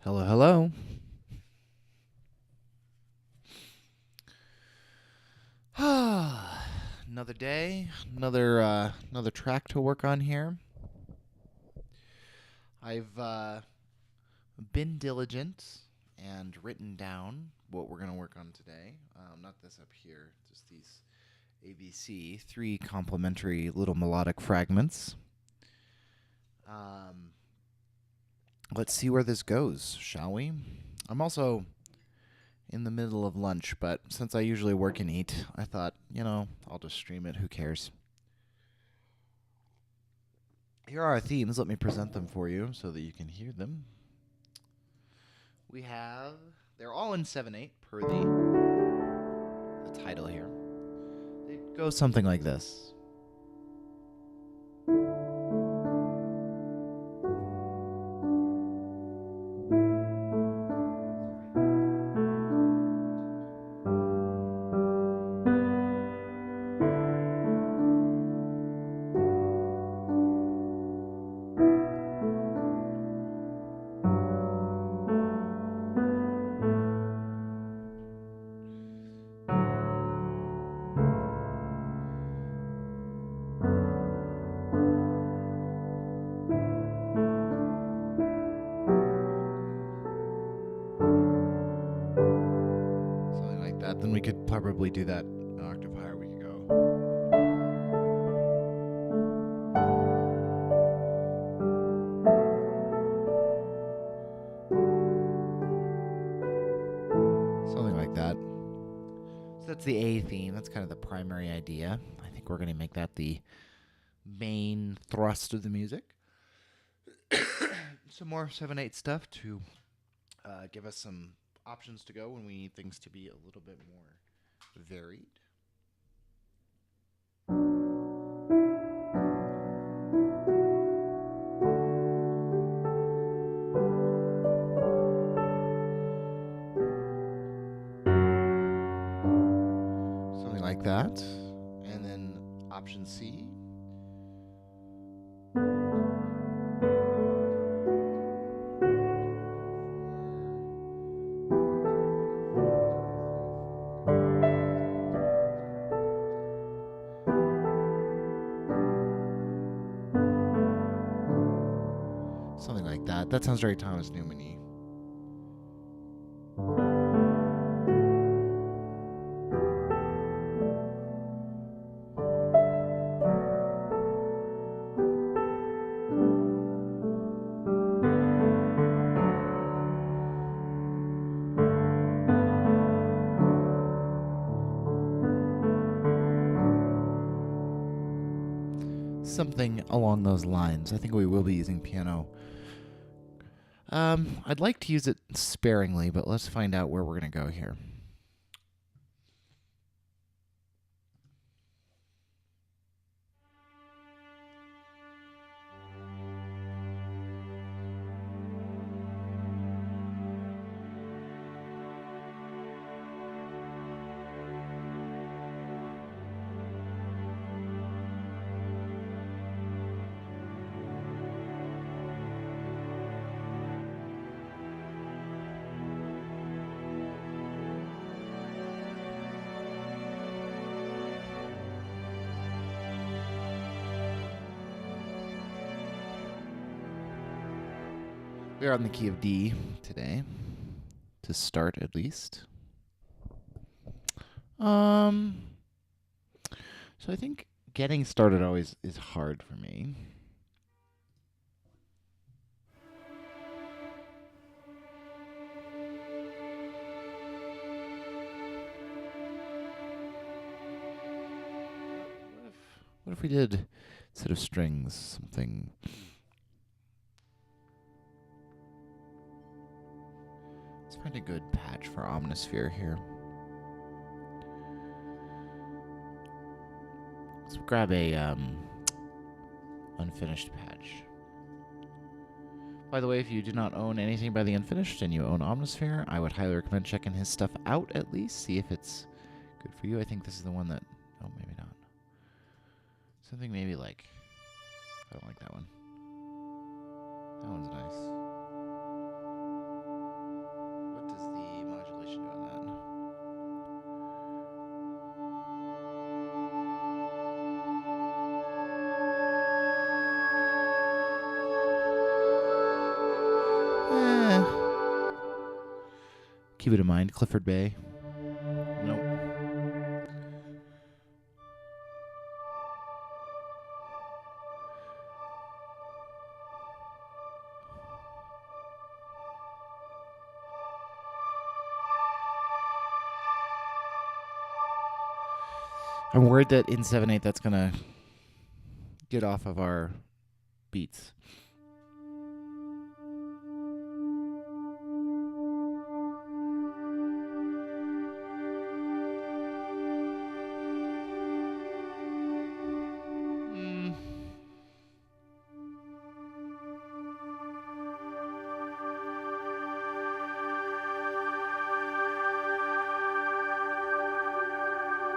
Hello, hello. Another day, another track to work on here. I've been diligent and written down what we're gonna work on today. Not this up here, just these ABC, three complementary little melodic fragments. Um, let's see where this goes, shall we? I'm also in the middle of lunch, but since I usually work and eat, I thought, I'll just stream it. Who cares? Here are our themes. Let me present them for you so that you can hear them. We have, they're all in 7/8 per the title here. They go something like this. Something like that. Then we could probably do that an octave higher. We could go. Something like that. So that's the A theme. That's kind of the primary idea. I think we're going to make that the main thrust of the music. Some more 7/8 stuff to give us some options to go when we need things to be a little bit more varied. Something like that. And then option C. Something like that. That sounds very Thomas Newman-y. Something along those lines. I think we will be using piano. I'd like to use it sparingly, but let's find out where we're going to go here. We're on the key of D today, to start at least. So I think getting started always is hard for me. What if we did, instead of strings, something? Let's find a good patch for Omnisphere here. Let's grab a unfinished patch. By the way, if you do not own anything by the Unfinished and you own Omnisphere, I would highly recommend checking his stuff out at least. See if it's good for you. I think this is the one that... Oh, maybe not. Something maybe like... I don't like that one. That one's nice. Keep it in mind, Clifford Bay. Nope. I'm worried that in 7/8 that's gonna get off of our beats.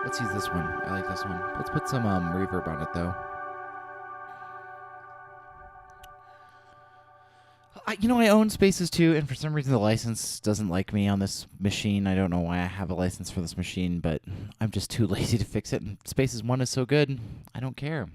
Let's use this one. I like this one. Let's put some reverb on it, though. I own Spaces too, and for some reason the license doesn't like me on this machine. I don't know why I have a license for this machine, but I'm just too lazy to fix it. And Spaces 1 is so good, I don't care.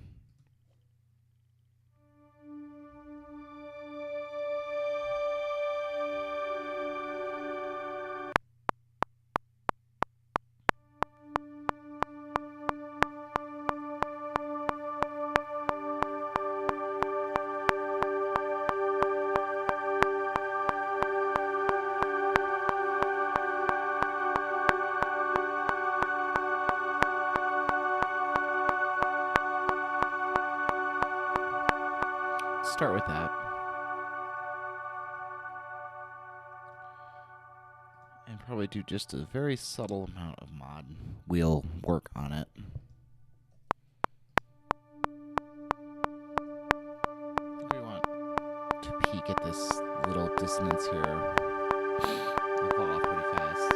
Start with that. And probably do just a very subtle amount of mod wheel work on it. I think we want to peak at this little dissonance here. It'll fall off pretty fast.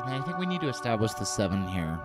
And I think we need to establish the 7 here.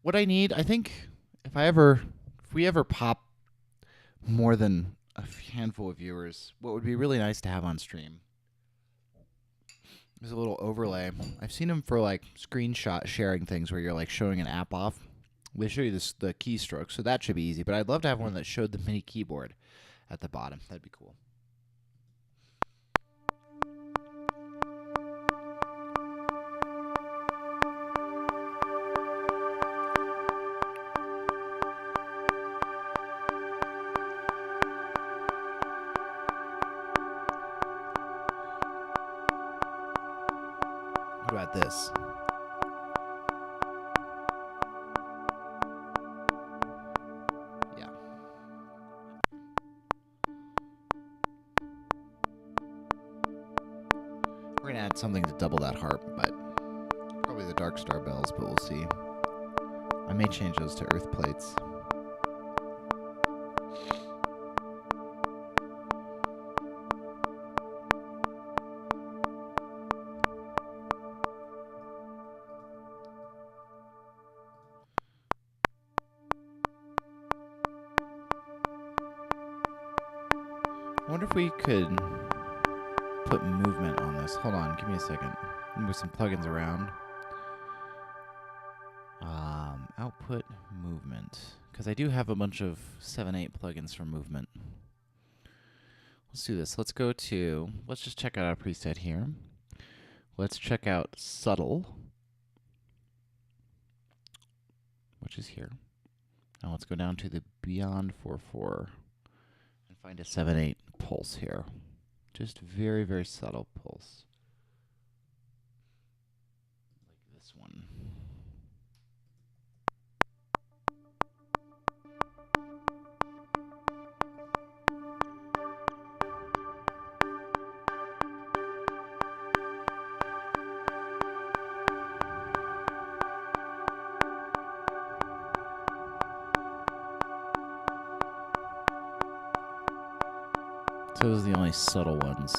What I need, I think, if we ever pop more than a handful of viewers, what would be really nice to have on stream is a little overlay. I've seen them for like screenshot sharing things where you're like showing an app off. They show you the keystrokes, so that should be easy. But I'd love to have one that showed the mini keyboard at the bottom. That'd be cool. What about this? Yeah. We're going to add something to double that harp, but probably the Dark Star bells, but we'll see. I may change those to earth plates. I wonder if we could put movement on this. Hold on, give me a second. Move some plugins around. Output movement, because I do have a bunch of 7/8 plugins for movement. Let's do this. Let's just check out our preset here. Let's check out subtle, which is here. Now let's go down to the Beyond 4/4 and find a 7/8 pulse here. Just very, very subtle pulse. Like this one. So those are the only subtle ones.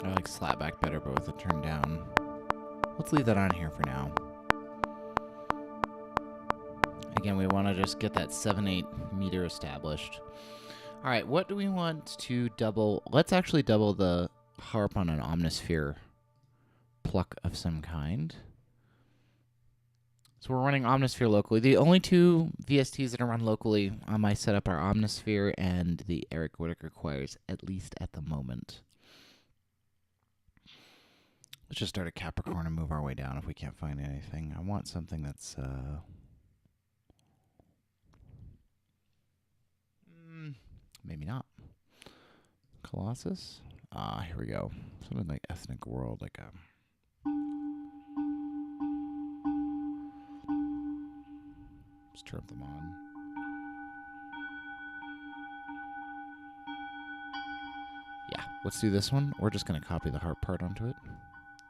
I like slapback better, but with it turned down. Let's leave that on here for now. Again, we want to just get that 7/8 meter established. All right, what do we want to double? Let's actually double the harp on an omnisphere pluck of some kind. So we're running omnisphere locally. The only two VSTs that are run locally on my setup are omnisphere and the Eric Whittaker choirs, at least at the moment. Let's just start at Capricorn and move our way down if we can't find anything. I want something that's maybe not. Colossus? Here we go. Something like Ethnic World, like a... Let's turn them on. Yeah, let's do this one. We're just going to copy the harp part onto it.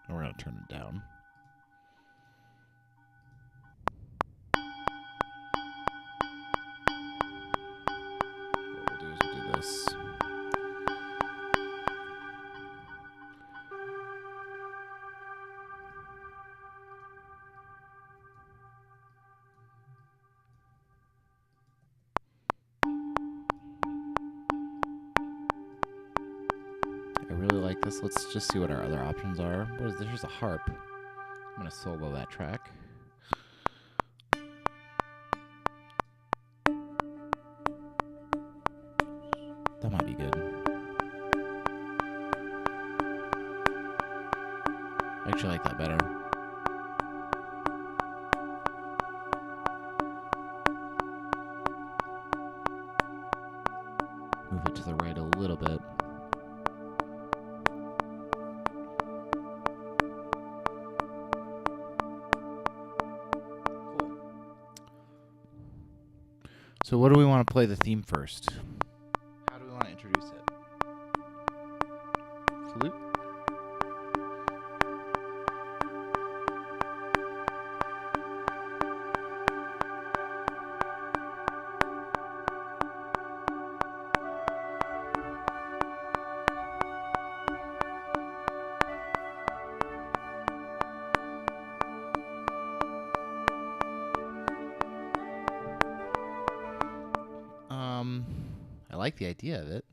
And we're going to turn it down. What we'll do is we'll do this. I really like this. Let's just see what our other options are. What is this? Here's a harp. I'm going to solo that track. That might be good. I actually like that better. Move it to the right a little bit. So what do we want to play the theme first? How do we want to introduce it? Flute? I like the idea of it.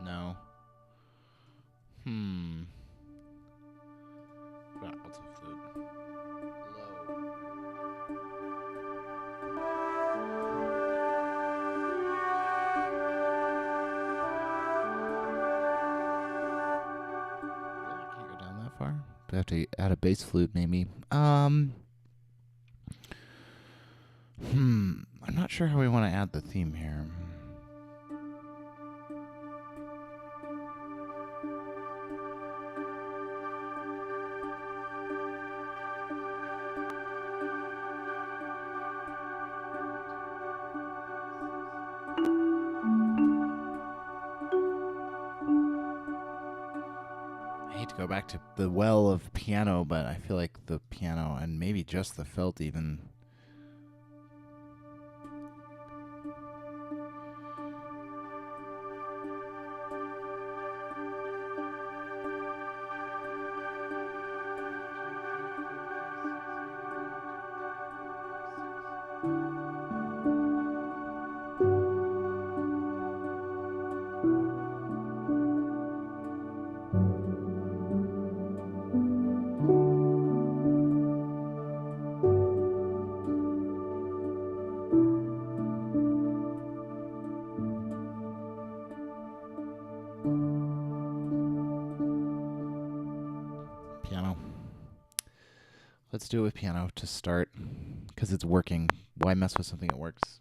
No. Alto flute. Low. Really? Can't go down that far? Do I have to add a bass flute, maybe? I'm not sure how we want to add the theme here. I hate to go back to the well of piano, but I feel like the piano and maybe just the felt even. Piano. Let's do it with piano to start, because it's working. Why mess with something that works?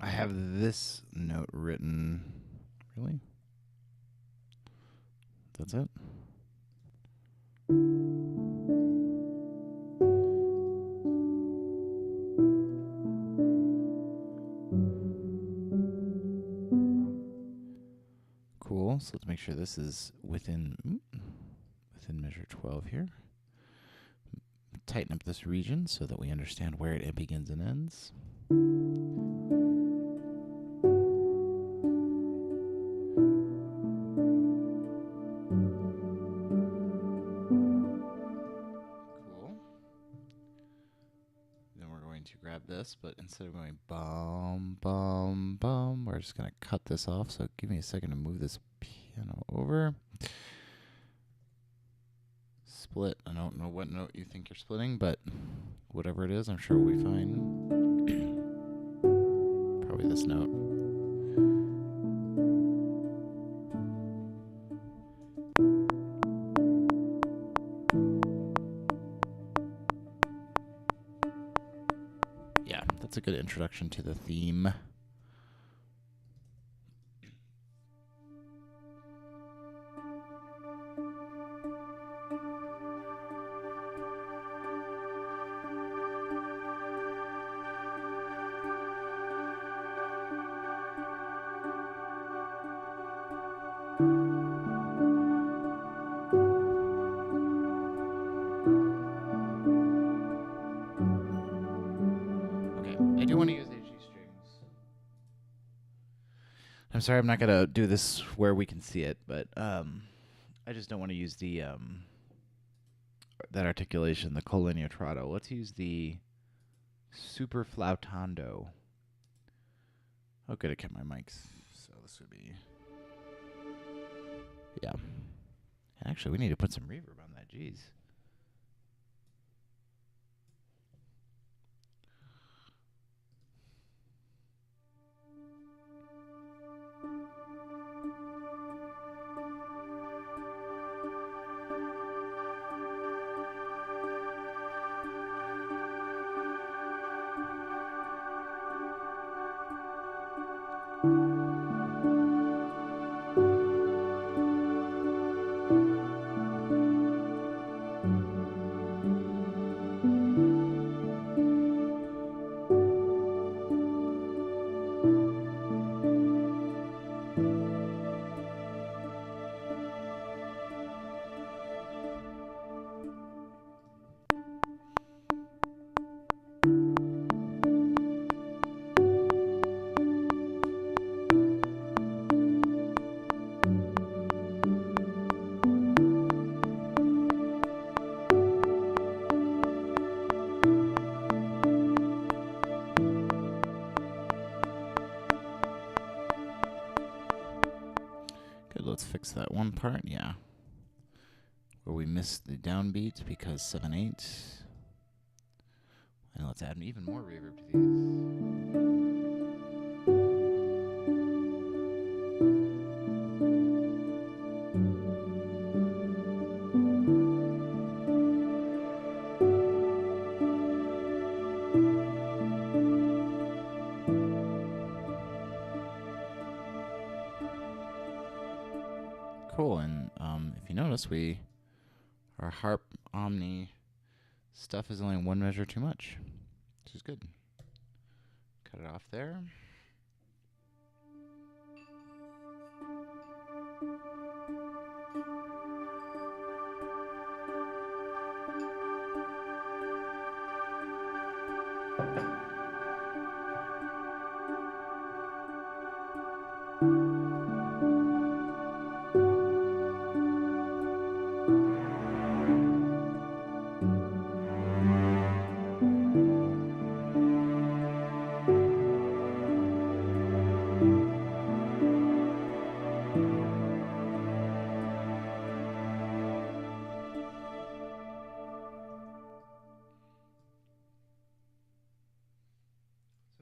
I have this note written. Really? That's it? Cool. So let's make sure this is within measure 12 here. Tighten up this region so that we understand where it begins and ends. Cool. Then we're going to grab this, but instead of going bum, bum, bum, we're just going to cut this off. So give me a second to move this piano over. Split. I don't know what note you think you're splitting, but whatever it is, I'm sure we'll be fine. Probably this note. Yeah, that's a good introduction to the theme. I do want to use HG strings. I'm sorry I'm not going to do this where we can see it, but I just don't want to use the that articulation, the collineatrato. Let's use the super flautando. Oh, good, I kept my mics. So this would be... Yeah. Actually, we need to put some reverb on that. Jeez. Good, let's fix that one part, yeah. Where we missed the downbeat because 7/8. And let's add even more reverb to these. Cool, and if you notice, our harp omni stuff is only one measure too much, which is good. Cut it off there.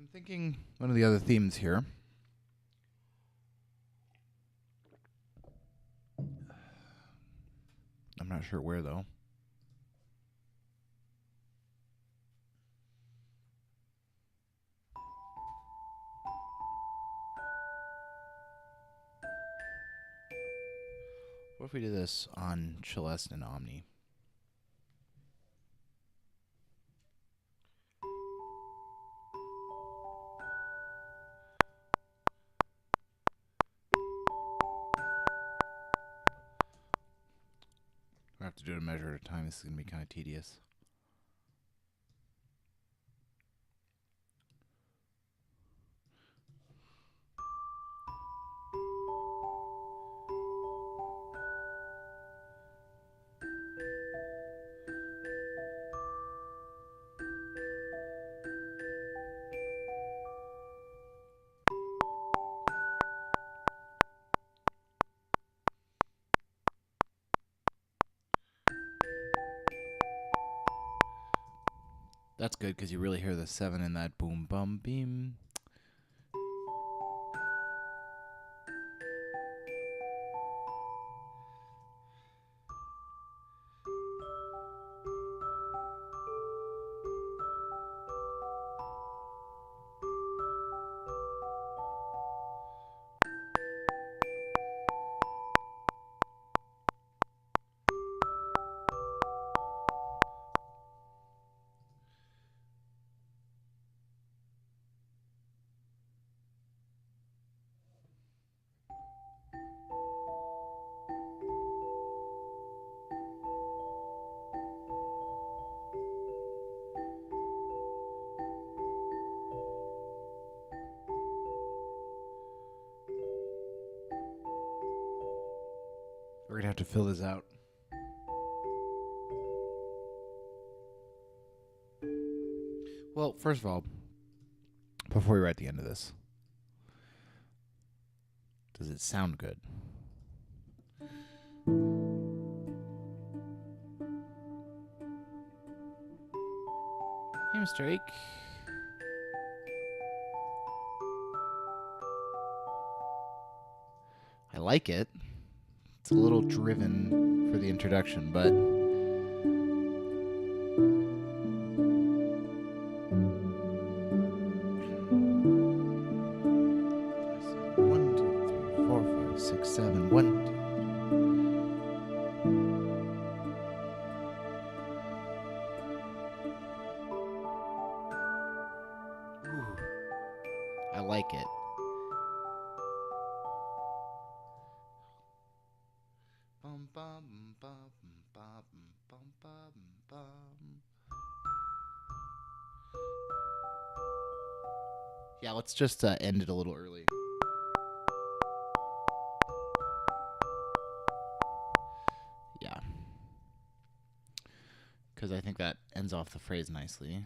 I'm thinking one of the other themes here. I'm not sure where, though. What if we do this on Celeste and Omni? We have to do it a measure at a time. This is going to be kind of tedious. That's good because you really hear the 7 in that boom, bum, beam. We're going to have to fill this out. Well, first of all, before we write the end of this, does it sound good? Hey, Mr. Ake. I like it. It's a little driven for the introduction, but one, two, three, four, five, six, seven, one, two. Ooh, I like it. Bum, bum, bum, bum, bum, bum, bum. Yeah, let's just end it a little early. Yeah. Because I think that ends off the phrase nicely.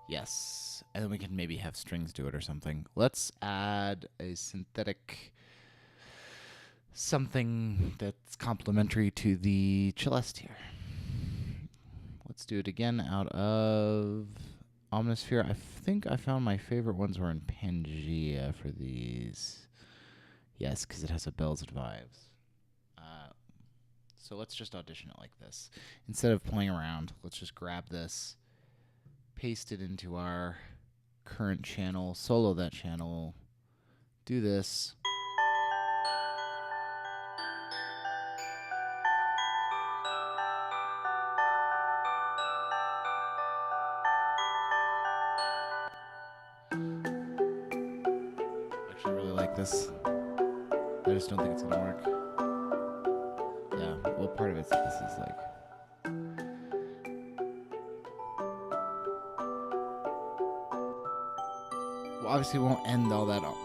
Yes. And then we can maybe have strings do it or something. Let's add a synthetic something that's complementary to the celeste here. Let's do it again out of Omnisphere. I think I found my favorite ones were in Pangea for these. Yes, because it has a bells and vibes. So let's just audition it like this. Instead of playing around, let's just grab this, paste it into our current channel, solo that channel, do this. Actually really like this. I just don't think it's gonna work. Yeah, well part of it's this is like well obviously won't end all that up.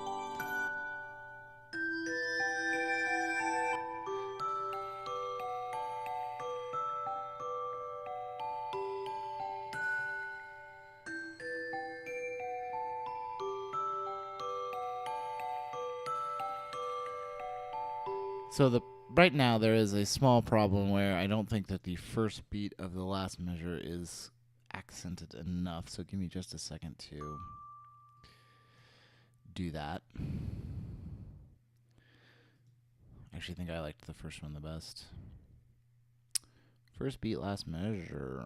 So right now there is a small problem where I don't think that the first beat of the last measure is accented enough. So give me just a second to do that. I actually think I liked the first one the best. First beat, last measure.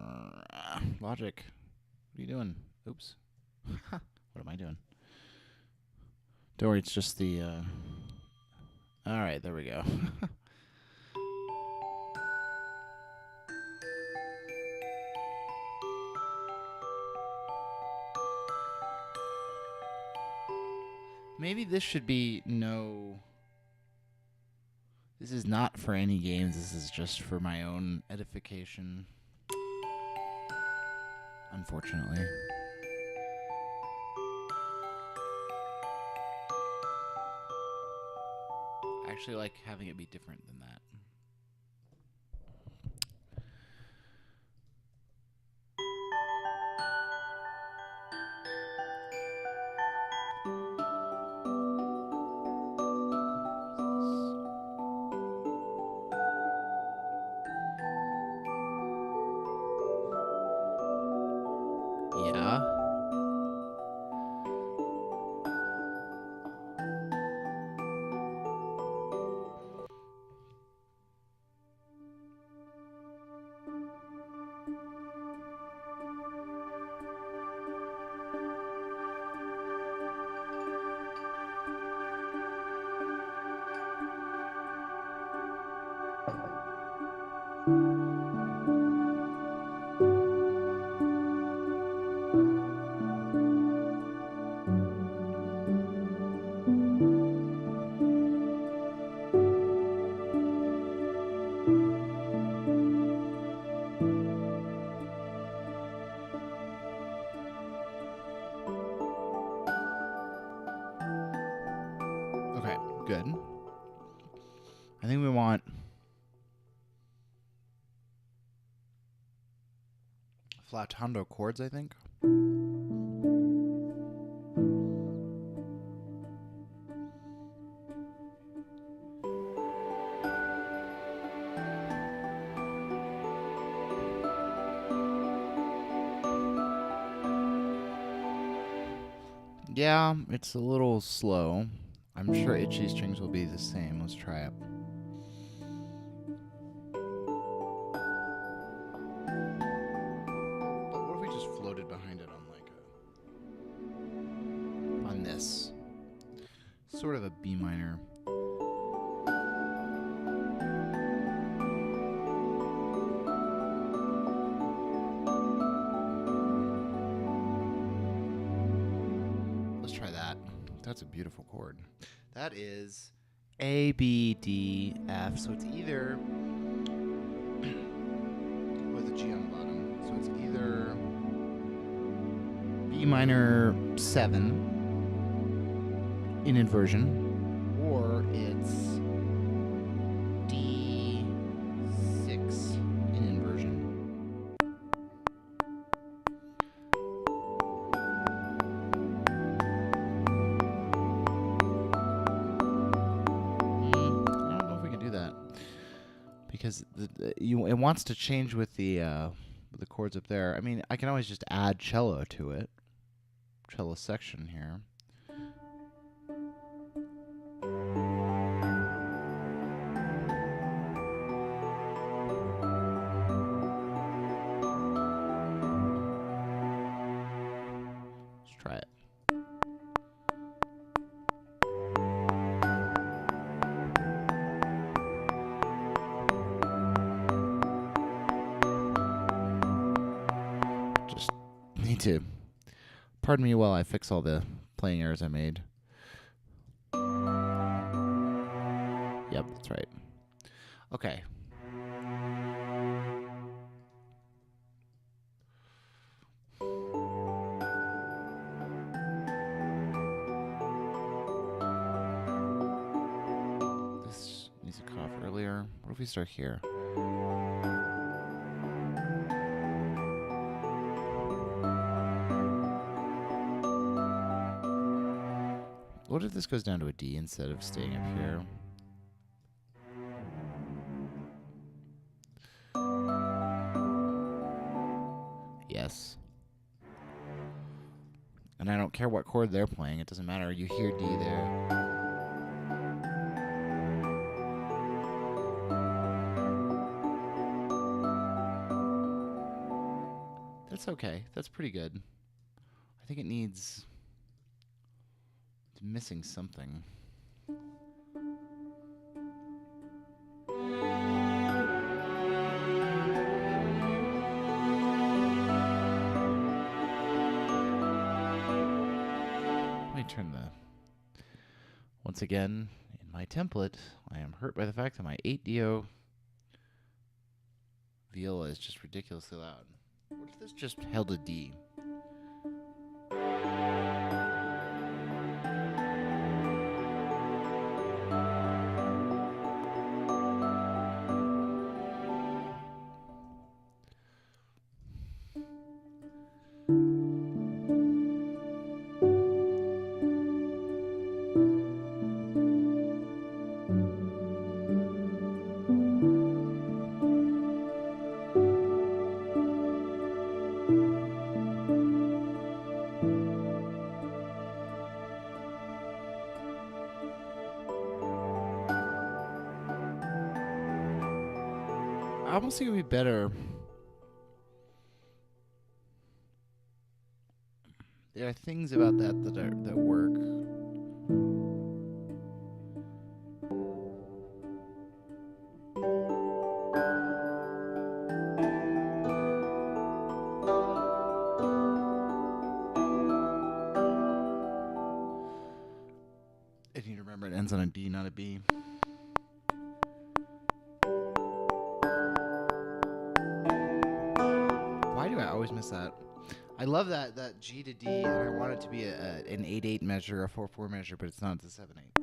Logic. What are you doing? Oops. What am I doing? Don't worry, it's just the... Alright, there we go. Maybe this should be no... This is not for any games. This is just for my own edification. Unfortunately. I actually like having it be different than that. Yeah. Okay, good. I think we want flatando chords, I think. Yeah, it's a little slow. I'm sure itchy strings will be the same. Let's try it. What if we just floated behind it on on this? Sort of a B minor. Let's try that. That's a beautiful chord. That is A, B, D, F. So it's either with a G on the bottom. So it's either B minor 7 in inversion, or it's D6 in inversion. I don't know if we can do that because it wants to change with the chords up there. I mean, I can always just add cello to it, cello section here. Let's try it. Just need to pardon me while I fix all the playing errors I made. Yep, that's right. Okay. This needs to cut off earlier. What if we start here? What if this goes down to a D instead of staying up here? don't care what chord they're playing. It doesn't matter. You hear D there. That's okay. That's pretty good. I think it needs... It's missing something. Let me turn the... Once again, in my template, I am hurt by the fact that my 8-DO viola is just ridiculously loud. What if this just held a D? I almost think it would be better. There are things about that that work. I need to remember it ends on a D, not a B. Why do I always miss that? I love that G to D, and I want it to be an 8/8 measure, a 4/4 measure, but it's not. It's a 7/8.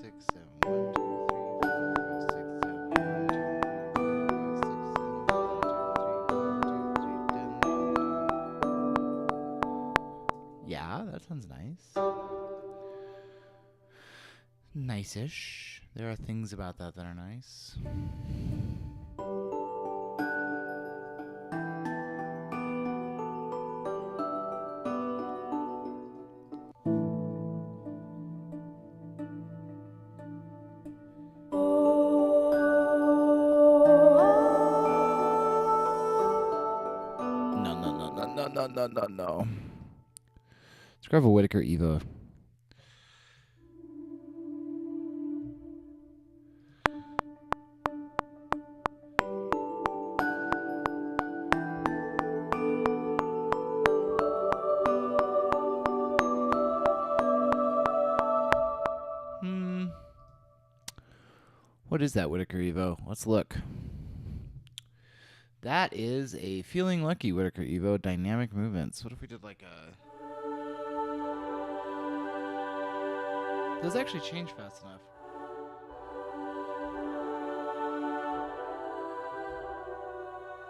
6, 7, 1, 2, 3, 4, 5, 6, 7, 1, 2, 3, 4, 5, 6, 7, 1, 2, 3, 1, 2, 3, 10. Yeah, that sounds nice. Nice-ish. There are things about that that are nice. No. Let's grab a Whittaker Evo. What is that Whittaker Evo? Let's look. That is a Feeling Lucky Whittaker Evo dynamic movements. What if we did like a... Those actually change fast enough.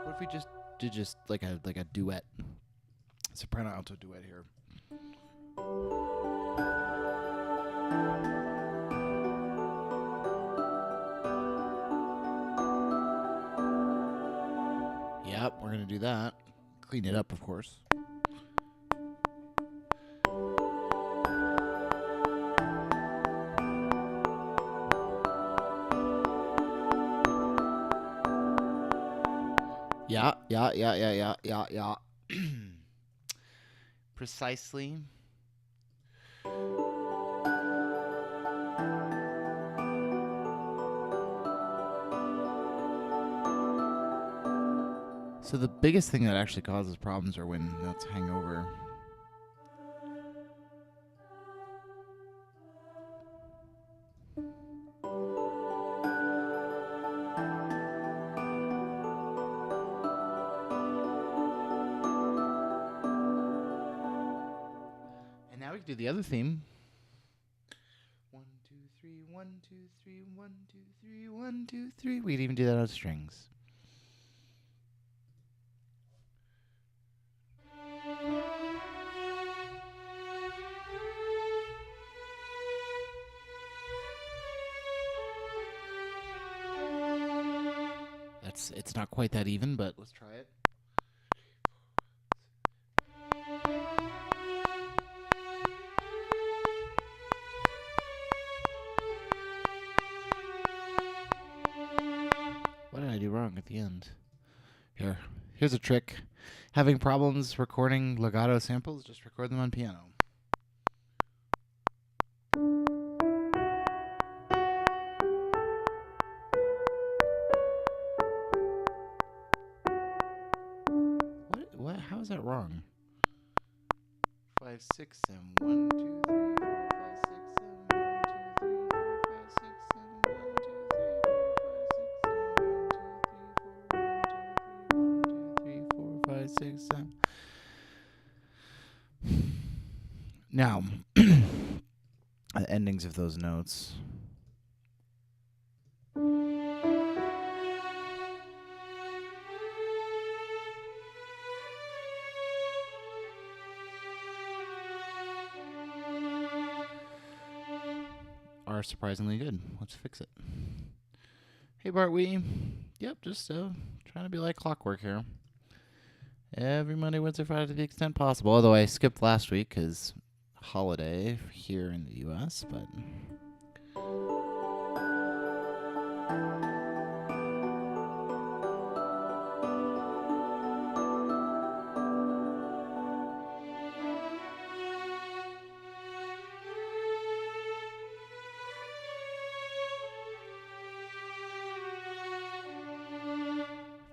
What if we just did like a duet? Soprano alto duet here. Yep, we're gonna do that. Clean it up, of course. Yeah. Precisely. So the biggest thing that actually causes problems are when notes hang over. And now we can do the other theme. 1, 2, 3, 1, 2, 3, 1, 2, 3, 1, 2, 3. We could even do that on strings. It's not quite that even, but let's try it. do wrong at the end. Here's a trick. Having problems recording legato samples, just record them on piano. What? How is that wrong? 5, 6, 7, 1, 2, 3, 4, 5, 6, 7, 1, 2, 3, 4, 5, 6, 7, 1, 2, 3, 4, 5, 6, 7. Now, the endings of those notes. Are surprisingly good. Let's fix it. Hey, Bart Wee. Yep, just trying to be like clockwork here. Every Monday, Wednesday, Friday to the extent possible. Although I skipped last week because holiday here in the U.S., but...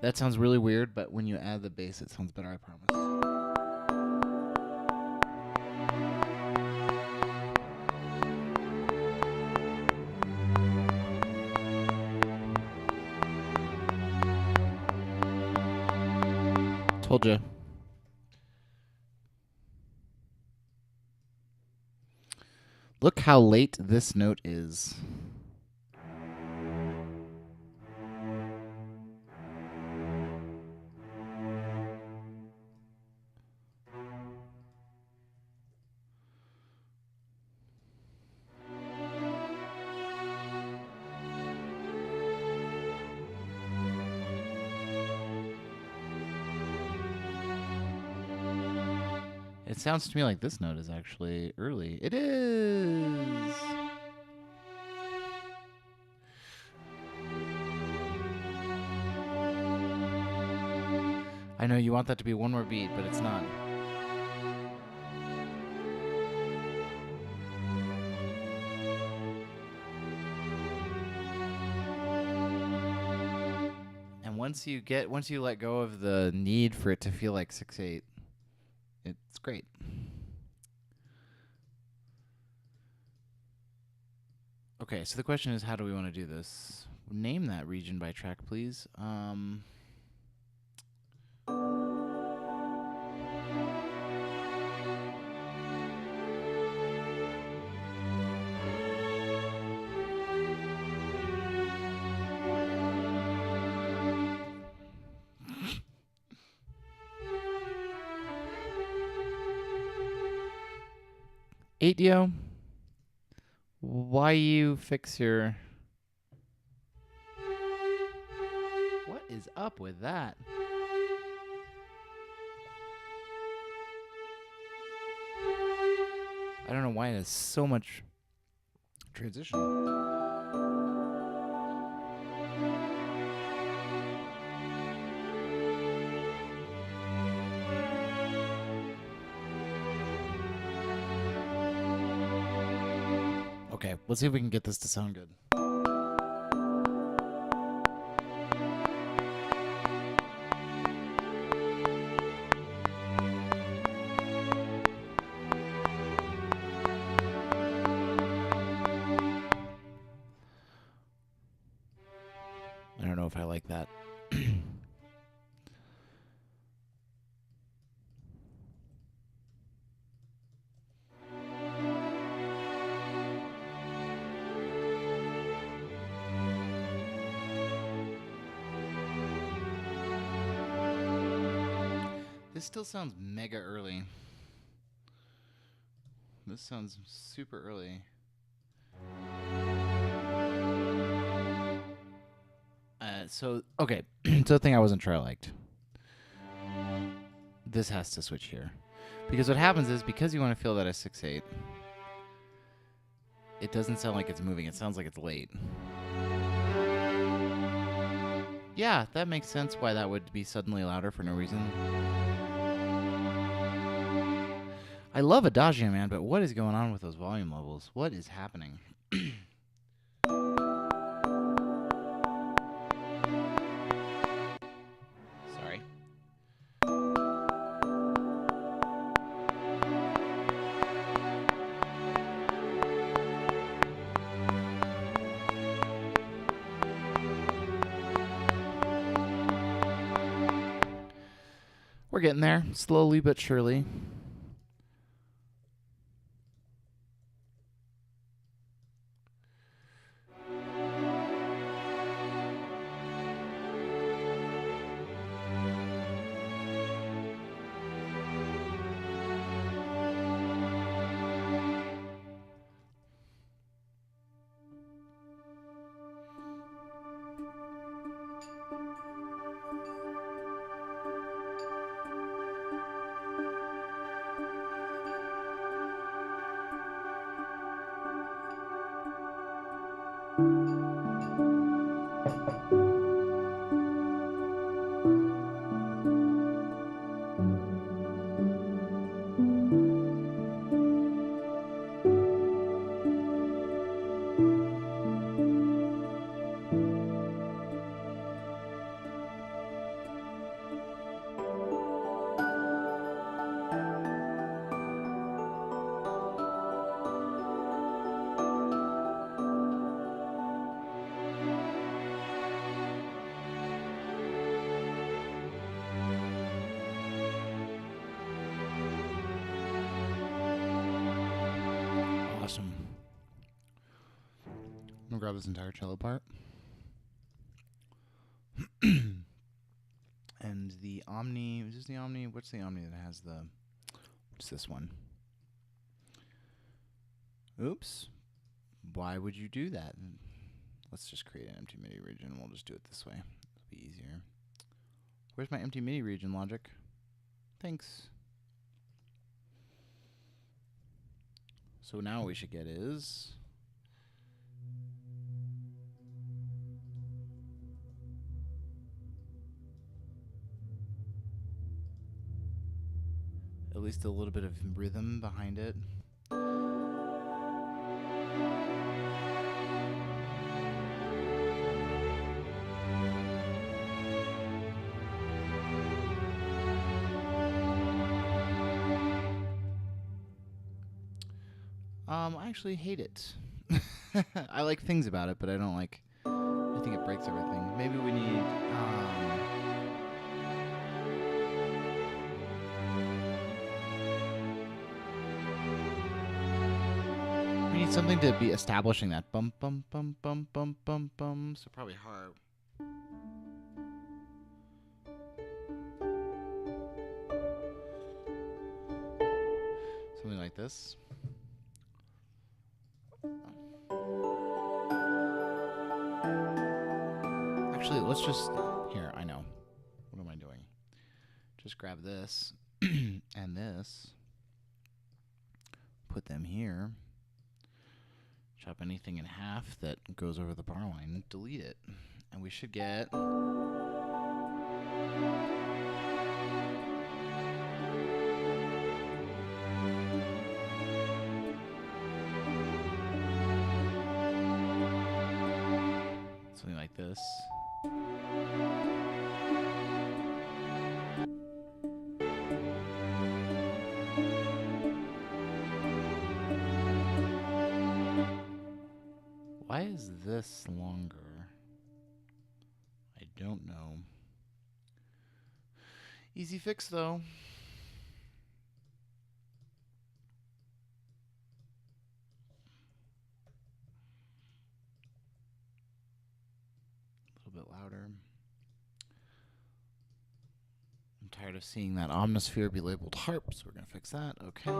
That sounds really weird, but when you add the bass, it sounds better, I promise. Told ya. Look how late this note is. It sounds to me like this note is actually early. It is! I know you want that to be one more beat, but it's not. And once you let go of the need for it to feel like 6/8, it's great. Okay, so the question is, how do we want to do this? Name that region by track, please. Yo, why you fix your... What is up with that? I don't know why it has so much transition. Okay, let's see if we can get this to sound good. I don't know if I like that. This still sounds mega early. This sounds super early. So the thing I wasn't sure I liked. This has to switch here. Because what happens is, because you want to feel that as 6/8, it doesn't sound like it's moving. It sounds like it's late. Yeah, that makes sense why that would be suddenly louder for no reason. I love Adagio, man, but what is going on with those volume levels? What is happening? Sorry. We're getting there, slowly but surely. Awesome. I'm gonna grab this entire cello part. And the Omni, is this the Omni? What's the Omni that has the, what's this one? Oops. Why would you do that? Let's just create an empty MIDI region. We'll just do it this way. It'll be easier. Where's my empty MIDI region, Logic? Thanks. So now what we should get is at least a little bit of rhythm behind it. I actually hate it. I like things about it, but I don't like. I think it breaks everything. Maybe we need. We need something to be establishing that bum bum bum bum bum bum bum. So probably hard. Something like this. Actually, let's just, here, I know. What am I doing? Just grab this and this. Put them here. Chop anything in half that goes over the bar line. Delete it. And we should get... something like this. Why is this longer? I don't know. Easy fix though. A little bit louder. I'm tired of seeing that omnisphere be labeled harp, so we're gonna fix that. Okay.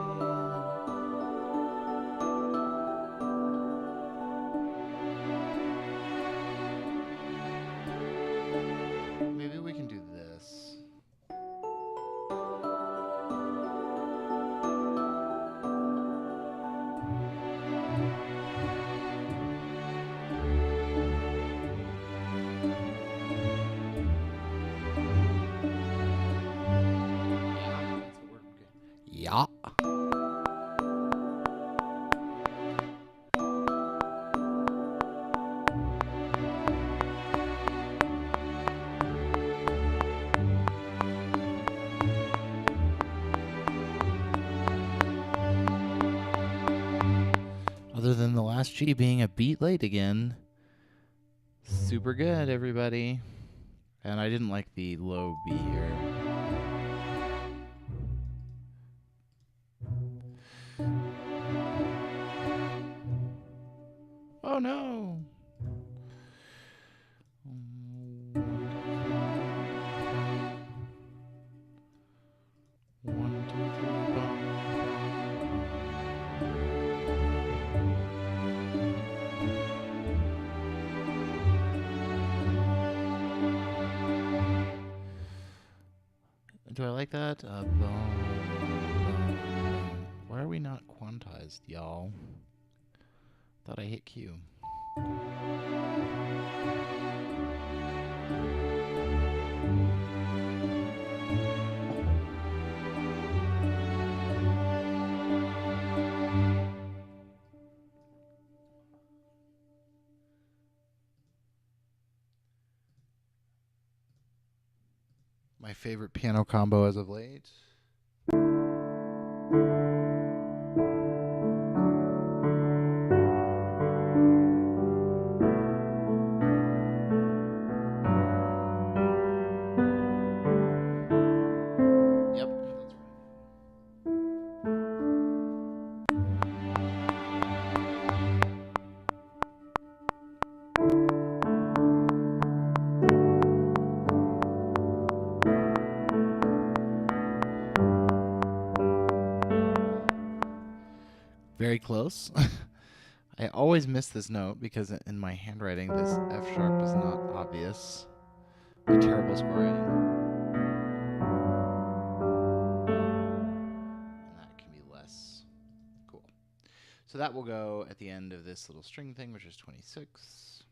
Maybe we can do this. Yeah. Other than the last G being a beat late again. Super good, everybody. And I didn't like the low B here. Oh no! One, two, three, bum. Do I like that? Why are we not quantized, y'all? Thought I hit Q. My favorite piano combo as of late. Yep, that's right. Very close. I always miss this note because in my handwriting, this F sharp is not obvious. My terrible score writing. And that can be less. Cool. So that will go at the end of this little string thing, which is 26.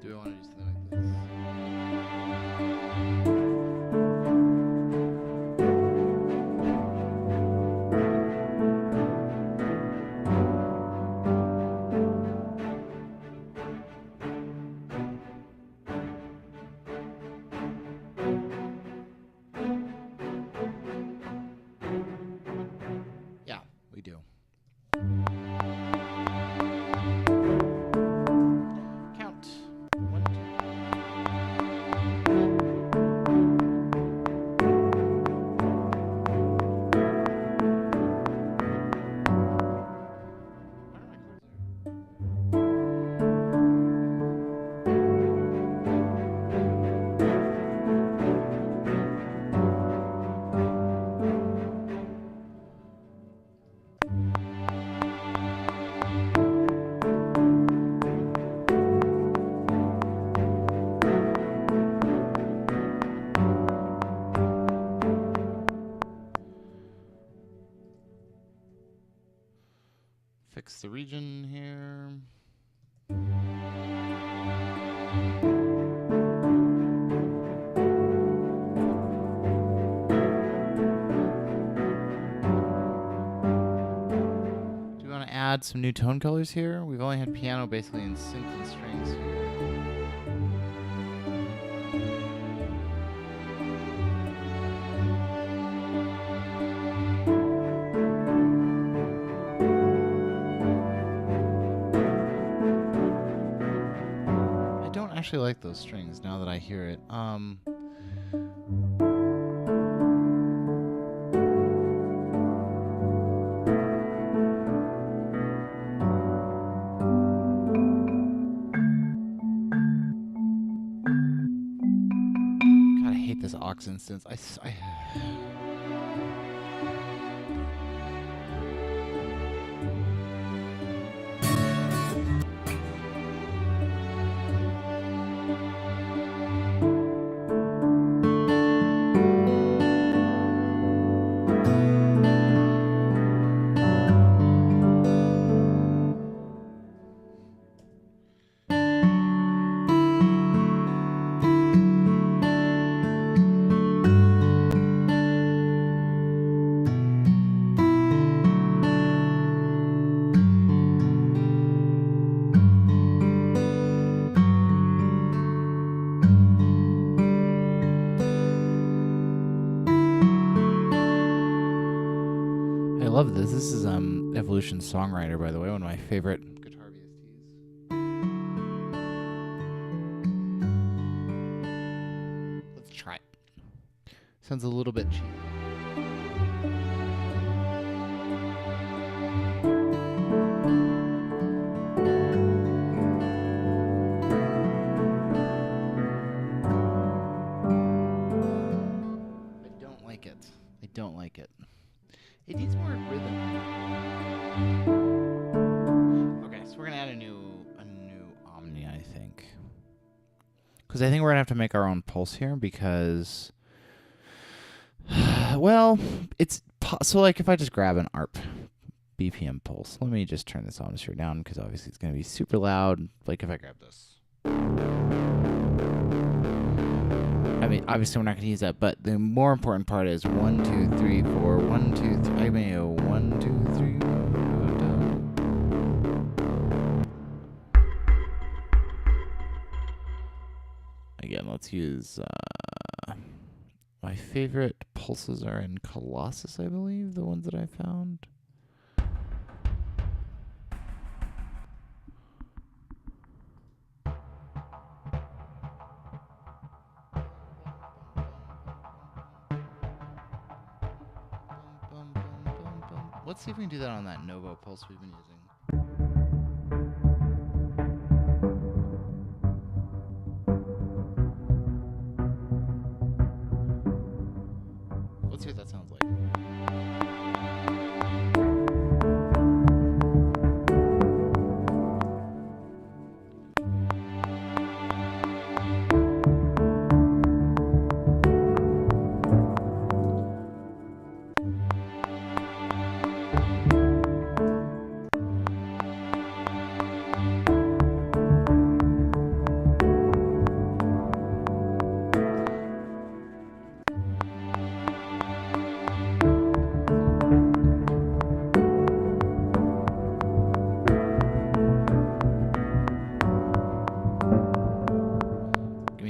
Do I want to do something like this? Yeah, we do. Count. 1, 2. Fix the region here. Do we want to add some new tone colors here? We've only had piano basically in synth and strings here. actually like those strings now that I hear it. God, I hate this aux instance. I love this. This is Evolution Songwriter, by the way, one of my favorite guitar VSTs. Let's try it. Sounds a little bit cheap. I don't like it. It needs more rhythm. Okay, so we're gonna add a new Omni, I think, because I think we're gonna have to make our own pulse here because, well, it's so like if I just grab an ARP BPM pulse, let me just turn this atmosphere down because obviously it's gonna be super loud. Like if I grab this. I mean, obviously we're not going to use that, but the more important part is 1, 2, 3, 4, 1, 2, 3. I mean, 1, 2, 3, 4, down. Again, let's use my favorite pulses are in Colossus, I believe, the ones that I found. Let's see if we can do that on that Novo pulse we've been using. Let's see what that sounds like.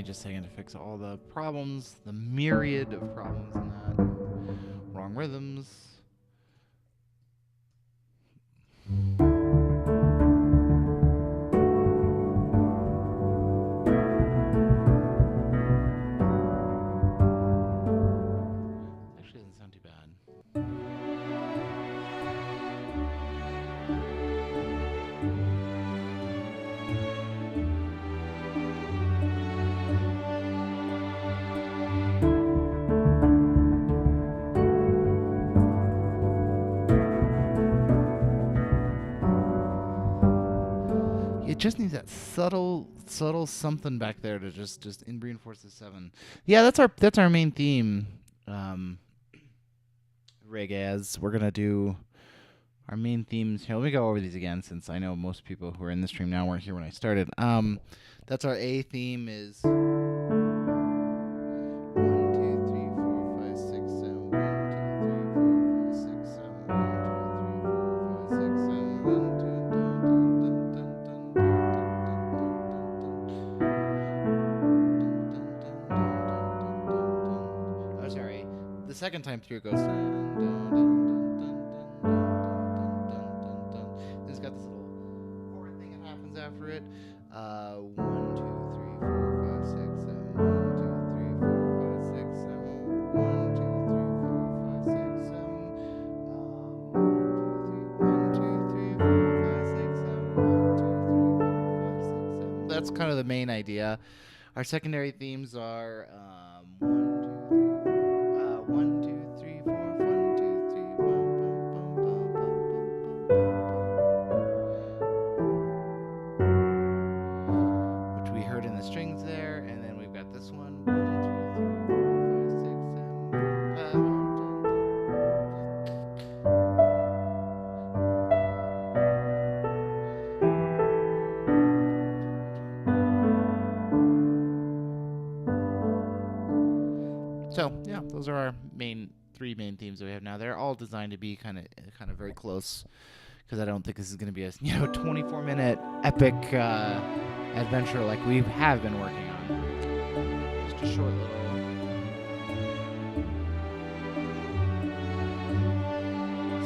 Just a second to fix all the problems, the myriad of problems in that. Wrong rhythms. Actually doesn't sound too bad. It just needs that subtle something back there to just reinforce the 7. Yeah, that's our main theme. Reggae. We're gonna do our main themes here. Let me go over these again since I know most people who are in the stream now weren't here when I started. That's our A theme is 1, 2, 3, 4, 5, 6, 7. 1, 2, 3, 4, 5, 6, 7. 1, 2, 3, 4, 5, 6, 7. 1, 2, oh, sorry. The second time through it goes dun, dun, dun, dun, dun, dun, dun, dun, dun, dun. Then it's got this little chord thing that happens after it. 1, 2, 3, 4. that's kind of the main idea. Our secondary themes are 1, 2, 3, 4, 1, 2, 3, which we heard in the strings there, and then we've got this one. 1, 2, 3, 4, 5, 6, 7, 8. So yeah, those are our three main themes that we have now. They're all designed to be kind of very close, because I don't think this is going to be a 24-minute epic adventure like we have been working on. Just a short little.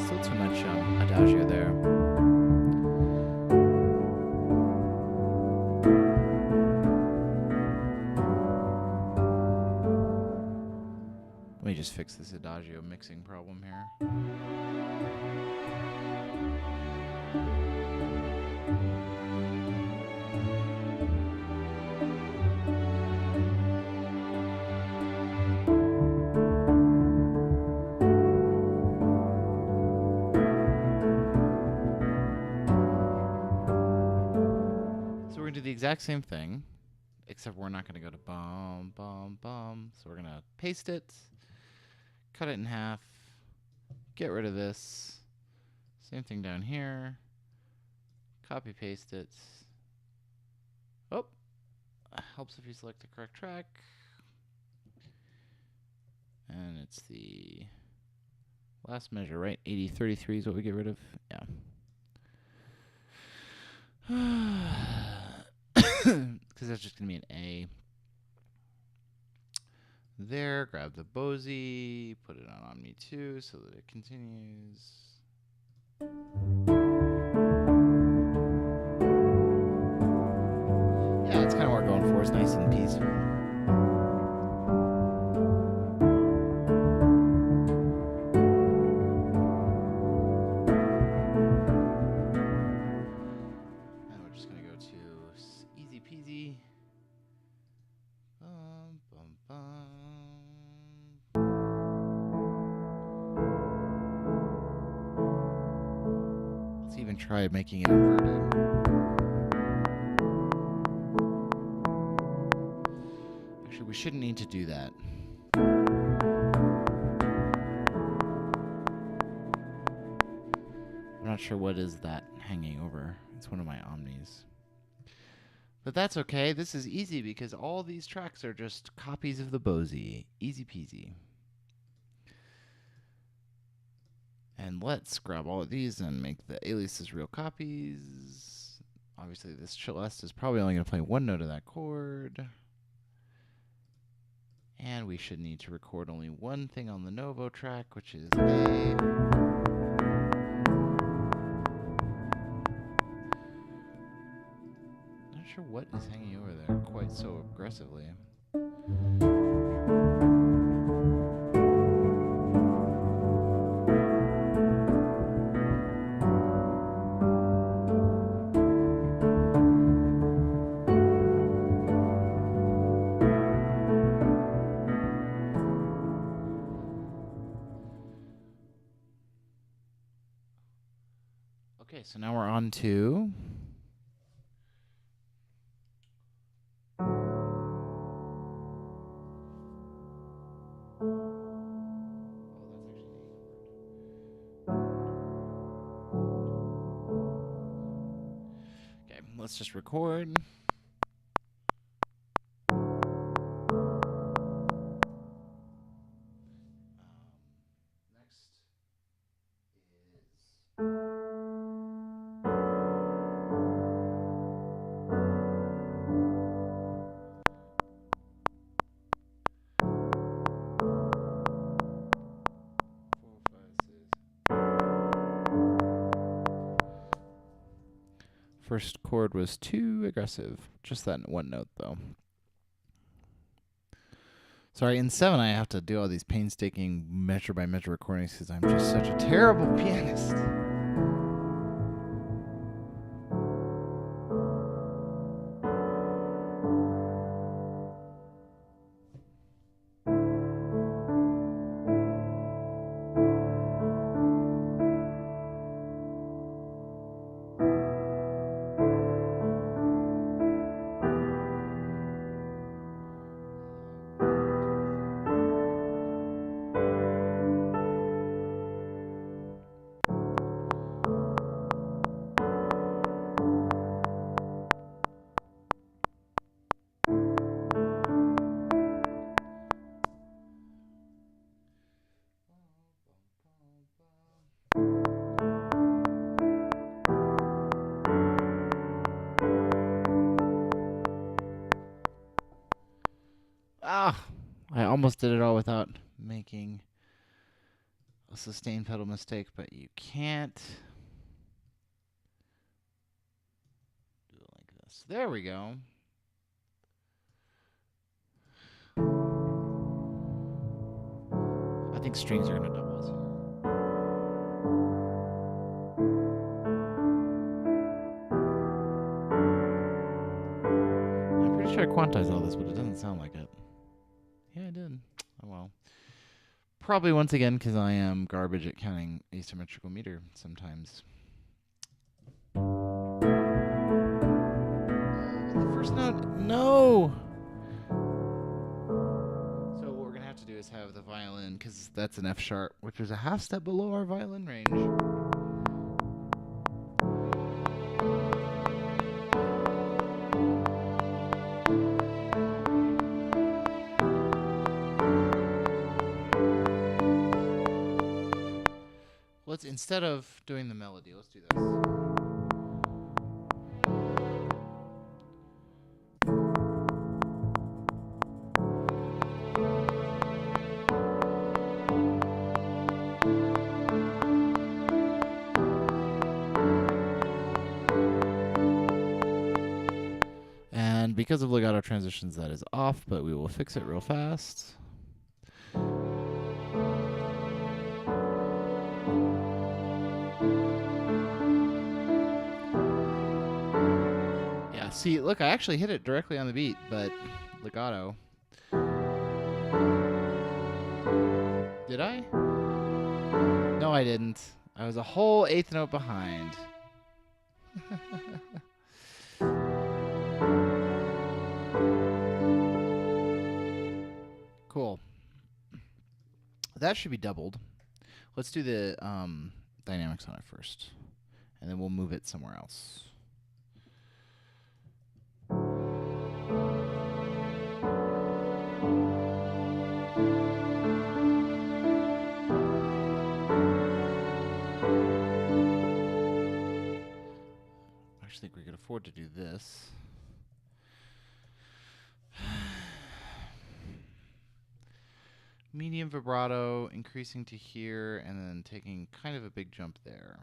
Still too much adagio there. Let me just fix this adagio mixing problem here. So we're going to do the exact same thing, except we're not going to go to bum, bum, bum. So we're going to paste it. Cut it in half, get rid of this, same thing down here, copy paste it. Oh, helps if you select the correct track. And it's the last measure, right? 8033 is what we get rid of, yeah. Because that's just going to be an A. There, grab the Bosey, put it on me too so that it continues. Yeah, that's kind of what we're going for. It's nice and peaceful. And we're just going to go to easy peasy. Bum, bum, bum. Let's even try making it inverted. Actually, we shouldn't need to do that. I'm not sure what is that hanging over. It's one of my omnis. But that's okay. This is easy because all these tracks are just copies of the Bosey. Easy peasy. And let's grab all of these and make the aliases real copies. Obviously, this celeste is probably only going to play one note of that chord. And we should need to record only one thing on the Novo track, which is A. Not sure what is hanging over there quite so aggressively. Okay, so now we're on to let's just record. Next is first chord was too aggressive. Just that one note, though. Sorry, in 7 I have to do all these painstaking measure-by-measure recordings because I'm just such a terrible pianist. almost did it all without making a sustained pedal mistake, but you can't do it like this. There we go. I think strings are going to double us here. I'm pretty sure I quantized all this, but it doesn't sound like it. Yeah, I did. Oh well. Probably once again because I am garbage at counting asymmetrical meter sometimes. The first note, no! So what we're going to have to do is have the violin, because that's an F sharp, which is a half step below our violin range. Let's, instead of doing the melody, let's do this. And because of legato transitions, that is off, but we will fix it real fast. Yeah, see, look, I actually hit it directly on the beat, but legato. Did I? No, I didn't. I was a whole eighth note behind. Cool. That should be doubled. Let's do the dynamics on it first, and then we'll move it somewhere else. I actually think we could afford to do this. Medium vibrato, increasing to here, and then taking kind of a big jump there.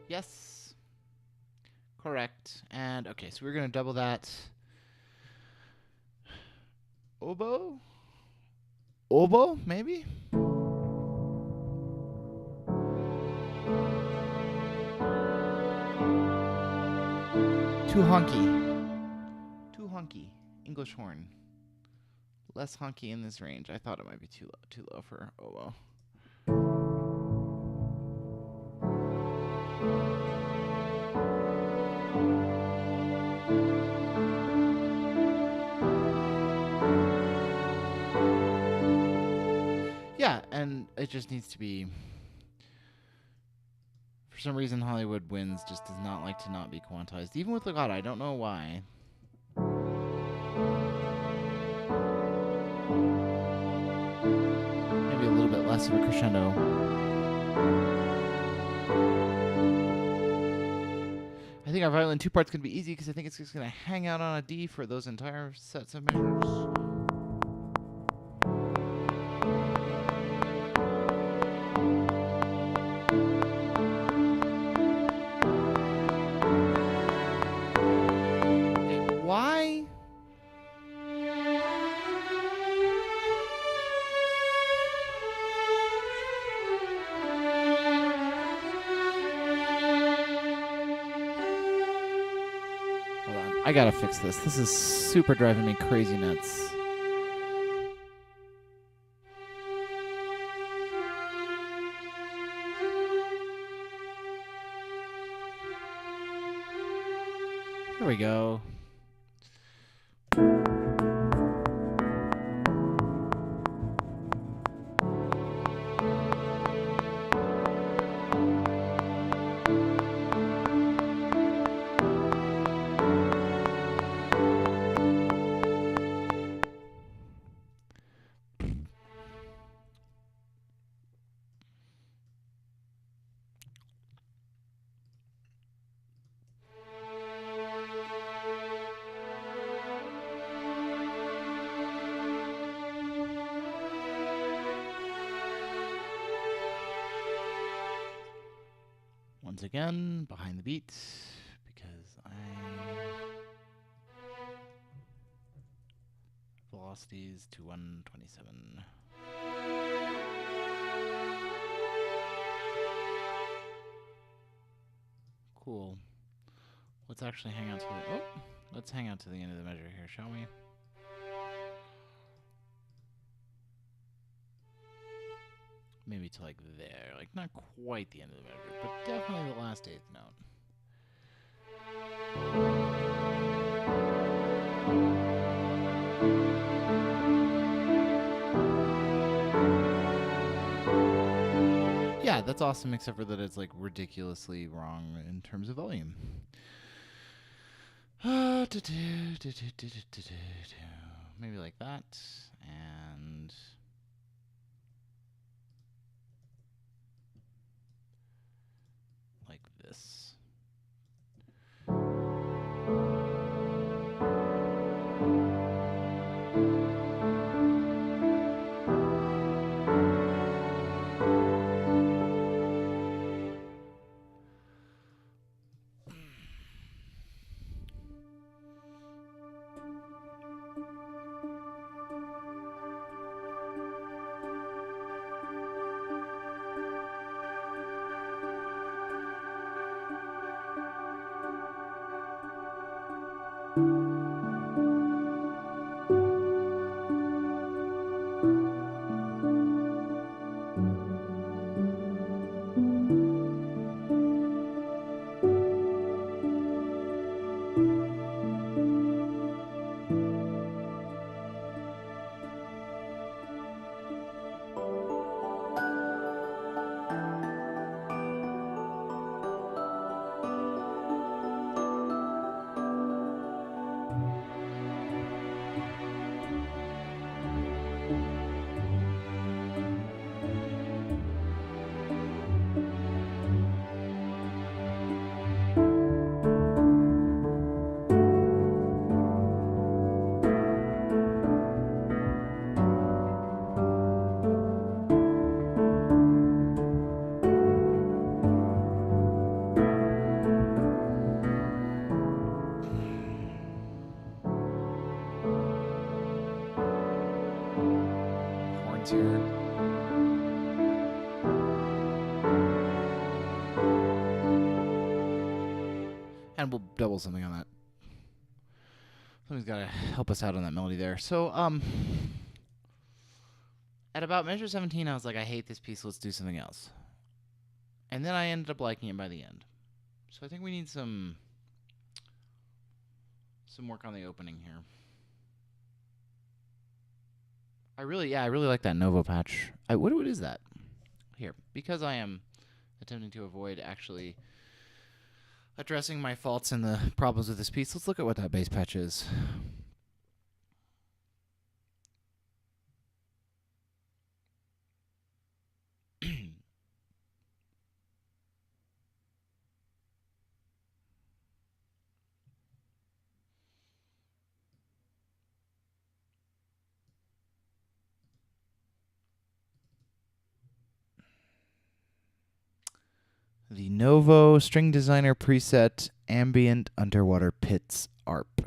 Yes. Correct. And okay, so we're going to double that. Oboe? Oboe, maybe? Too honky. Too honky. English horn. Less honky in this range. I thought it might be too low for oboe. Yeah, and it just needs to be... For some reason, Hollywood Winds just does not like to not be quantized. Even with legato, I don't know why. Maybe a little bit less of a crescendo. I think our violin 2 part's going to be easy because I think it's just going to hang out on a D for those entire sets of measures. Why? Hold on. I gotta fix this. This is super driving me crazy nuts. Here we go. Once again, behind the beat, because velocities to 127. Cool. Let's actually hang out to the let's hang out to the end of the measure here, shall we? Maybe to like there, like not quite the end of the measure, but definitely the last eighth note. Yeah, that's awesome, except for that it's like ridiculously wrong in terms of volume. Maybe like that, and like this. Here. And we'll double something on that. Somebody's got to help us out on that melody there. So, at about measure 17, I was like, I hate this piece. Let's do something else. And then I ended up liking it by the end. So I think we need some work on the opening here. I really like that Novo patch. What is that? Here, because I am attempting to avoid actually addressing my faults and the problems with this piece, let's look at what that bass patch is. The Novo String Designer preset Ambient Underwater Pits ARP.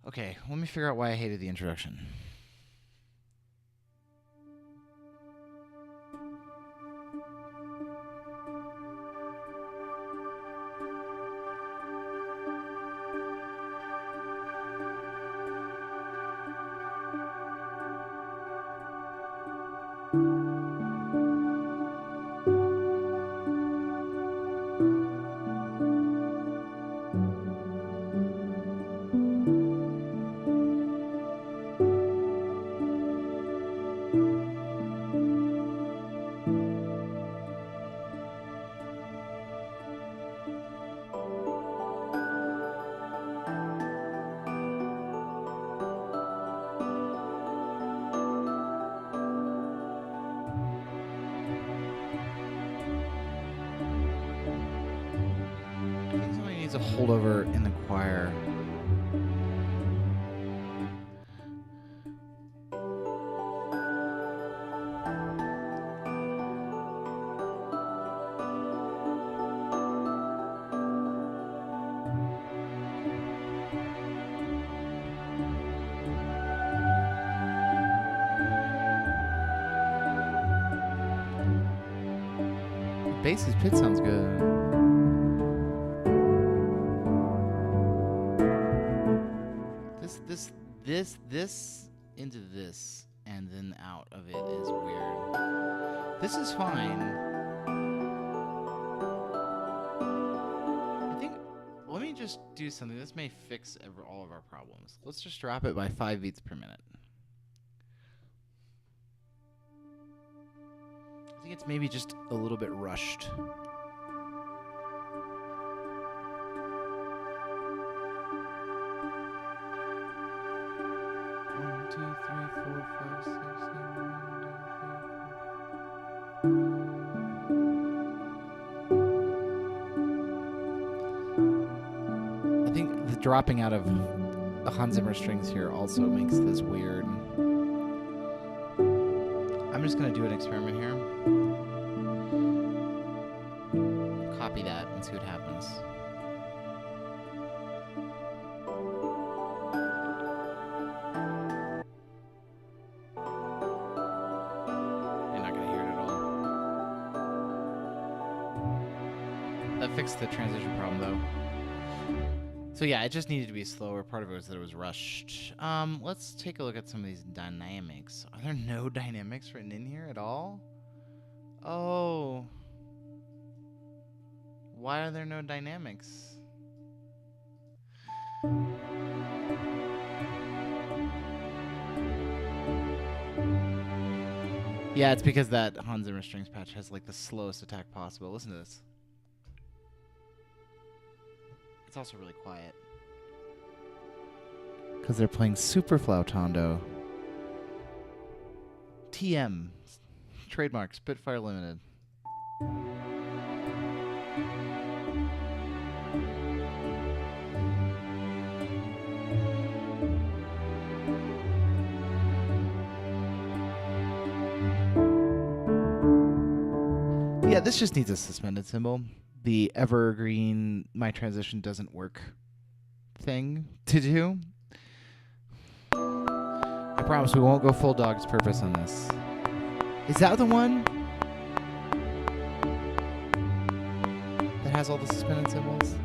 Okay, let me figure out why I hated the introduction. A holdover in the choir. Bass's pit sounds good. This into this and then out of it is weird. This is fine. I think, let me just do something. This may fix all of our problems. Let's just drop it by 5 beats per minute. I think it's maybe just a little bit rushed. 1, 2, 3, 4, 5, 6, 7, 1, 2, 3, 4. I think the dropping out of the Hans Zimmer strings here also makes this weird. I'm just going to do an experiment here. Copy that and see what happens. You're not going to hear it at all. That fixed the transition problem, though. So yeah, it just needed to be slower. Part of it was that it was rushed. Let's take a look at some of these dynamics. Are there no dynamics written in here at all? Oh. Why are there no dynamics? Yeah, it's because that Hans Zimmer strings patch has like the slowest attack possible. Listen to this. It's also really quiet. Because they're playing super flautando. TM. Trademark. Spitfire Limited. Yeah, this just needs a suspended cymbal. The evergreen my transition doesn't work thing to do. I promise we won't go full dog's purpose on this. Is that the one that has all the suspended cymbals?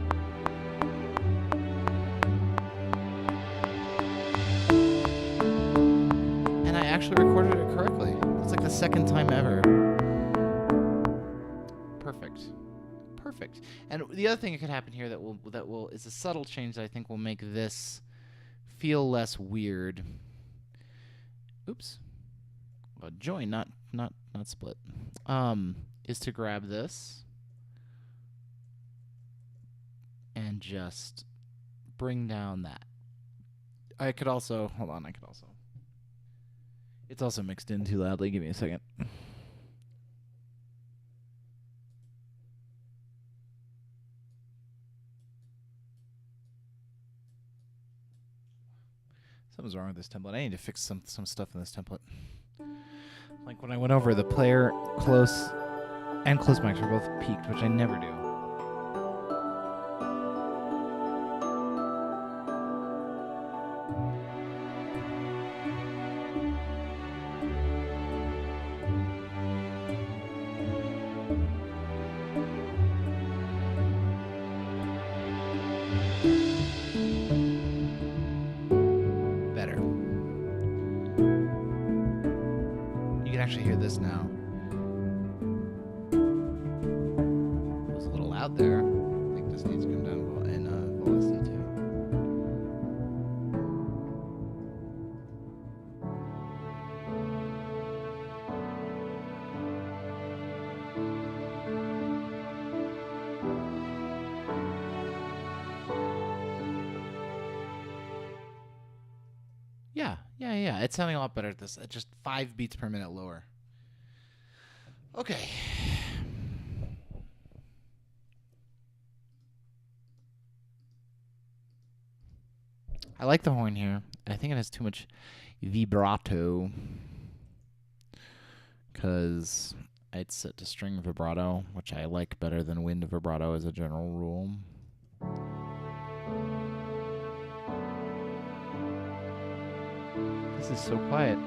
And I actually recorded it correctly. It's like the second time ever. Perfect. And the other thing that could happen here that will is a subtle change that I think will make this feel less weird. Oops. Well, join, not split. Is to grab this and just bring down that. I could also hold on. It's also mixed in too loudly. Give me a second. Something's wrong with this template. I need to fix some stuff in this template. Like when I went over, the player close and close mics were both peaked, which I never do. Actually hear this now. It was a little loud there. I think this needs to come down in velocity too. Yeah. It's sounding a lot better at this. At just 5 beats per minute lower. Okay. I like the horn here. I think it has too much vibrato. Because it's set to string vibrato, which I like better than wind vibrato as a general rule. This is so quiet.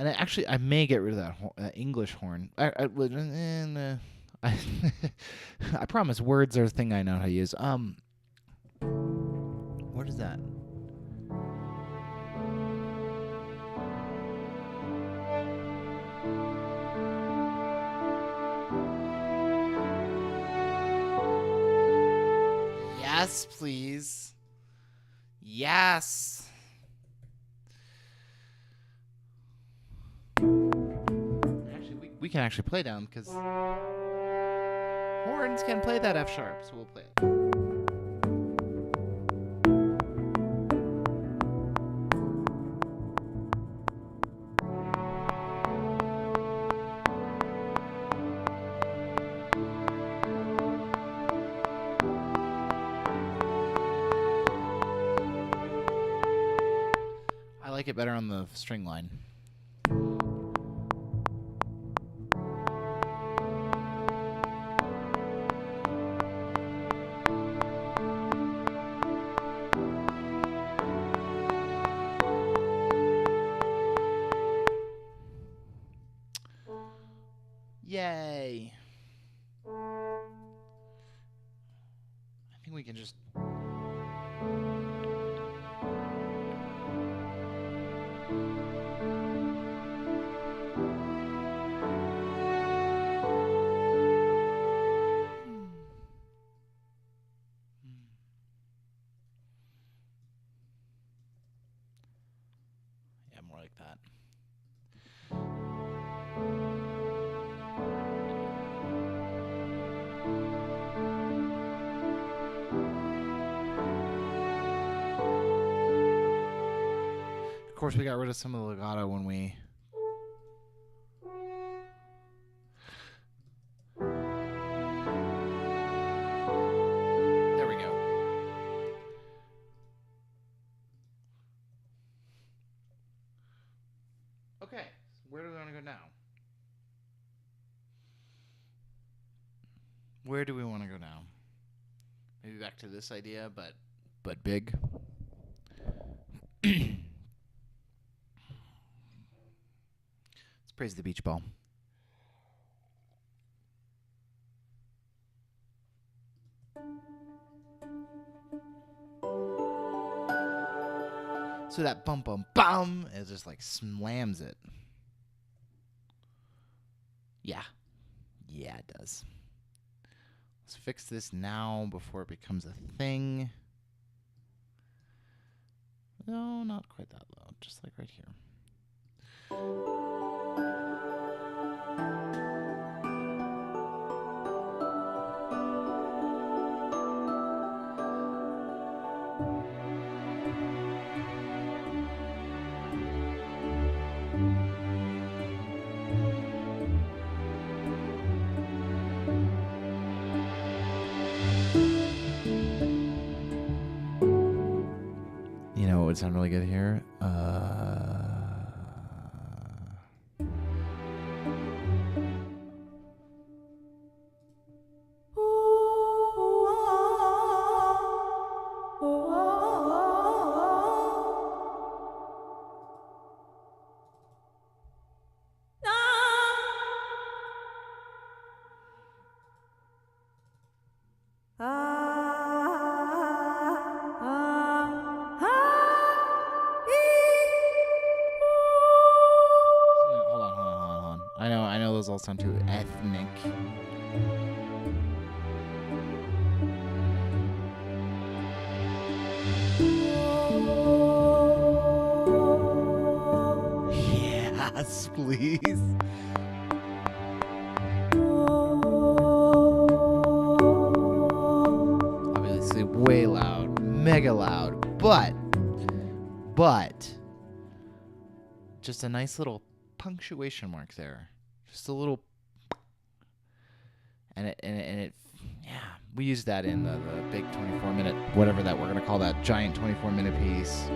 And I may get rid of that English horn. I promise words are a thing I know how to use. What is that? Yes, please. Yes. Actually, we can actually play down because horns can play that F sharp, so we'll play it. I like it better on the string line. Yay. I think we can just... Yeah, more like that. Of course, we got rid of some of the legato when we... There we go. Okay, where do we want to go now? Where do we want to go now? Maybe back to this idea, but big. Let's praise the beach ball. So that bum bum bum is just like slams it. Yeah. Yeah, it does. Let's fix this now before it becomes a thing. No, not quite that low. Just like right here. You know what would sound really good here? Hold on. I know those all sound too ethnic. Yes, please. Obviously way loud, mega loud, but just a nice little punctuation mark there. Just a little, and it yeah, we used that in the big 24-minute, whatever that we're gonna call that giant 24-minute piece.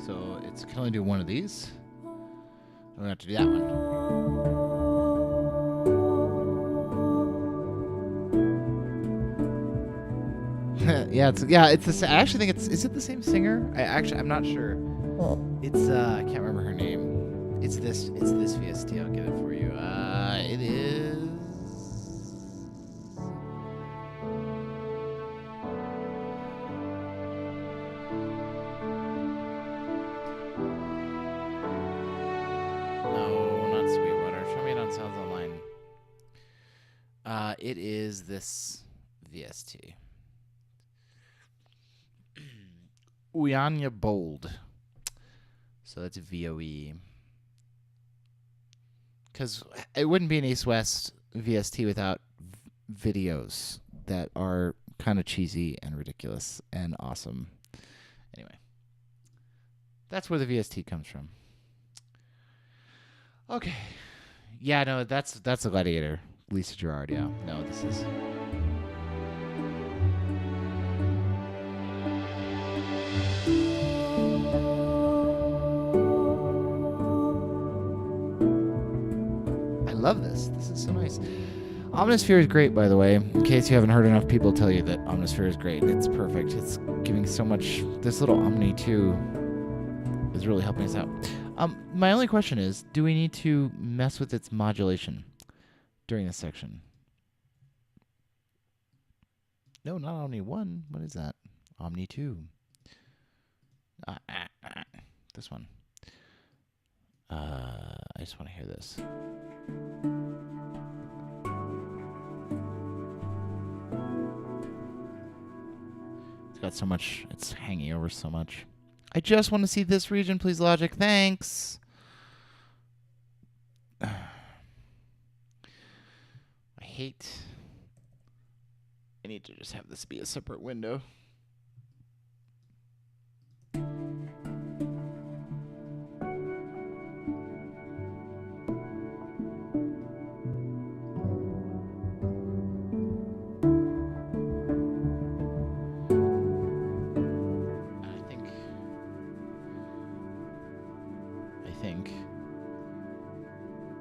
So it's can only do one of these. I'm gonna have to do that one. Yeah, it's the. I actually think is it the same singer? I'm not sure. It's I can't remember her name. It's this VST. I'll get it for you. It is. No, not Sweetwater. Show me it on Sounds Online. It is this VST. Uyanya Bold. So that's VOE. Because it wouldn't be an East West VST without videos that are kind of cheesy and ridiculous and awesome. Anyway, that's where the VST comes from. Okay. Yeah, no, that's a Gladiator. Lisa Gerard, yeah. No, this is... I love this. This is so nice. Omnisphere is great, by the way. In case you haven't heard enough people tell you that Omnisphere is great. It's perfect. It's giving so much... This little Omni, too, is really helping us out. My only question is, do we need to mess with its modulation during this section? No, not Omni 1. What is that? Omni 2. This one. I just want to hear this. It's got so much, it's hanging over so much. I just want to see this region, please, Logic. Thanks. I need to just have this be a separate window.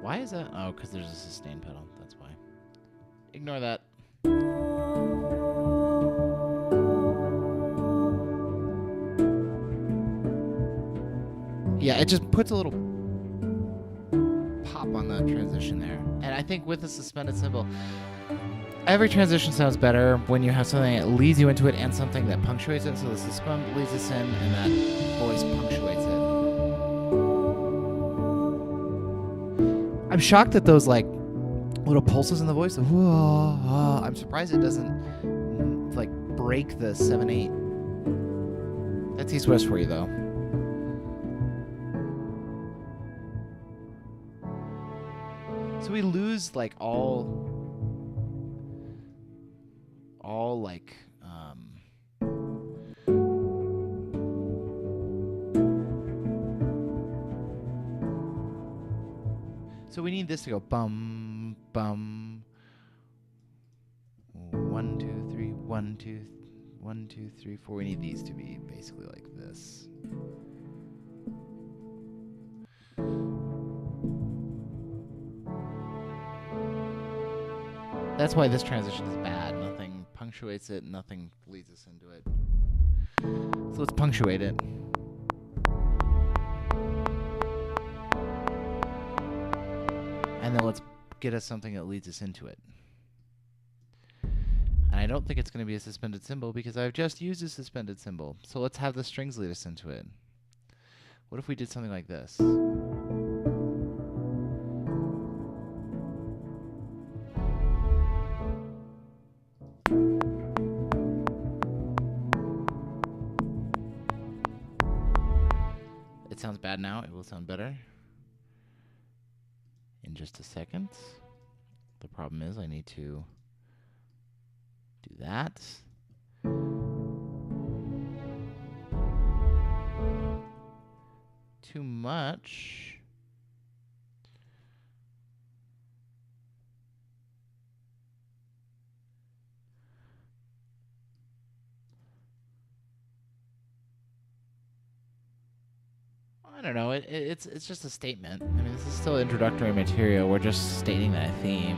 Why is that? Oh, because there's a sustain pedal. That's why. Ignore that. Yeah, it just puts a little pop on the transition there. And I think with the suspended cymbal, every transition sounds better when you have something that leads you into it and something that punctuates it. So the suspend leads us in and that voice punctuates it. I'm shocked that those like little pulses in the voice. Whoa, I'm surprised it doesn't like break the 7/8. That's East West for you though. So we lose like all like so we need this to go bum bum 1 2 3 1 2 1 2 3 4. We need these to be basically like this. That's why this transition is bad. Nothing punctuates it, nothing leads us into it. So let's punctuate it. And then let's get us something that leads us into it. And I don't think it's going to be a suspended cymbal because I've just used a suspended cymbal. So let's have the strings lead us into it. What if we did something like this? It sounds bad now. It will sound better in just a second. The problem is I need to do that. Too much. I don't know. It's just a statement. I mean, this is still introductory material. We're just stating that theme.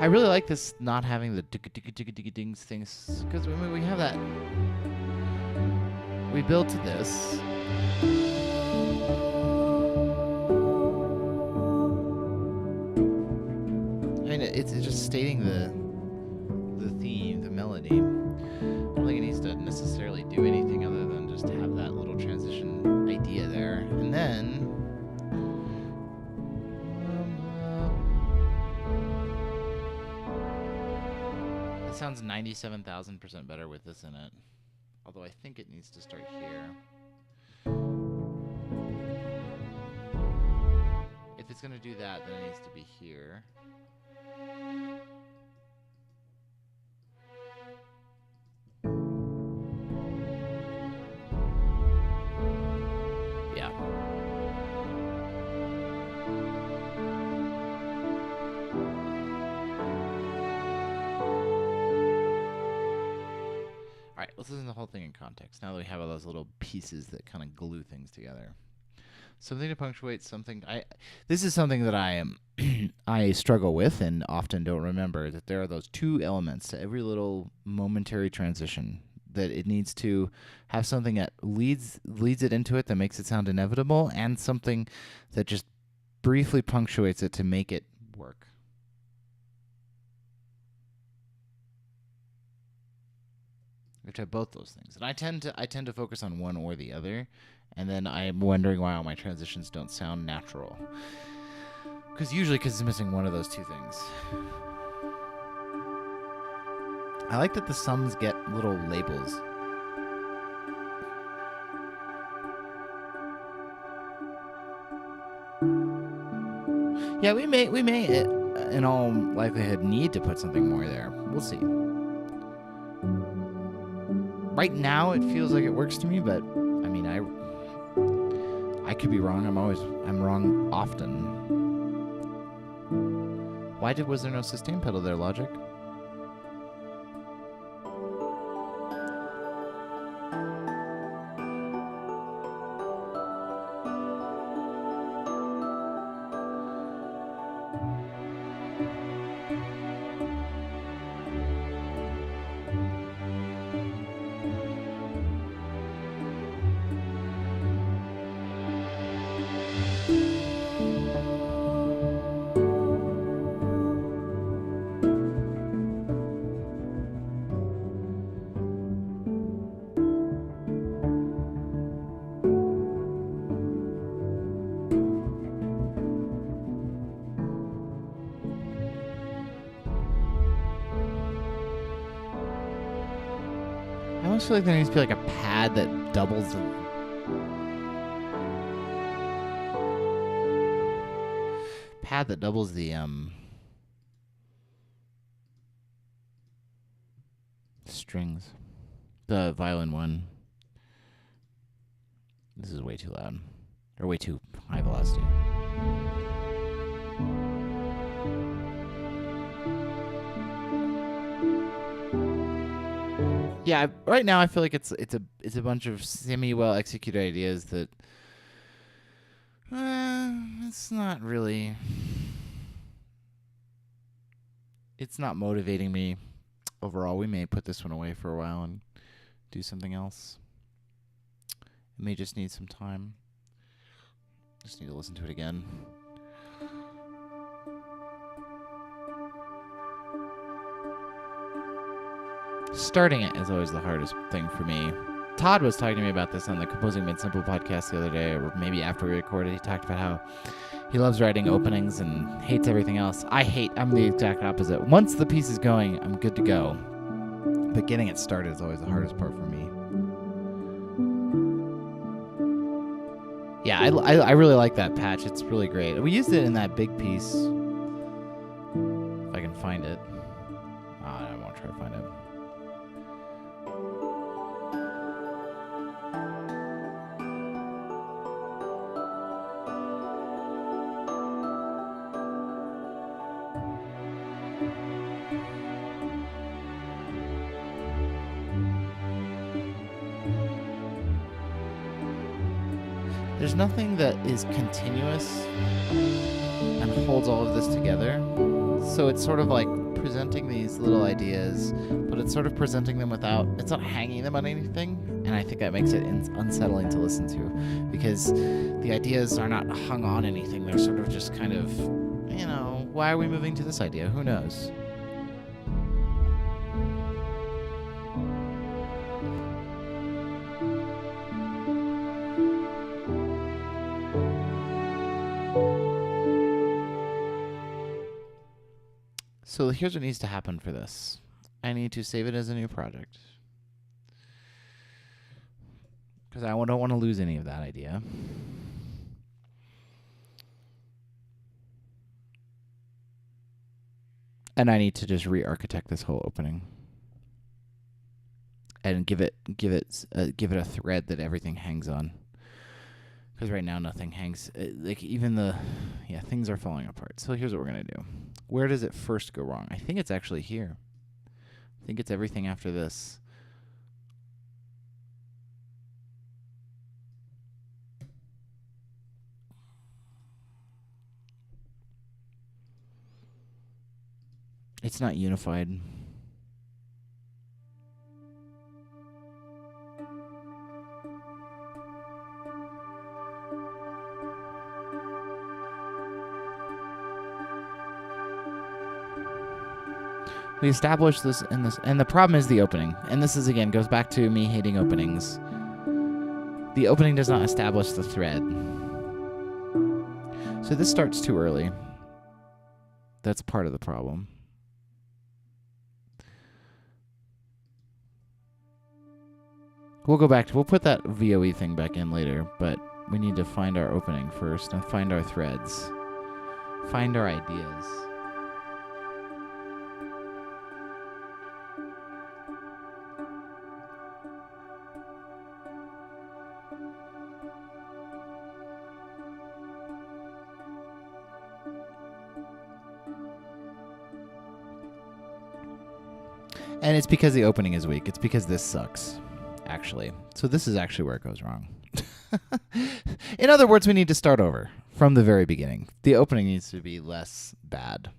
I really like this not having the dings things, because we have that. We build to this. I mean, it's just stating the theme, the melody. I don't think it needs to necessarily do anything other than just have that little transition idea there, and then. It sounds 97,000% better with this in it. Although I think it needs to start here. If it's going to do that, then it needs to be here. Yeah. Alright, let's listen to the whole thing in context. Now that we have all those little pieces that kind of glue things together. Something to punctuate something. This is something that I am I struggle with and often don't remember, that there are those two elements to every little momentary transition, that it needs to have something that leads it into it, that makes it sound inevitable, and something that just briefly punctuates it to make it work. We have to have both those things, and I tend to focus on one or the other, and then I'm wondering why all my transitions don't sound natural. Because it's missing one of those two things. I like that the sums get little labels. Yeah, we may in all likelihood need to put something more there. We'll see. Right now it feels like it works to me, but I mean I could be wrong. I'm wrong often. Was there no sustain pedal there, Logic? I almost feel like there needs to be like a pad that doubles the... strings. The violin one. This is way too loud. Or way too high velocity. Yeah, right now I feel like it's a bunch of semi-well executed ideas that it's not really... It's not motivating me overall. We may put this one away for a while and do something else. It may just need some time. Just need to listen to it again. Starting it is always the hardest thing for me. Todd was talking to me about this on the Composing Made Simple podcast the other day, or maybe after we recorded. He talked about how he loves writing openings and hates everything else. I'm the exact opposite. Once the piece is going, I'm good to go. But getting it started is always the hardest part for me. Yeah, I really like that patch. It's really great. We used it in that big piece. If I can find it. I won't try to find it. There's nothing that is continuous and holds all of this together. So it's sort of like presenting these little ideas, but it's sort of presenting them without, it's not hanging them on anything, and I think that makes it unsettling to listen to, because the ideas are not hung on anything. They're sort of just kind of, why are we moving to this idea? Who knows? So here's what needs to happen for this. I need to save it as a new project, because I don't want to lose any of that idea. And I need to just re-architect this whole opening and give it a thread that everything hangs on. Because right now nothing hangs. Things are falling apart. So here's what we're gonna do. Where does it first go wrong? I think it's actually here. I think it's everything after this. It's not unified. We established this in this, and the problem is the opening. And this is, again, goes back to me hating openings. The opening does not establish the thread. So this starts too early. That's part of the problem. We'll put that VOE thing back in later, but we need to find our opening first and find our threads. Find our ideas. And it's because the opening is weak. It's because this sucks, actually. So this is actually where it goes wrong. In other words, we need to start over from the very beginning. The opening needs to be less bad.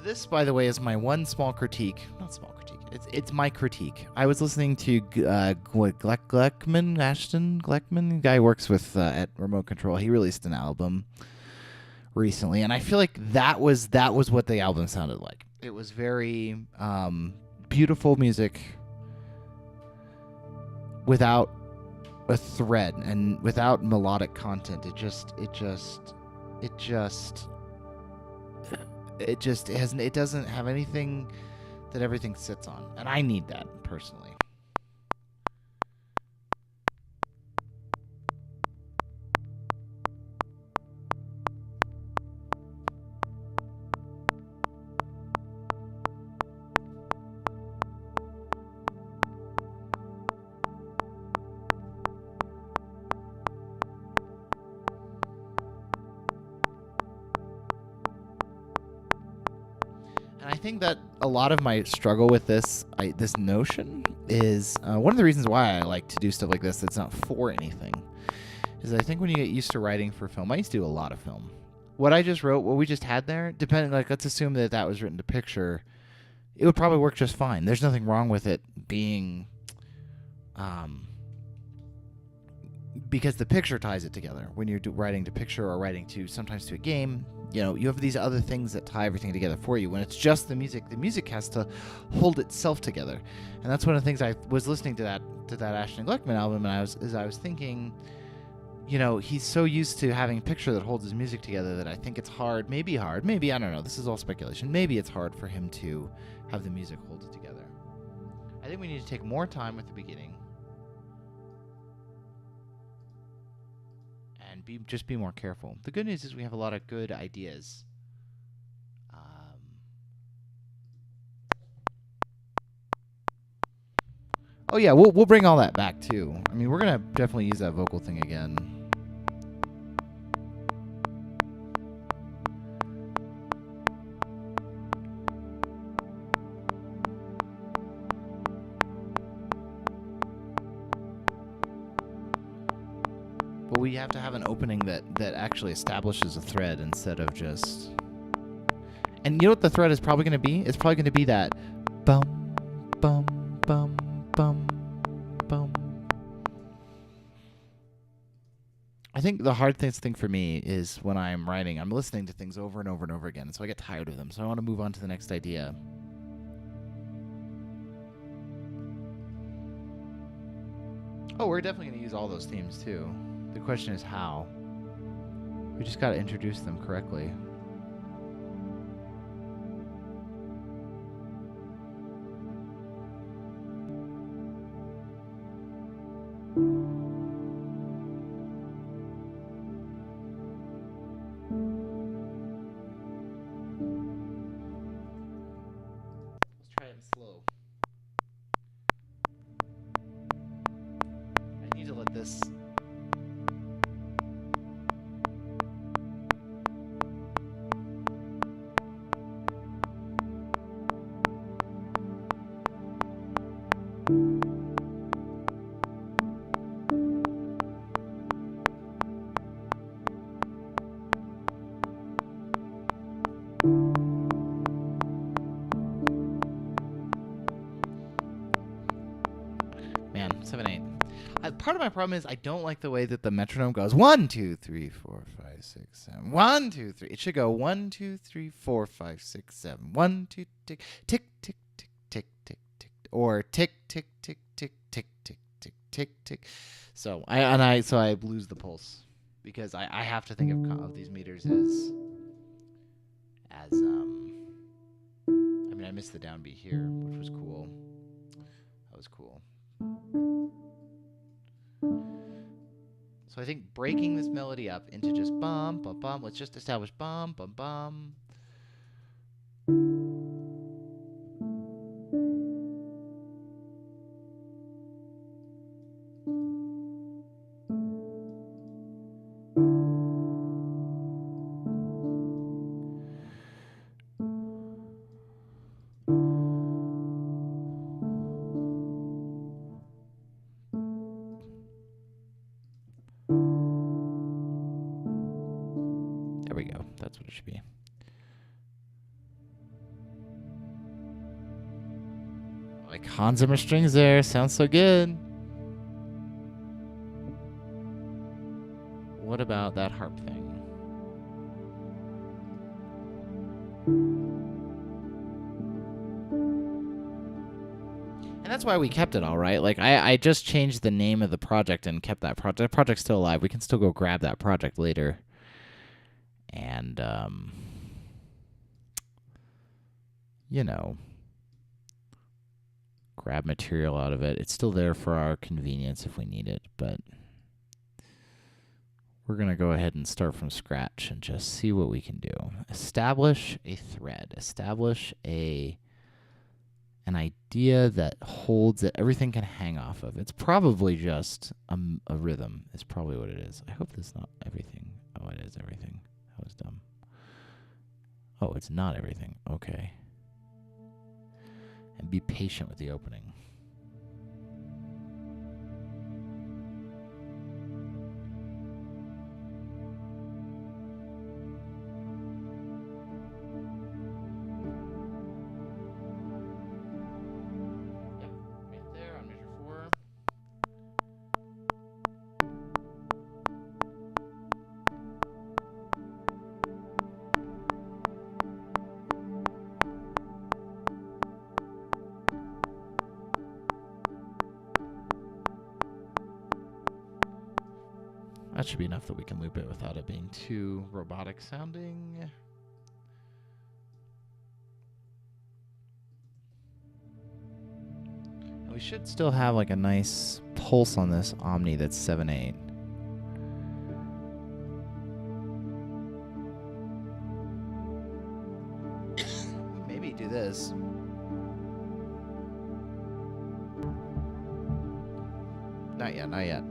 This, by the way, is my one small critique. Not small critique. It's my critique. I was listening to Ashton Gleckman, the guy who works with at Remote Control. He released an album recently, and I feel like that was what the album sounded like. It was very beautiful music without a thread and without melodic content. It doesn't have anything that everything sits on, and I need that personally. I think that a lot of my struggle with this notion is one of the reasons why I like to do stuff like this that's not for anything is I think when you get used to writing for film, I used to do a lot of film. What I just wrote, what we just had there, let's assume that was written to picture, it would probably work just fine. There's nothing wrong with it being because the picture ties it together. When you're writing to picture or writing sometimes to a game, you have these other things that tie everything together for you. When it's just the music has to hold itself together. And that's one of the things I was listening to that Ashton Gleckman album, and I was thinking, he's so used to having a picture that holds his music together that I think it's maybe, I don't know, this is all speculation, maybe it's hard for him to have the music hold it together. I think we need to take more time at the beginning and be more careful. The good news is we have a lot of good ideas. Oh yeah, we'll bring all that back too. I mean, we're gonna definitely use that vocal thing again. Well, we have to have an opening that actually establishes a thread instead of just... And you know what the thread is probably going to be? It's probably going to be that bum, bum, bum, bum, bum. I think the hardest thing for me is when I'm writing, I'm listening to things over and over and over again, so I get tired of them. So I want to move on to the next idea. Oh, we're definitely going to use all those themes too. The question is how. We just got to introduce them correctly. Let's try it slow. I need to let this... Man, 7/8. Part of my problem is I don't like the way that the metronome goes 1, 2, 3, 4, 5, 6, 7. 1, 2, 3. It should go 1, 2, 3, 4, 5, 6, 7. 1, 2, tick, tick, tick, tick, tick, tick, tick, or tick, tick, tick, tick, tick, tick, tick, tick, tick. So I lose the pulse because I have to think of these meters as I mean, I missed the downbeat here, which was cool. That was cool. So I think breaking this melody up into just bum, bum, bum. Let's just establish bum, bum, bum. There we go. That's what it should be. Like Hans Zimmer strings there. Sounds so good. What about that harp thing? And that's why we kept it all, right? Like, I just changed the name of the project and kept that project. The project's still alive. We can still go grab that project later. And, you know, grab material out of it. It's still there for our convenience if we need it, but we're going to go ahead and start from scratch and just see what we can do. Establish a thread. Establish an idea that holds that everything can hang off of. It's probably just a rhythm. It's probably what it is. I hope this is not everything. Oh, it is everything. That was dumb. Oh, it's not everything. Okay. And be patient with the opening. Yep, right there on measure 4. That should be enough that we can loop it without it being too robotic sounding. And we should still have like a nice pulse on this Omni that's 7/8. Maybe do this. Not yet, not yet.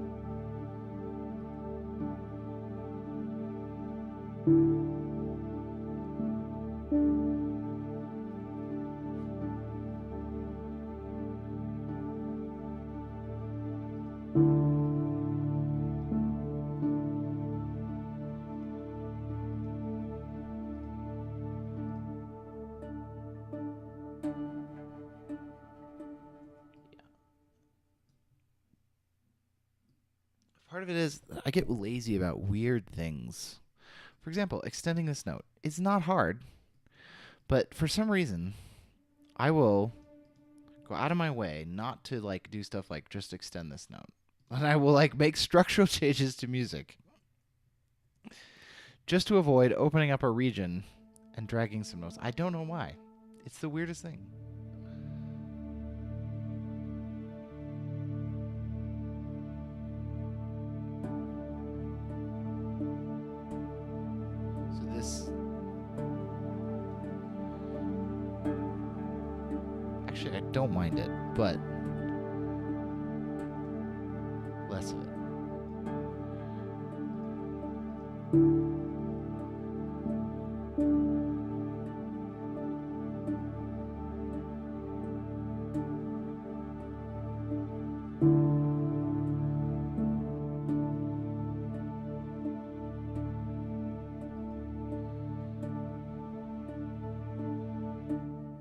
Part of it is I get lazy about weird things. For example, extending this note. It's not hard, but for some reason, I will go out of my way not to like do stuff like just extend this note. And I will like make structural changes to music just to avoid opening up a region and dragging some notes. I don't know why. It's the weirdest thing. So this... Actually, I don't mind it, but less of it.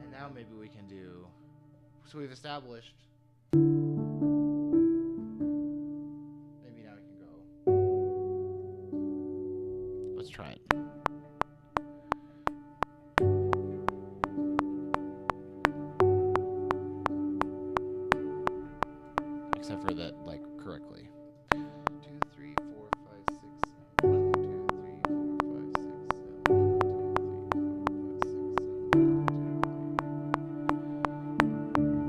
And now maybe we can do... So we've established... Maybe now we can go... Let's try it. Except for that, like, correctly. 2, 3, 4, 5, 6, 7. 1, 2, 3, 4, 5, 6, 7. 1, 2, 3, 4, 5, 6, 7. 1, 2,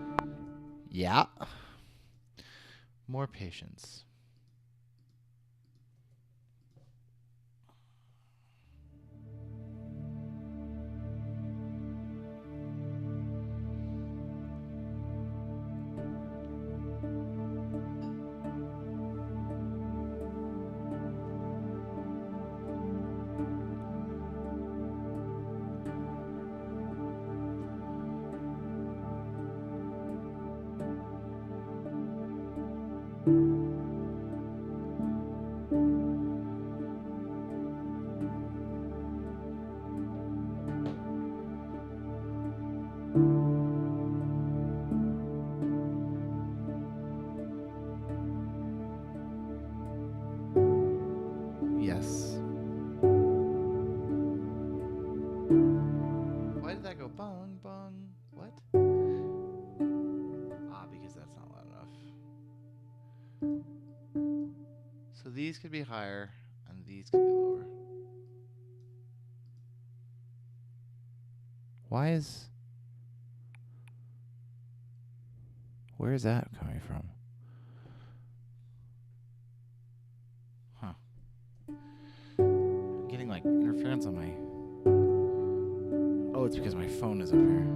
3. Yeah. More patience. Yes. Why did that go bong, bong? What? Ah, because that's not loud enough. So these could be higher, and these could be lower. Why is... Where is that coming from? Huh. I'm getting, like, interference on my... Oh, it's because my phone is up here.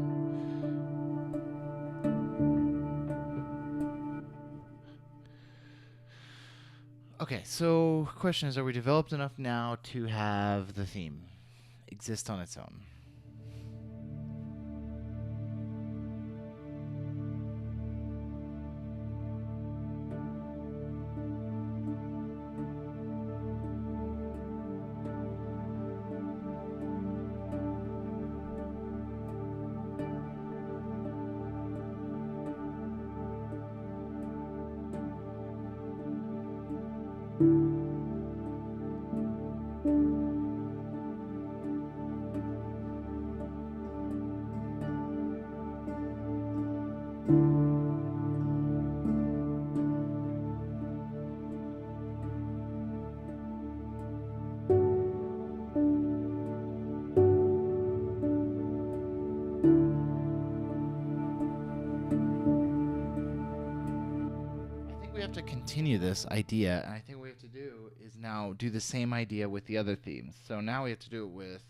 Okay, so question is, are we developed enough now to have the theme exist on its own? To continue this idea, and I think what we have to do is now do the same idea with the other themes. So now we have to do it with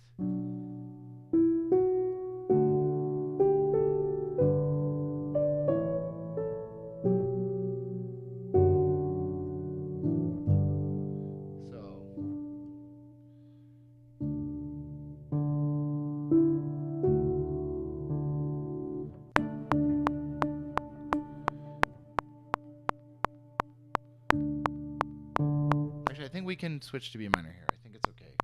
I think we can switch to B minor here. I think it's okay.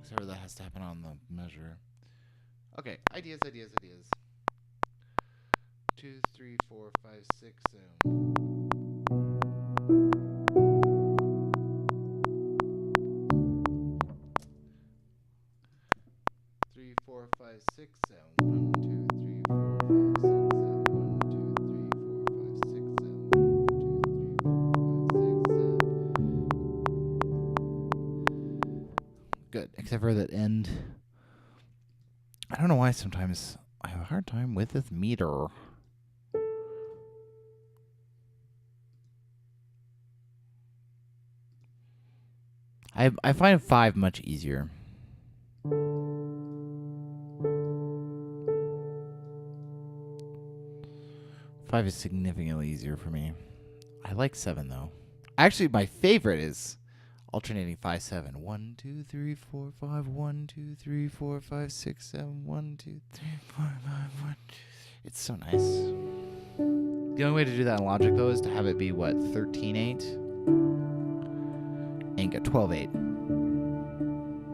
Whatever that has to happen on the measure. Okay, ideas. 2, 3, 4, 5, 6, 7. 3, 4, 5, 6, 7. 1, 2, 3, 4, 5, 6, 7. 1, 2, 3, 4, 5, 6, 7. 1, 2, 3, 4, 5, 6, 7. Good, except for that end. I don't know why sometimes I have a hard time with this meter. I find 5 much easier. Five is significantly easier for me. I like 7 though. Actually, my favorite is alternating 5, 7. 1, 2, 3, 4, 5. 1, 2, 3, 4, 5, 6, 7. 1, 2, 3, 4, 5. 1. It's so nice. The only way to do that in Logic though is to have it be what, 13/8, and get 12/8.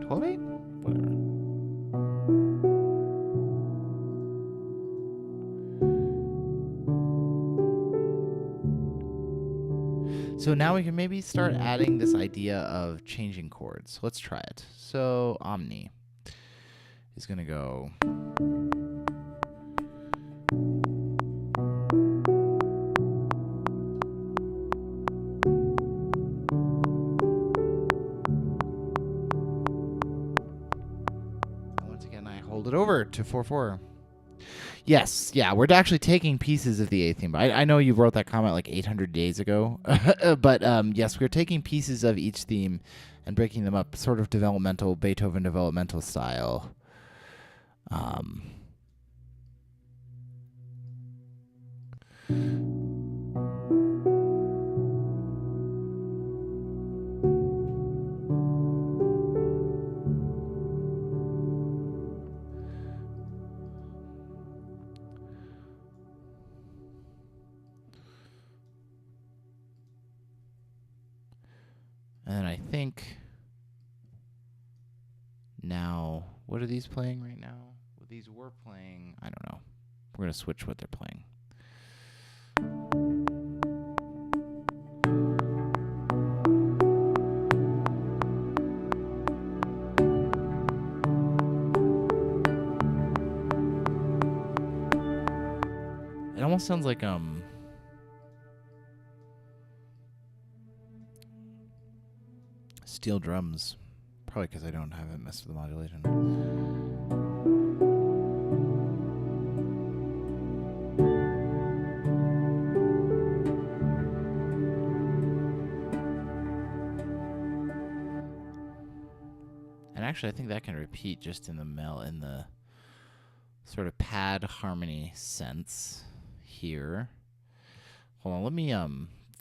12/8? Whatever. So now we can maybe start adding this idea of changing chords. Let's try it. So Omni is going to go. And once again, I hold it over to 4/4. Yes, yeah, we're actually taking pieces of the A theme. I know you wrote that comment like 800 days ago, but yes, we're taking pieces of each theme and breaking them up, sort of developmental, Beethoven developmental style. And then I think now, what are these playing right now? Well, these were playing, I don't know. We're going to switch what they're playing. It almost sounds like steel drums. Probably because I don't have it messed with the modulation. And actually, I think that can repeat just in the sort of pad harmony sense here. Hold on, let me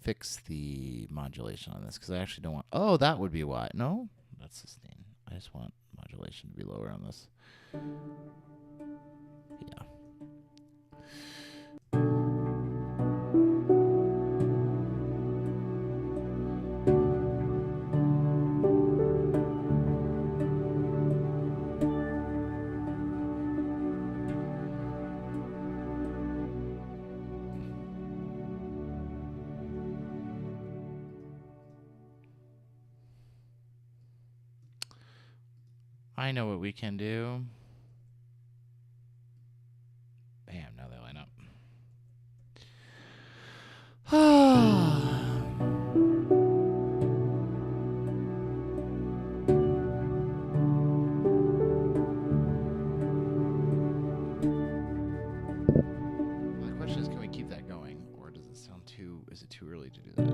fix the modulation on this because I actually don't want. Oh, that would be why. No, that's sustain. I just want modulation to be lower on this. Yeah. I know what we can do. Bam, now they line up. The question is, can we keep that going? Or does it sound is it too early to do that?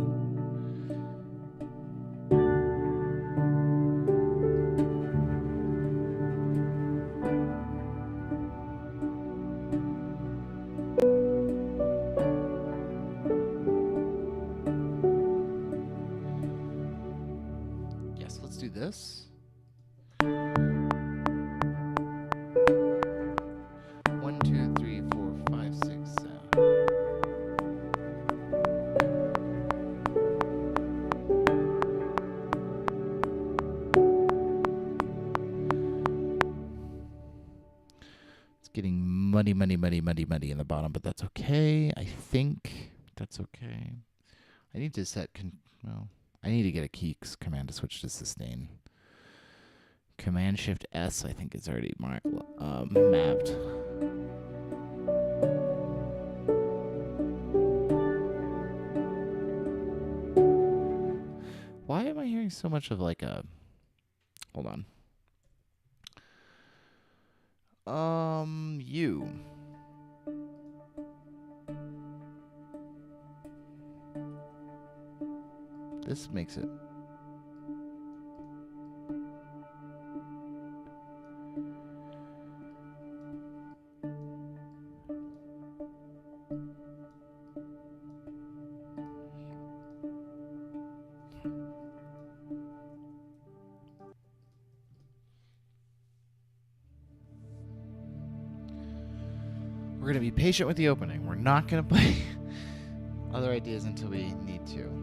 getting muddy in the bottom, but that's okay. I think that's okay. I need to set, I need to get a key command to switch to sustain. Command Shift S, I think, is already mapped. Why am I hearing so much of like a... Hold on. You. This makes it... We're going to be patient with the opening. We're not going to play other ideas until we need to.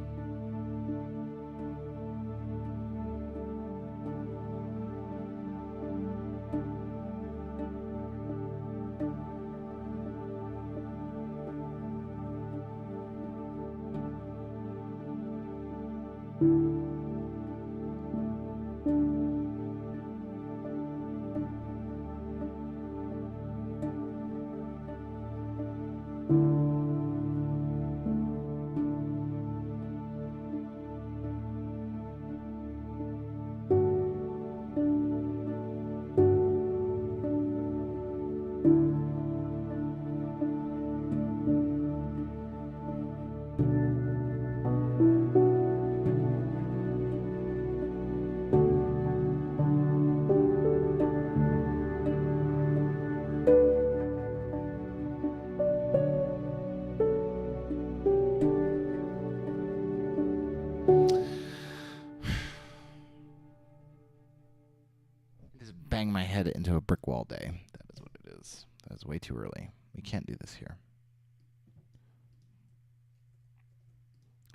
Bang my head into a brick wall day. That is what it is. That is way too early. We can't do this here.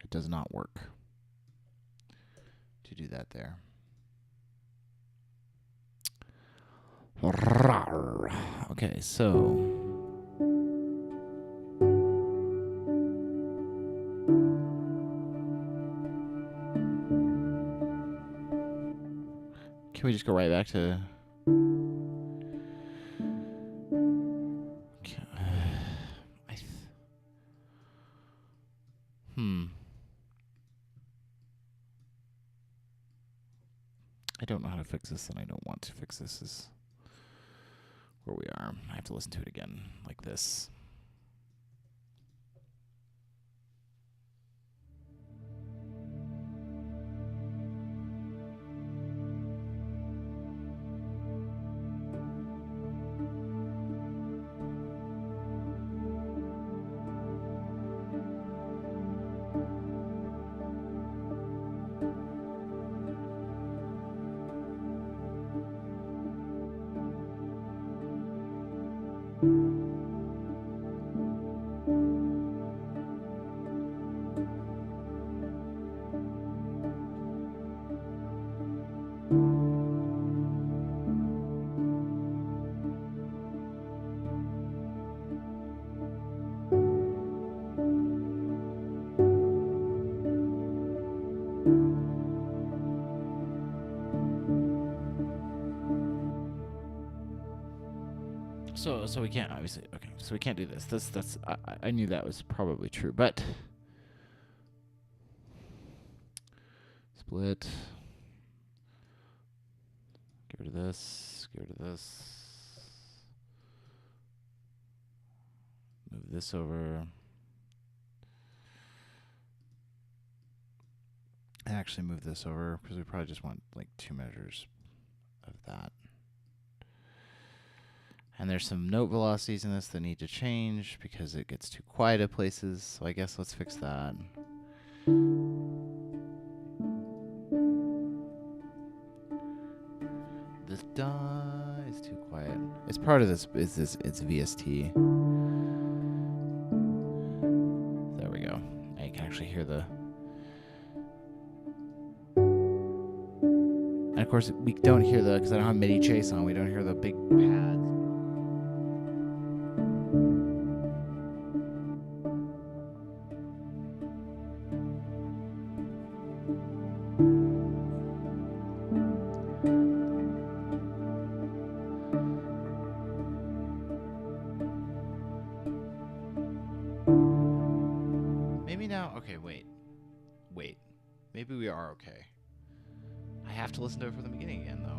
It does not work to do that there. Okay, so... Can we just go right back to... I don't know how to fix this, and I don't want to fix this. This is where we are. I have to listen to it again, like this. So we can't, obviously, okay, so we can't do this. I knew that was probably true, but split, get rid of this, get rid of this, move this over, and actually move this over, because we probably just want like 2 measures of that. And there's some note velocities in this that need to change because it gets too quiet at places. So I guess let's fix that. This da is too quiet. It's part of this. It's VST. There we go. Now you can actually hear the. And of course we don't hear the, because I don't have MIDI chase on. We don't hear the big pads. No, okay, wait. Wait. Maybe we are okay. I have to listen to it from the beginning again, though.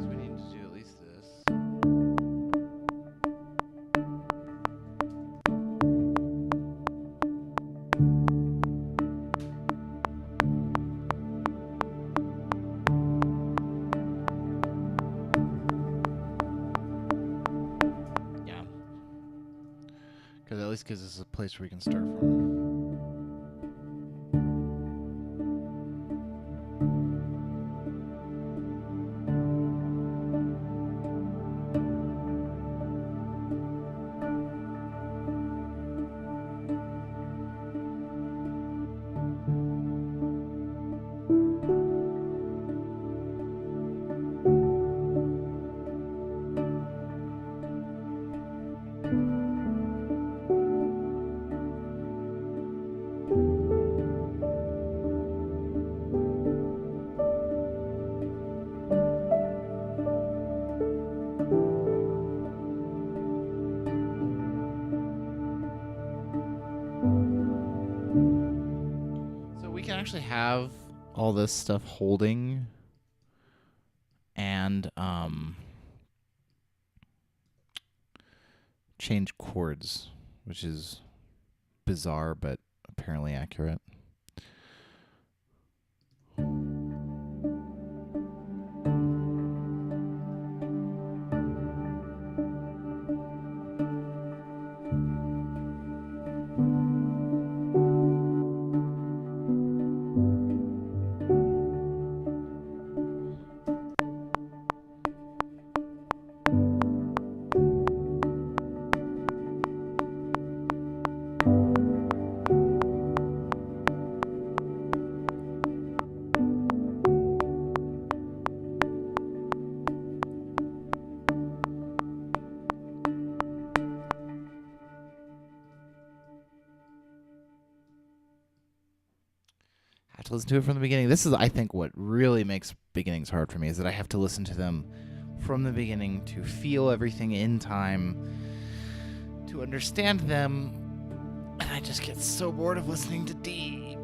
So we need to do at least this. Yeah. Because at least gives us a place where we can start from. So we can actually have all this stuff holding and change chords, which is bizarre but apparently accurate. I have to listen to it from the beginning. This is, I think, what really makes beginnings hard for me, is that I have to listen to them from the beginning to feel everything in time, to understand them, and I just get so bored of listening to D.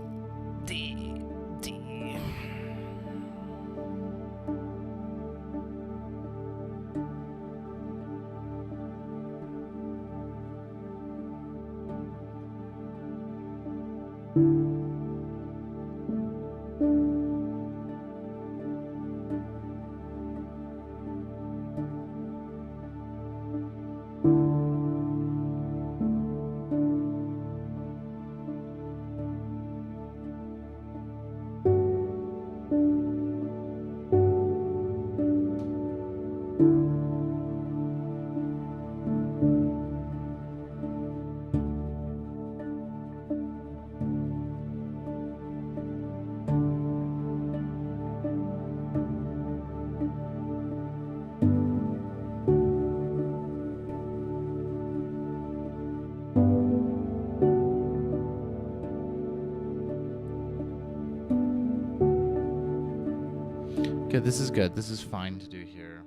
Good, this is good. This is fine to do here.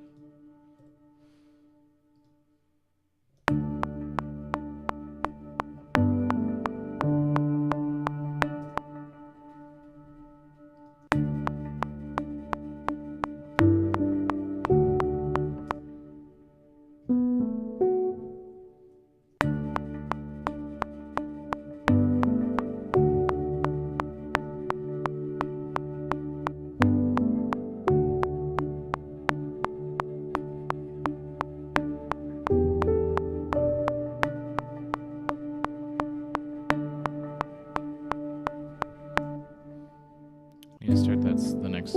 that's the next.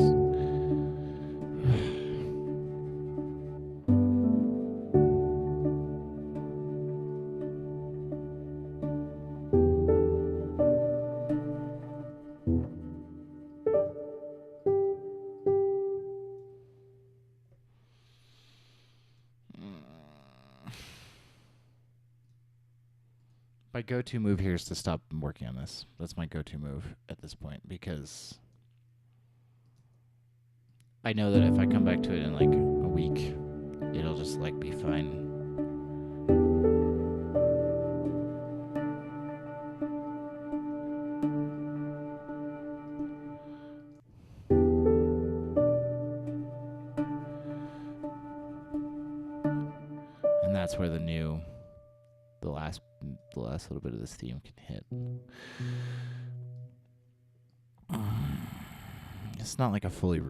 My go-to move here is to stop working on this. That's my go-to move at this point, because I know that if I come back to it in like a week, it'll just like be fine. And that's where the last little bit of this theme can hit. It's not like a fully.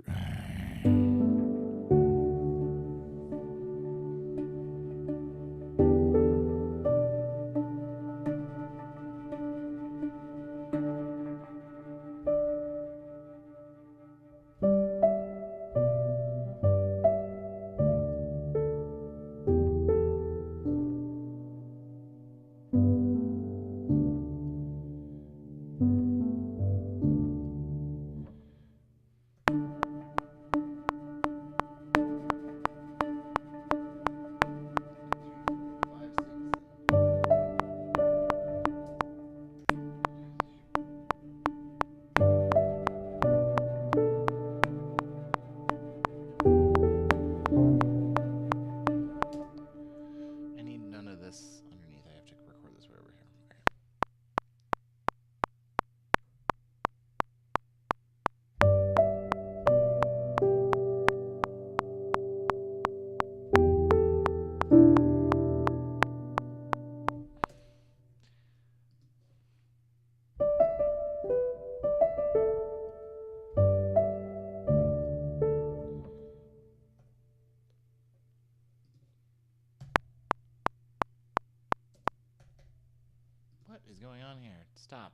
What is going on here? Stop.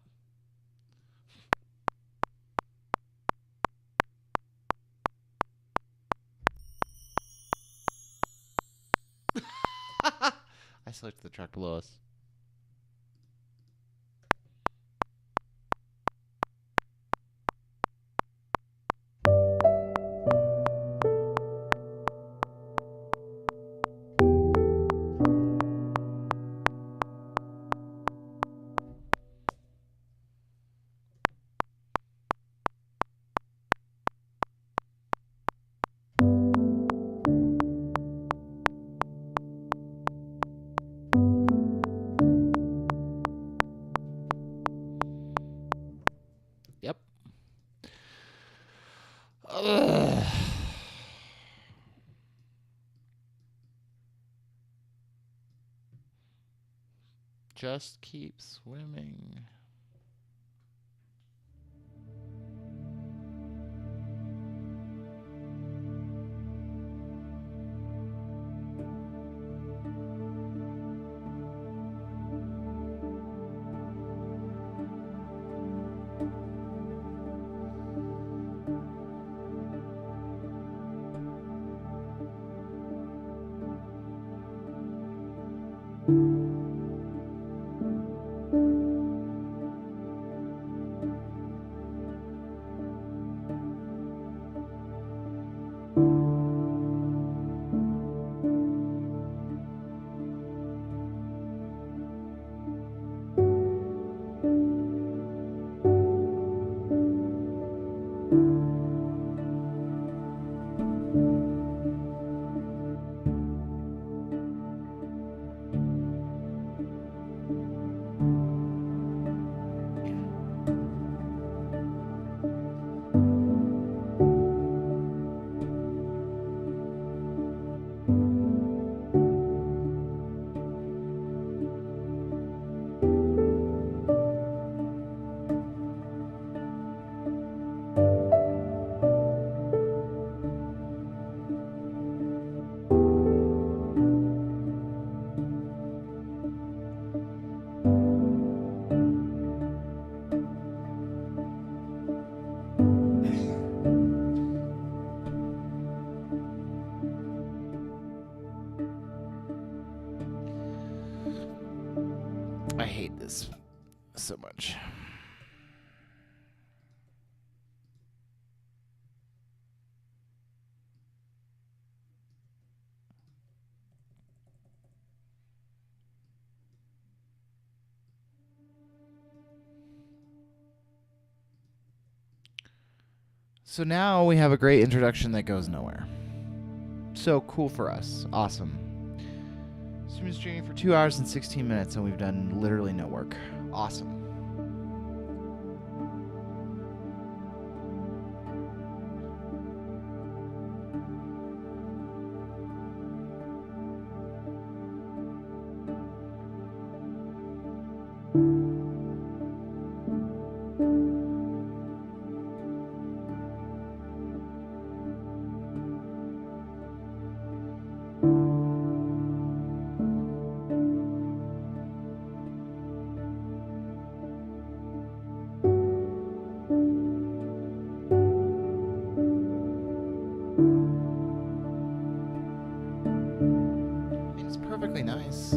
I selected the track below us. Yep. Just keep swimming. I hate this so much. So now we have a great introduction that goes nowhere. So cool for us. Awesome. Stream is streaming for 2 hours and 16 minutes, and we've done literally no work. Awesome. It's perfectly nice.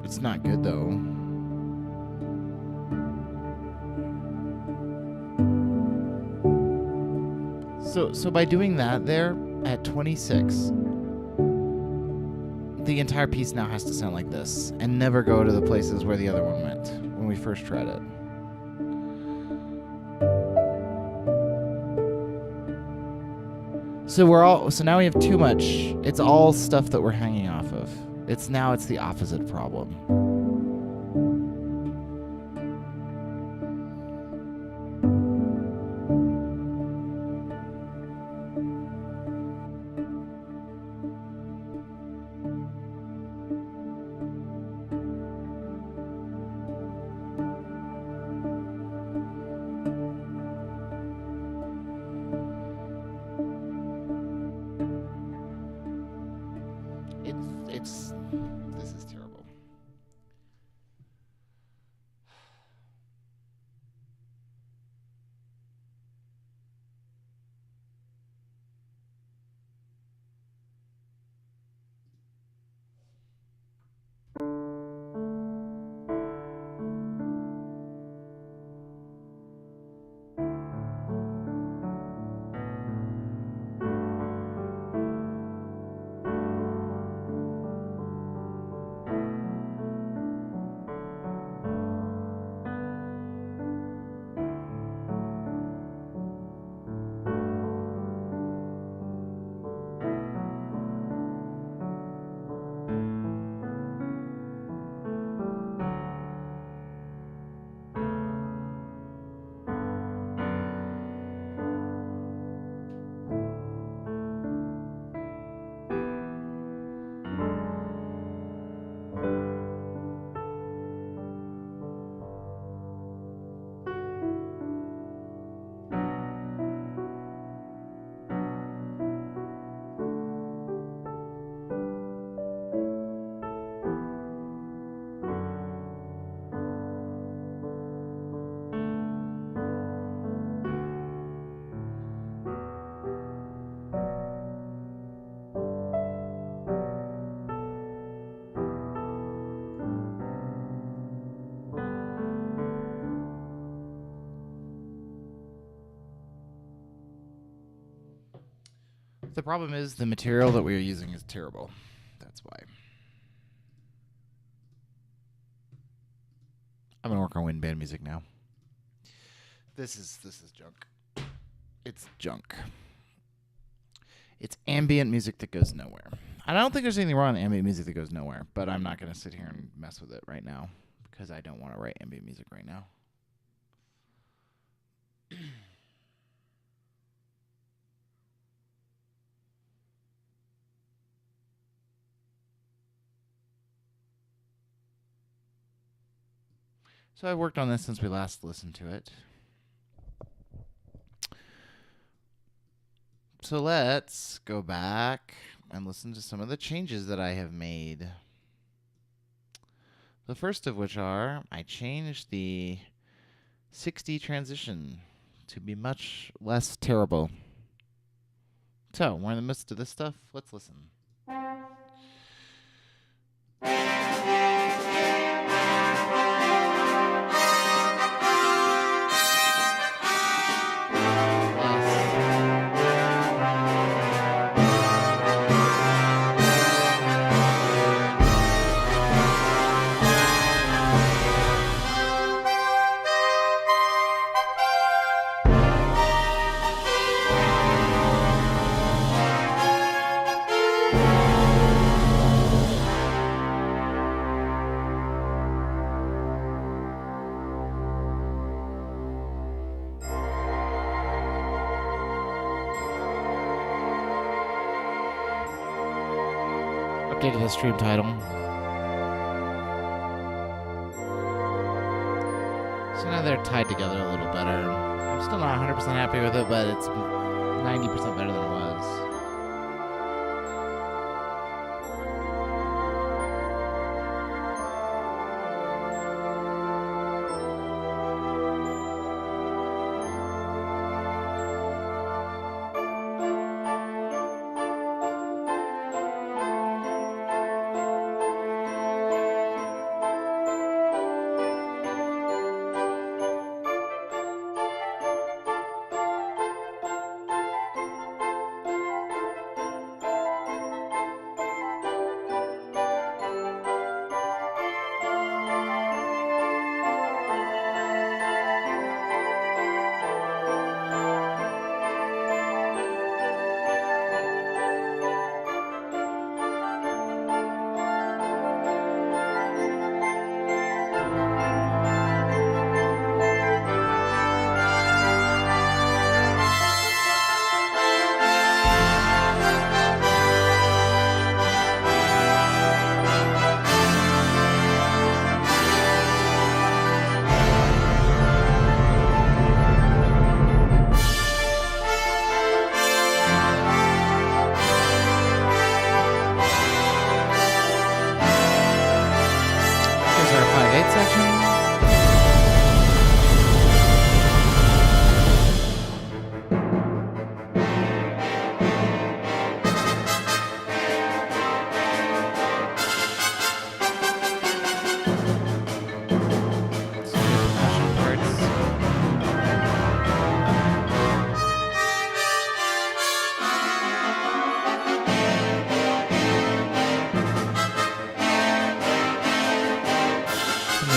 It's not good though. So by doing that there at 26, the entire piece now has to sound like this and never go to the places where the other one went when we first tried it. So now we have too much. It's all stuff that we're hanging off of. It's the opposite problem. This is terrible. The problem is the material that we are using is terrible. That's why. I'm gonna work on wind band music now. This is junk. It's junk. It's ambient music that goes nowhere. I don't think there's anything wrong with ambient music that goes nowhere, but I'm not gonna sit here and mess with it right now because I don't want to write ambient music right now. So I've worked on this since we last listened to it. So let's go back and listen to some of the changes that I have made. The first of which are, I changed the 60 transition to be much less terrible. So, we're in the midst of this stuff. Let's listen. updated the stream title. So now they're tied together a little better. I'm still not 100% happy with it, but it's 90% better than it was.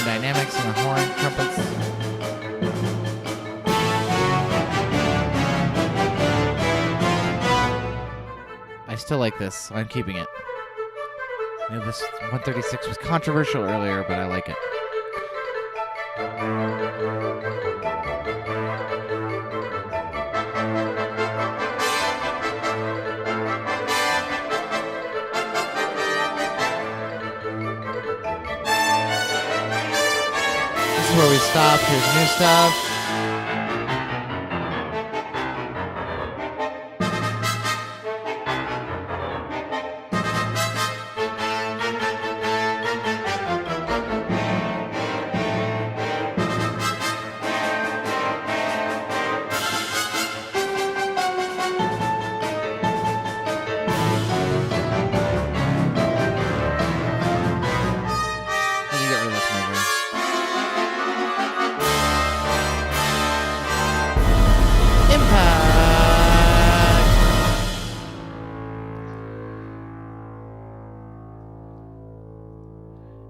Dynamics and the horn, trumpets. I still like this, so I'm keeping it. I know this 136 was controversial earlier, but I like it. Where we stopped. Here's new stuff.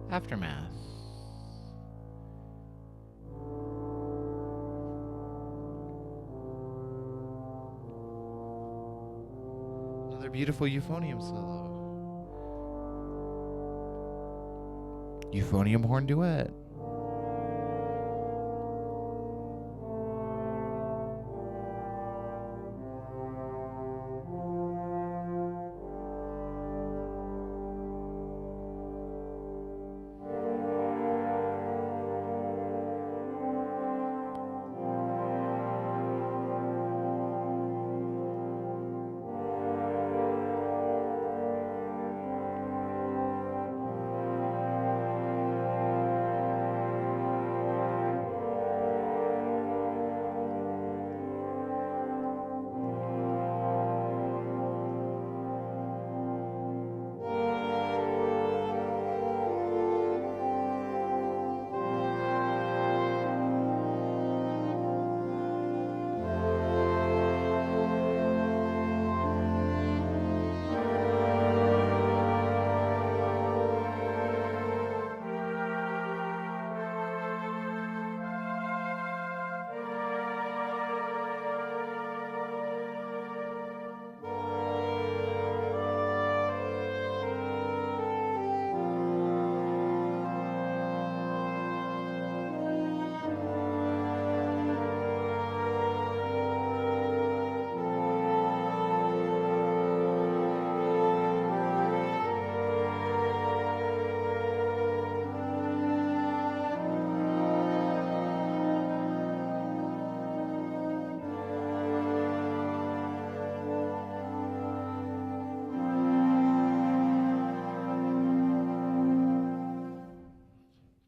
Aftermath. Another beautiful euphonium solo. Euphonium horn duet.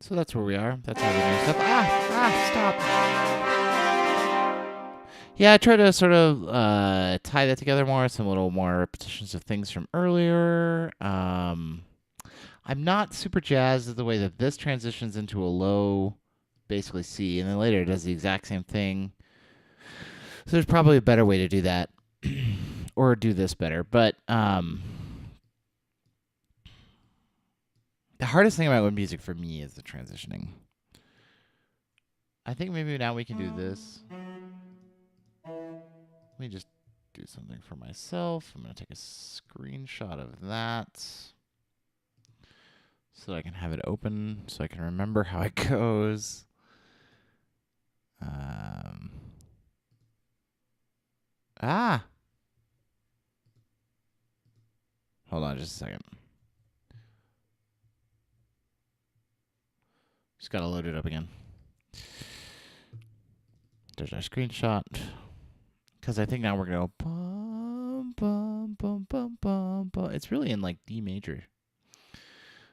So that's where we are. That's all the new stuff. Stop. Yeah, I try to sort of tie that together more, some little more repetitions of things from earlier. I'm not super jazzed at the way that this transitions into a low, basically C, and then later it does the exact same thing. So there's probably a better way to do that, or do this better. But the hardest thing about web music for me is the transitioning. I think maybe now we can do this. Let me just do something for myself. I'm going to take a screenshot of that so that I can have it open so I can remember how it goes. Hold on just a second. Just got to load it up again. There's our screenshot. Because I think now we're going to go bum, bum, bum, bum, bum, bum. It's really in like D major.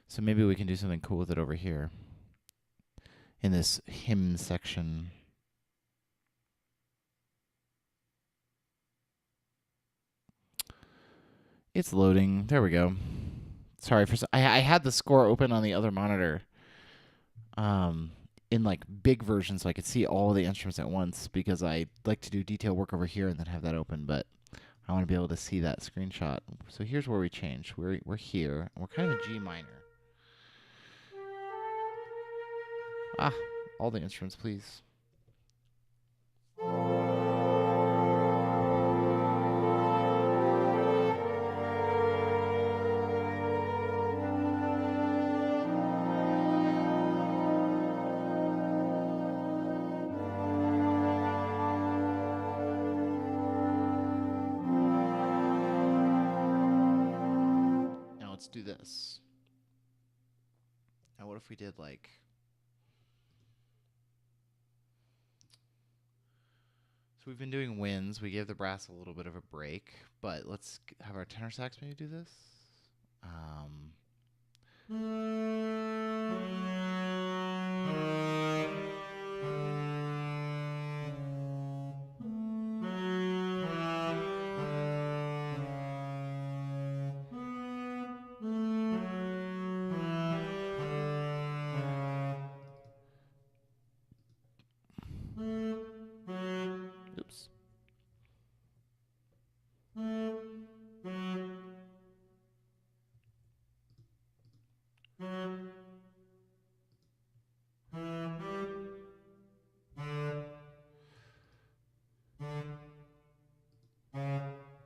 So maybe we can do something cool with it over here in this hymn section. It's loading. There we go. Sorry for I had the score open on the other monitor. In like big version so I could see all the instruments at once because I like to do detail work over here and then have that open, but I want to be able to see that screenshot. So here's where we change. We're here. And we're kind of in G minor. All the instruments, please. Now let's do this. Now what if we did like... So we've been doing winds. We gave the brass a little bit of a break, but let's have our tenor sax maybe do this. Oops.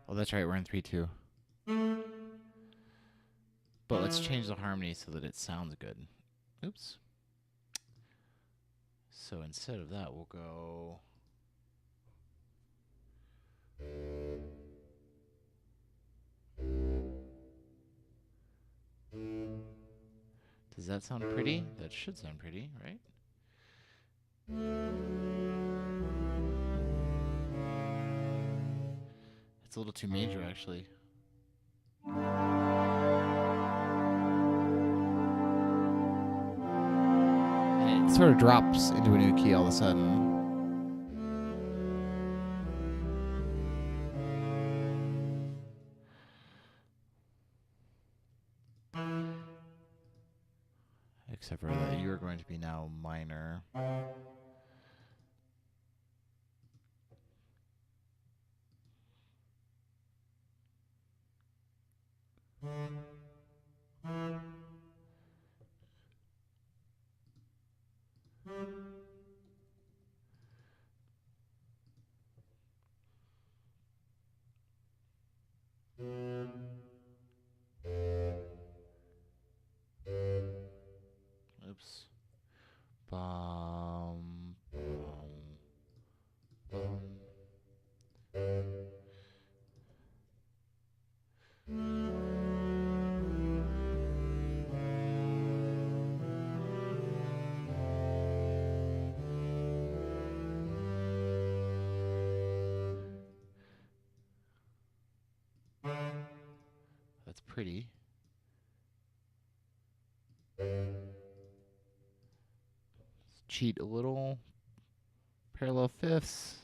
Oh, that's right. We're in 3/2. But let's change the harmony so that it sounds good. Oops. So instead of that, we'll go... Does that sound pretty? That should sound pretty, right? It's a little too major, actually. And it sort of drops into a new key all of a sudden. Except for that you're going to be now minor. Oops. Bum, bum, bum. That's pretty. cheat a little. Parallel fifths.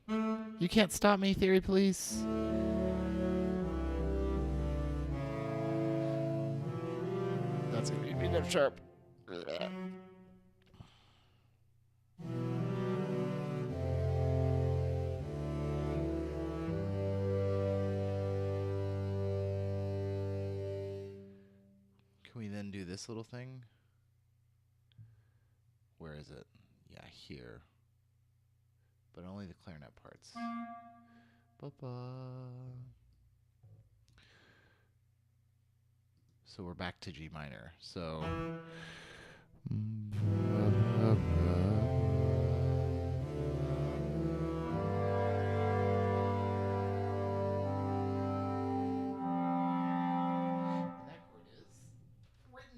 You can't stop me, Theory Police. That's gonna be B note sharp. Can we then do this little thing? Where is it? Yeah, here. But only the clarinet parts. Ba-ba. So we're back to G minor. So.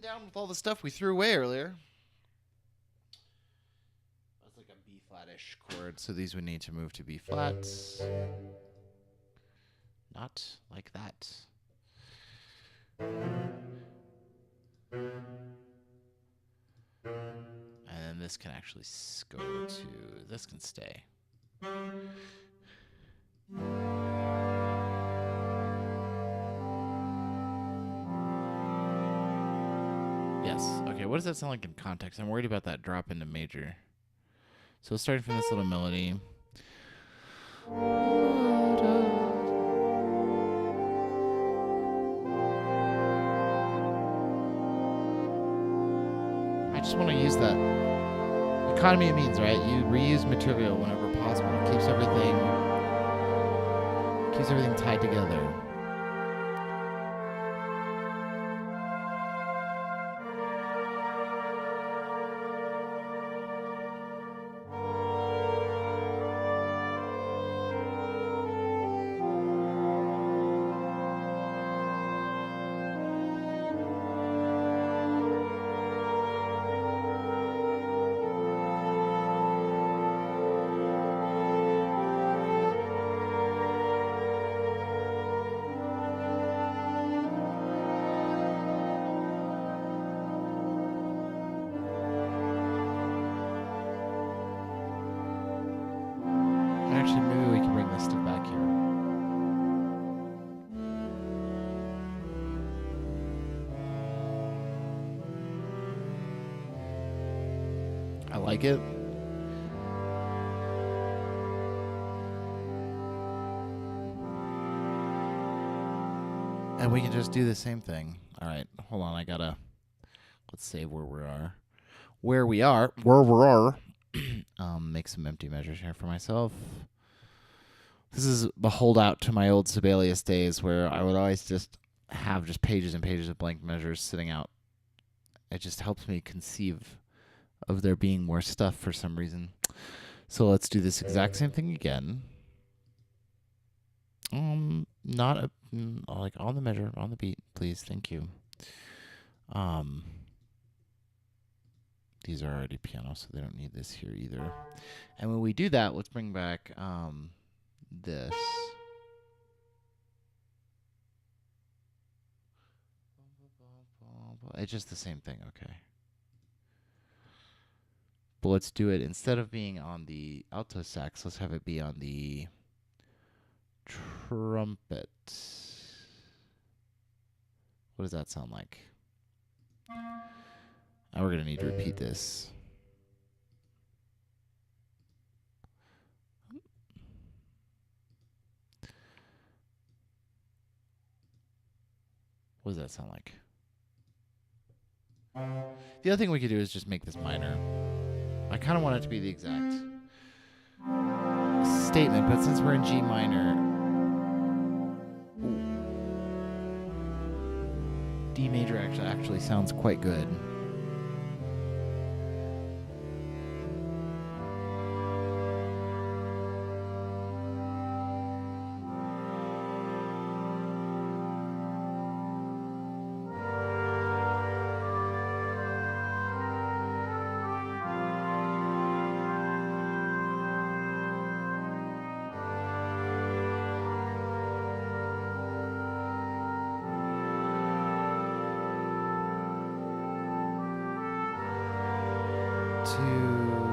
Down with all the stuff we threw away earlier. That's like a B flat-ish chord, so these would need to move to B flats. Not like that. And then this can actually go to, this can stay. Yes. Okay, what does that sound like in context? I'm worried about that drop into major. So starting from this little melody. I just want to use that. Economy of means, right? You reuse material whenever possible. It keeps everything tied together. Actually, maybe we can bring this stuff back here. I like it. And we can just do the same thing. All right, hold on. Let's save where we are. Where we are. Make some empty measures here for myself. This is a holdout to my old Sibelius days where I would always just have just pages and pages of blank measures sitting out. It just helps me conceive of there being more stuff for some reason. So let's do this exact same thing again. Like on the measure, on the beat, please. Thank you. These are already piano, so they don't need this here either. And when we do that, let's bring back this. It's just the same thing, okay. But let's do it, instead of being on the alto sax, let's have it be on the trumpet. What does that sound like? Now we're going to need to repeat this. What does that sound like? The other thing we could do is just make this minor. I kind of want it to be the exact statement, but since we're in G minor, D major actually sounds quite good. To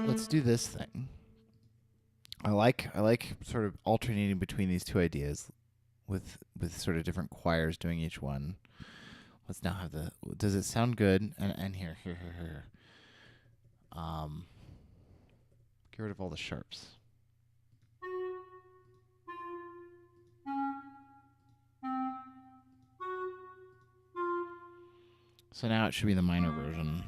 let's do this thing. I like sort of alternating between these two ideas with sort of different choirs doing each one. Let's now have the. Does it sound good? And here. Get rid of all the sharps. So now it should be the minor version.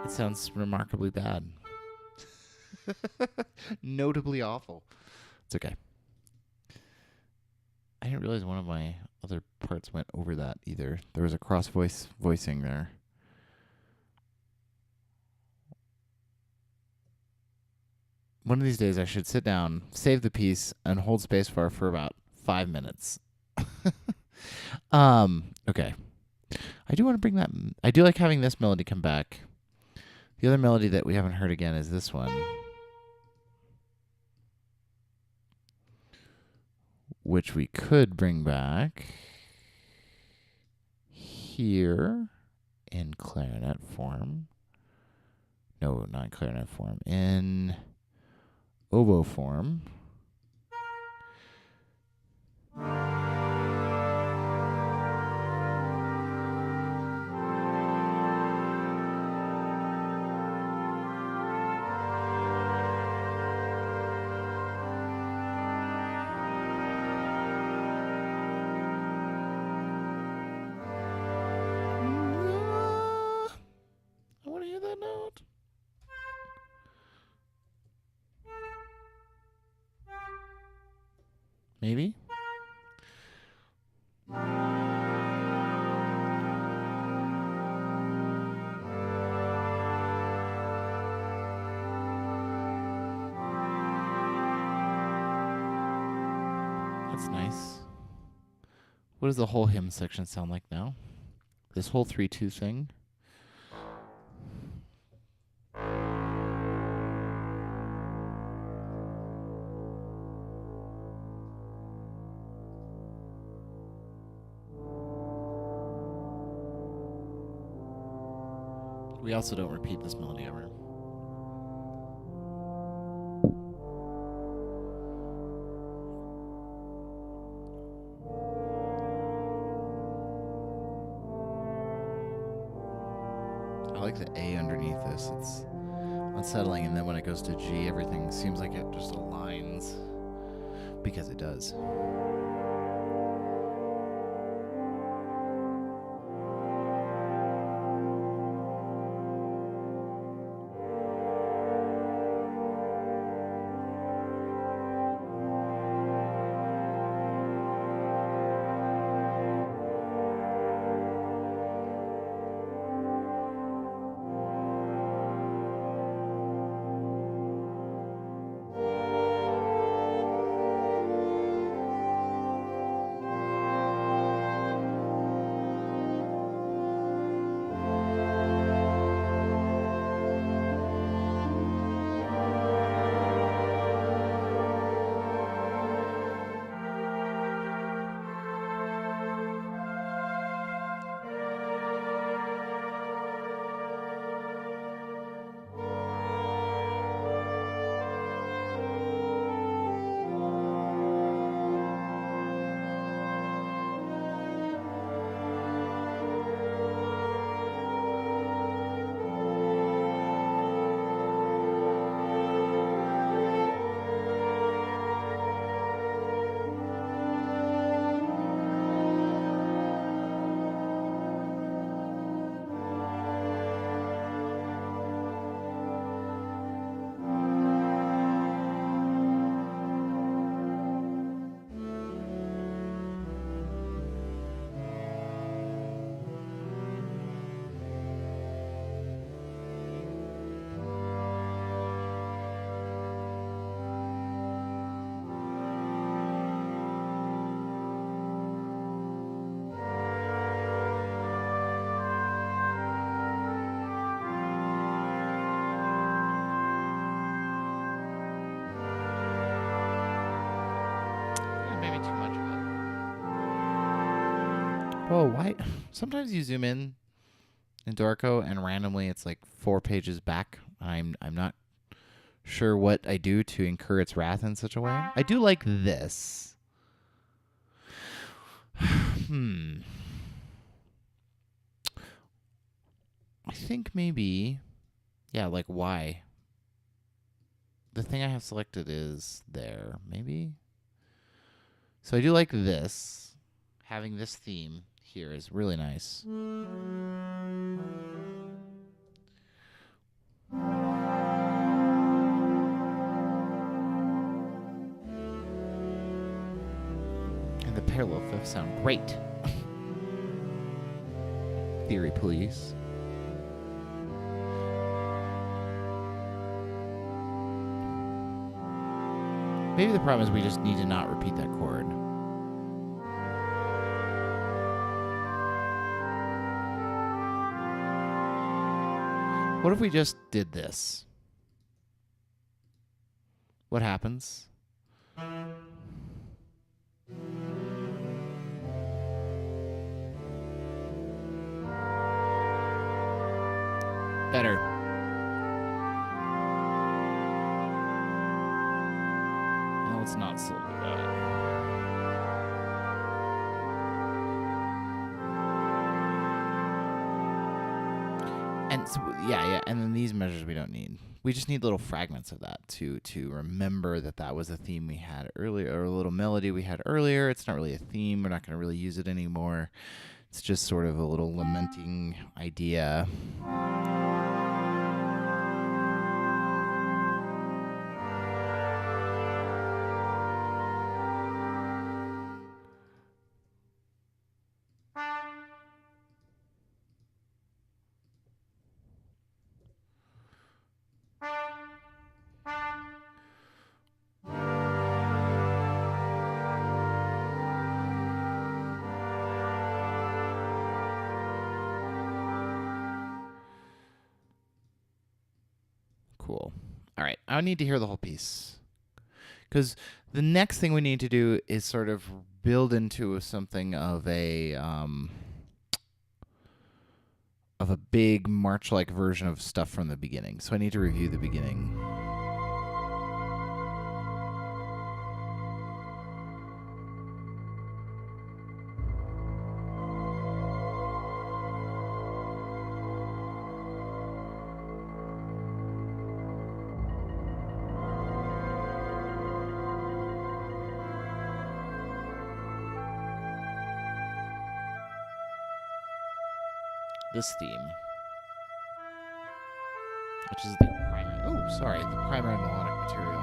It sounds remarkably bad. Notably awful. It's okay. I didn't realize one of my other parts went over that either. There was a cross voicing there. One of these days I should sit down, save the piece, and hold spacebar for about 5 minutes. Okay. I do want to bring that. I do like having this melody come back. The other melody that we haven't heard again is this one, which we could bring back here in clarinet form. No, not in clarinet form. In oboe form. I want to hear that note. Maybe? That's nice. What does the whole hymn section sound like now? This whole 3-2 thing? We also don't repeat this melody ever. I like the A underneath this. It's unsettling, and then when it goes to G, everything seems like it just aligns. Because it does. Whoa, why? Sometimes you zoom in Dorco and randomly it's like 4 pages back. I'm not sure what I do to incur its wrath in such a way. I do like this. I think maybe, yeah, like why? The thing I have selected is there, maybe? So I do like this. Having this theme here is really nice. And the parallel fifths sound great. Theory, please. Maybe the problem is we just need to not repeat that chord. What if we just did this? What happens? Better. No, it's not silver. And so, yeah, and then these measures we don't need. We just need little fragments of that to remember that was a theme we had earlier, or a little melody we had earlier. It's not really a theme. We're not going to really use it anymore. It's just sort of a little lamenting idea. Cool. All right. I need to hear the whole piece. Because the next thing we need to do is sort of build into something of a big march-like version of stuff from the beginning. So I need to review the beginning. This theme, which is the primary. Oh, sorry, the primary melodic material.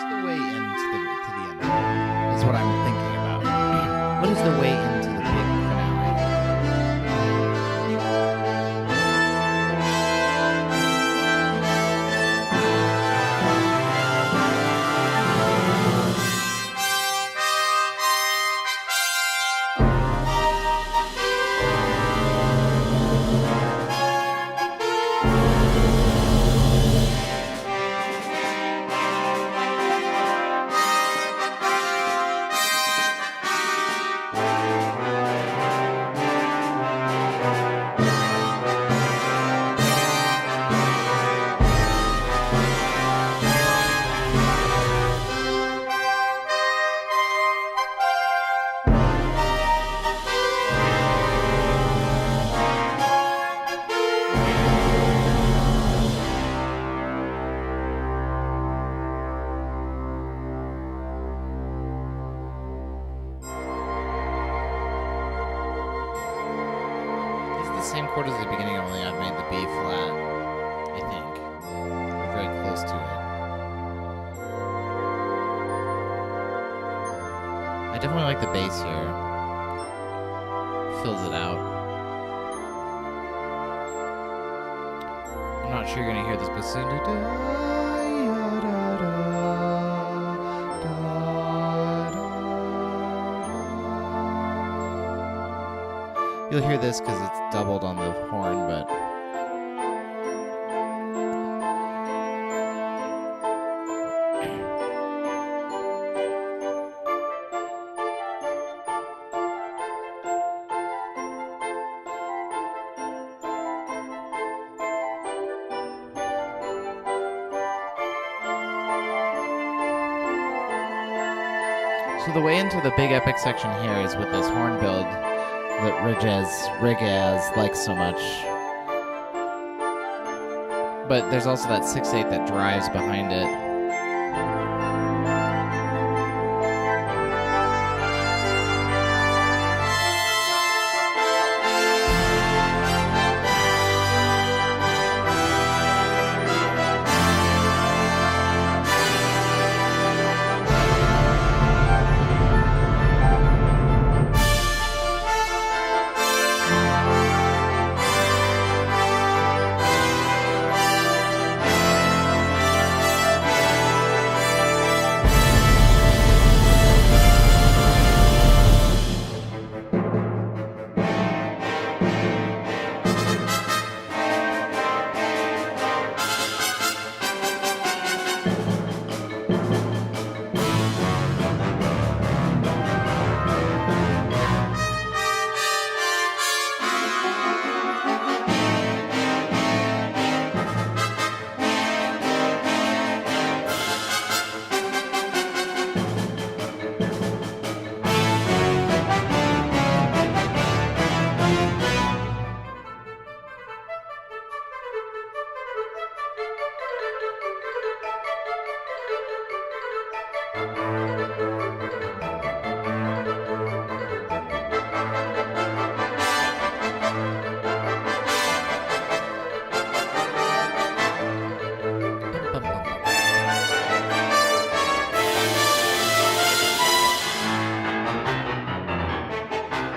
the way into the end? Is what I'm thinking about. What is the way into the big finale? Same chord as the beginning, only I've made the B flat, I think. Or very close to it. I definitely like the bass here. Fills it out. I'm not sure you're gonna hear this, but soon. You'll hear this because it's doubled on the horn, but so the way into the big epic section here is with this horn build that Rigaz likes so much. But there's also that 6/8 that drives behind it.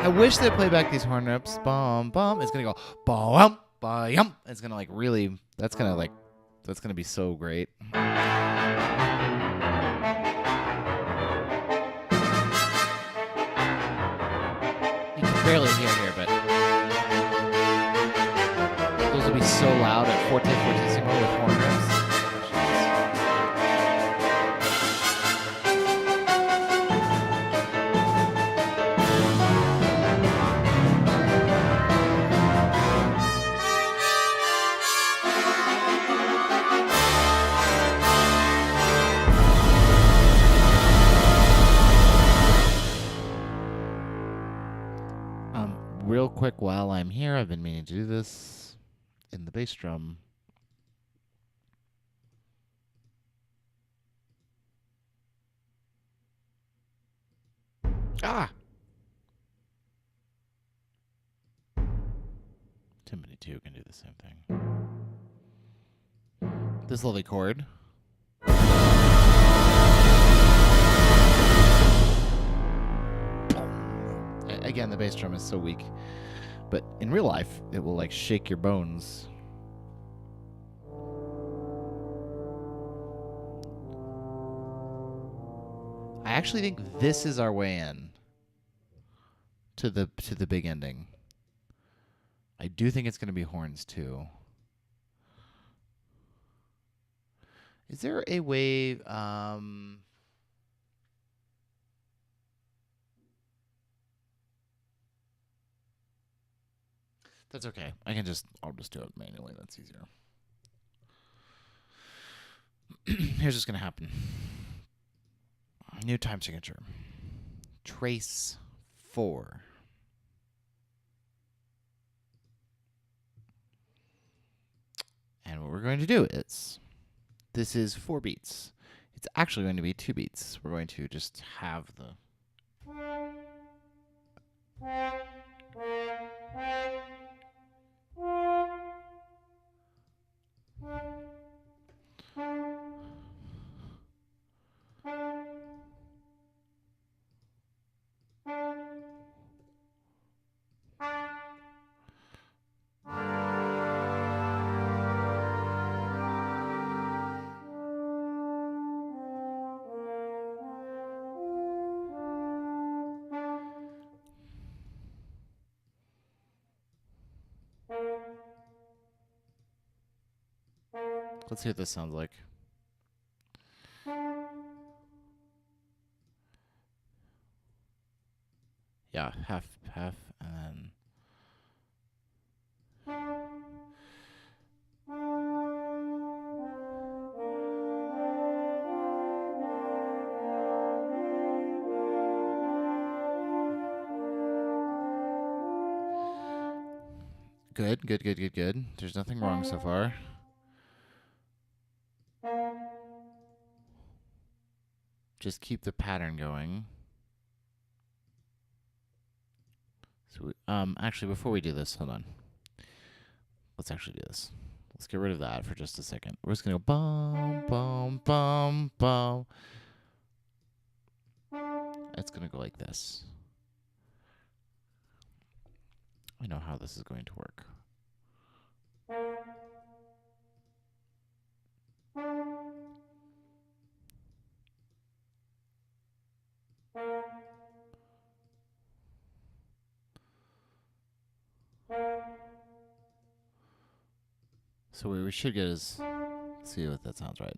I wish they'd play back these horn rips. Bum bum. It's gonna go bum bum. It's gonna like really. That's gonna be so great. You can barely hear here, but those will be so loud at forte fortissimo with horn rips. Real quick, while I'm here, I've been meaning to do this in the bass drum. Ah! Timpani 2 can do the same thing. This lovely chord. again, the bass drum is so weak. But in real life, it will like shake your bones. I actually think this is our way in to the big ending. I do think it's going to be horns too. Is there a way that's okay. I'll just do it manually. That's easier. Here's what's going to happen. New time signature. Trace 4. And what we're going to do is, this is 4 beats. It's actually going to be 2 beats. We're going to just have the... Let's see what this sounds like. Yeah, half, and then... Good, good, good, good, good. There's nothing wrong so far. Just keep the pattern going. So actually, before we do this, hold on. Let's actually do this. Let's get rid of that for just a second. We're just going to go bum, bum, bum, bum. It's going to go like this. I know how this is going to work. So what we should get is, see what that sounds right.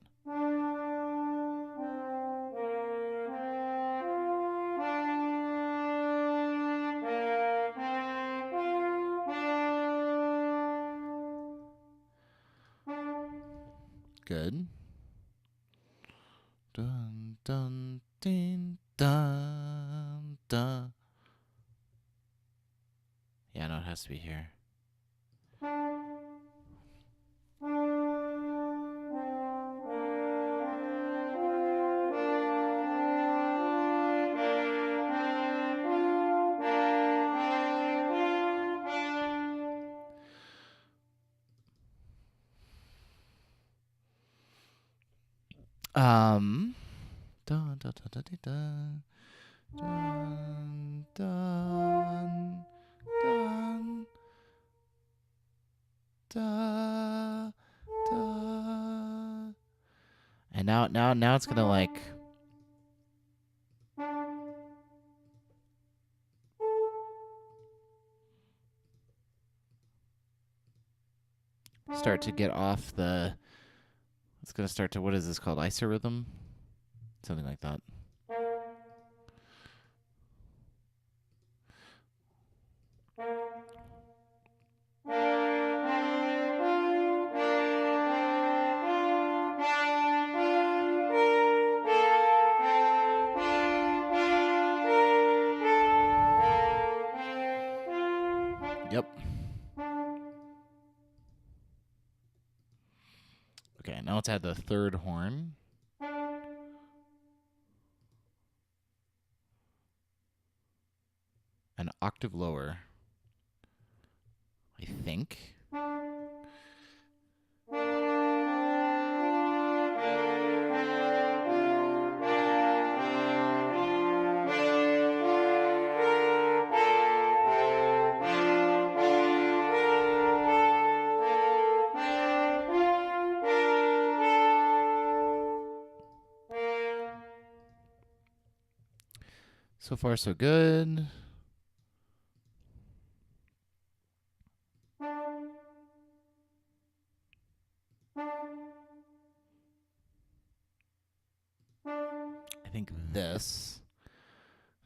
Good. Dun, dun, dun, dun, dun. Yeah, no, it has to be here. Dun, dun, dun, dun, dun, dun, dun, dun, dun, dun. And now it's gonna like start to get off the. It's gonna start to, what is this called? Isorhythm? Something like that. Yep. Okay, now let's add the third horn. An octave lower, I think. So far, so good. I think this,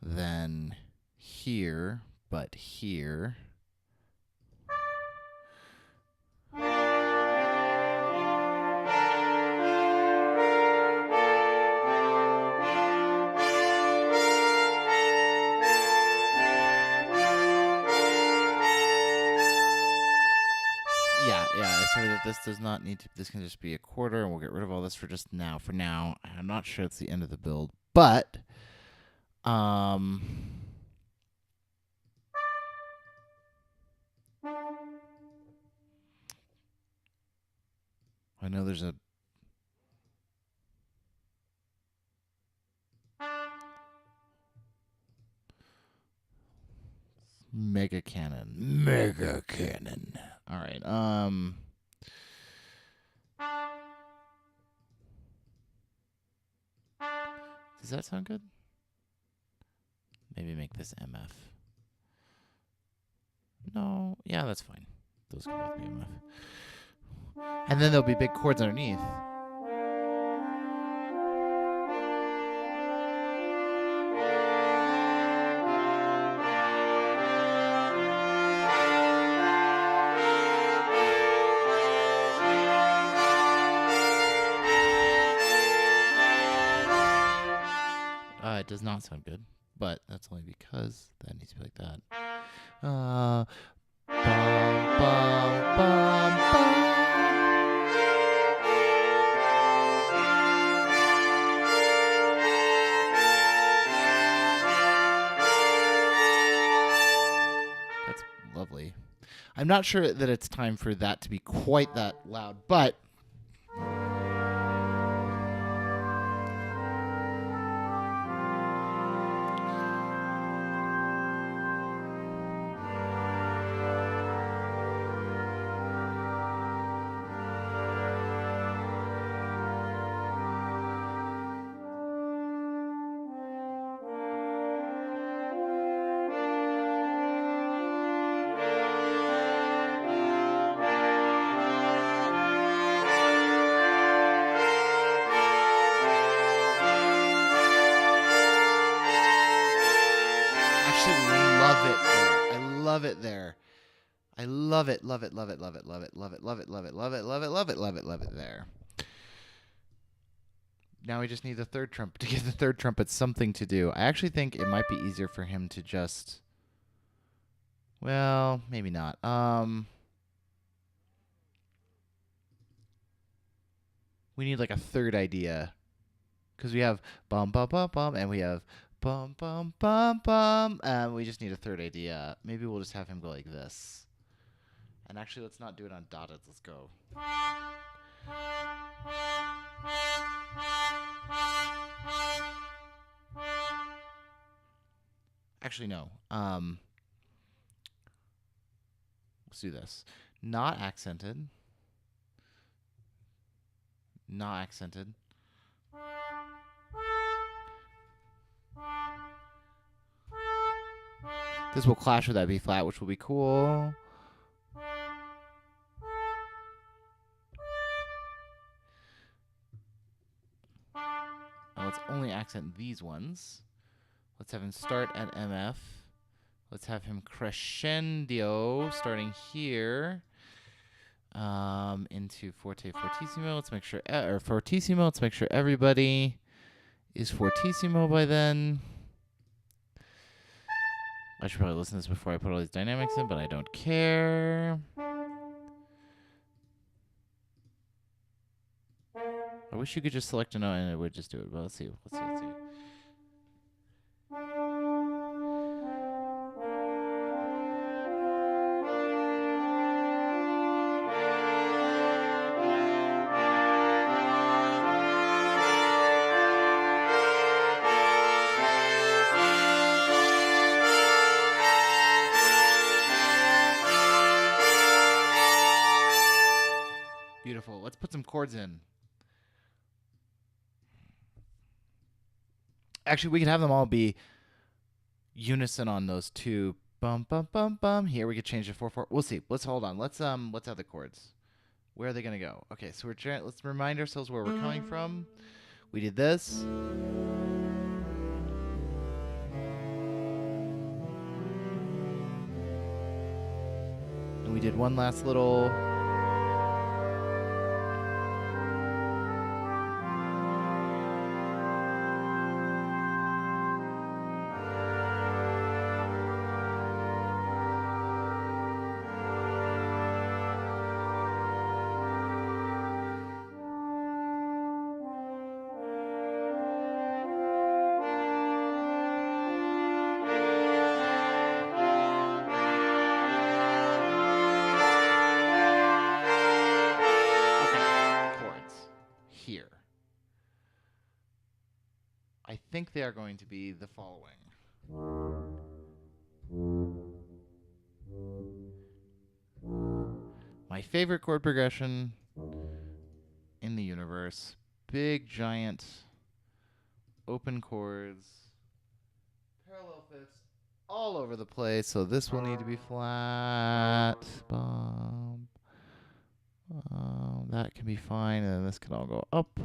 then here, but here. Yeah, I say that this does not need to, this can just be a quarter, and we'll get rid of all this for just now. For now, I'm not sure it's the end of the build, but, I know there's a mega cannon. Mega cannon. All right, does that sound good? Maybe make this MF. No, yeah, that's fine. Those can both be MF. And then there'll be big chords underneath. It does not sound good, but that's only because that needs to be like that. Bum, bum, bum, bum. That's lovely. I'm not sure that it's time for that to be quite that loud, but love it there. I love it, love it, love it, love it, love it, love it, love it, love it, love it, love it, love it, love it, love it there. Now we just need the third trumpet to give the third trumpet something to do. I actually think it might be easier for him to just, well, maybe not. We need like a third idea, because we have bum bum bum bum, and we have bum bum bum bum, and we just need a third idea. Maybe we'll just have him go like this. And actually, let's not do it on dotted. Let's go. Actually, no. Let's do this. Not accented. Not accented. This will clash with that B flat, which will be cool. Now let's only accent these ones. Let's have him start at MF. Let's have him crescendo starting here into forte fortissimo. Let's make sure or fortissimo. Let's make sure everybody is fortissimo by then. I should probably listen to this before I put all these dynamics in, but I don't care. I wish you could just select a note and it would just do it, but let's see. Let's see. Beautiful. Let's put some chords in. Actually, we could have them all be unison on those two. Bum bum bum bum. Here we could change to 4/4. We'll see. Let's hold on. Let's have the chords. Where are they gonna go? Okay, so let's remind ourselves where we're coming from. We did this. And we did one last little. Here. I think they are going to be the following. My favorite chord progression in the universe. Big, giant, open chords. Parallel fifths all over the place. So this will need to be flat. Bum. That can be fine, and then this can all go up.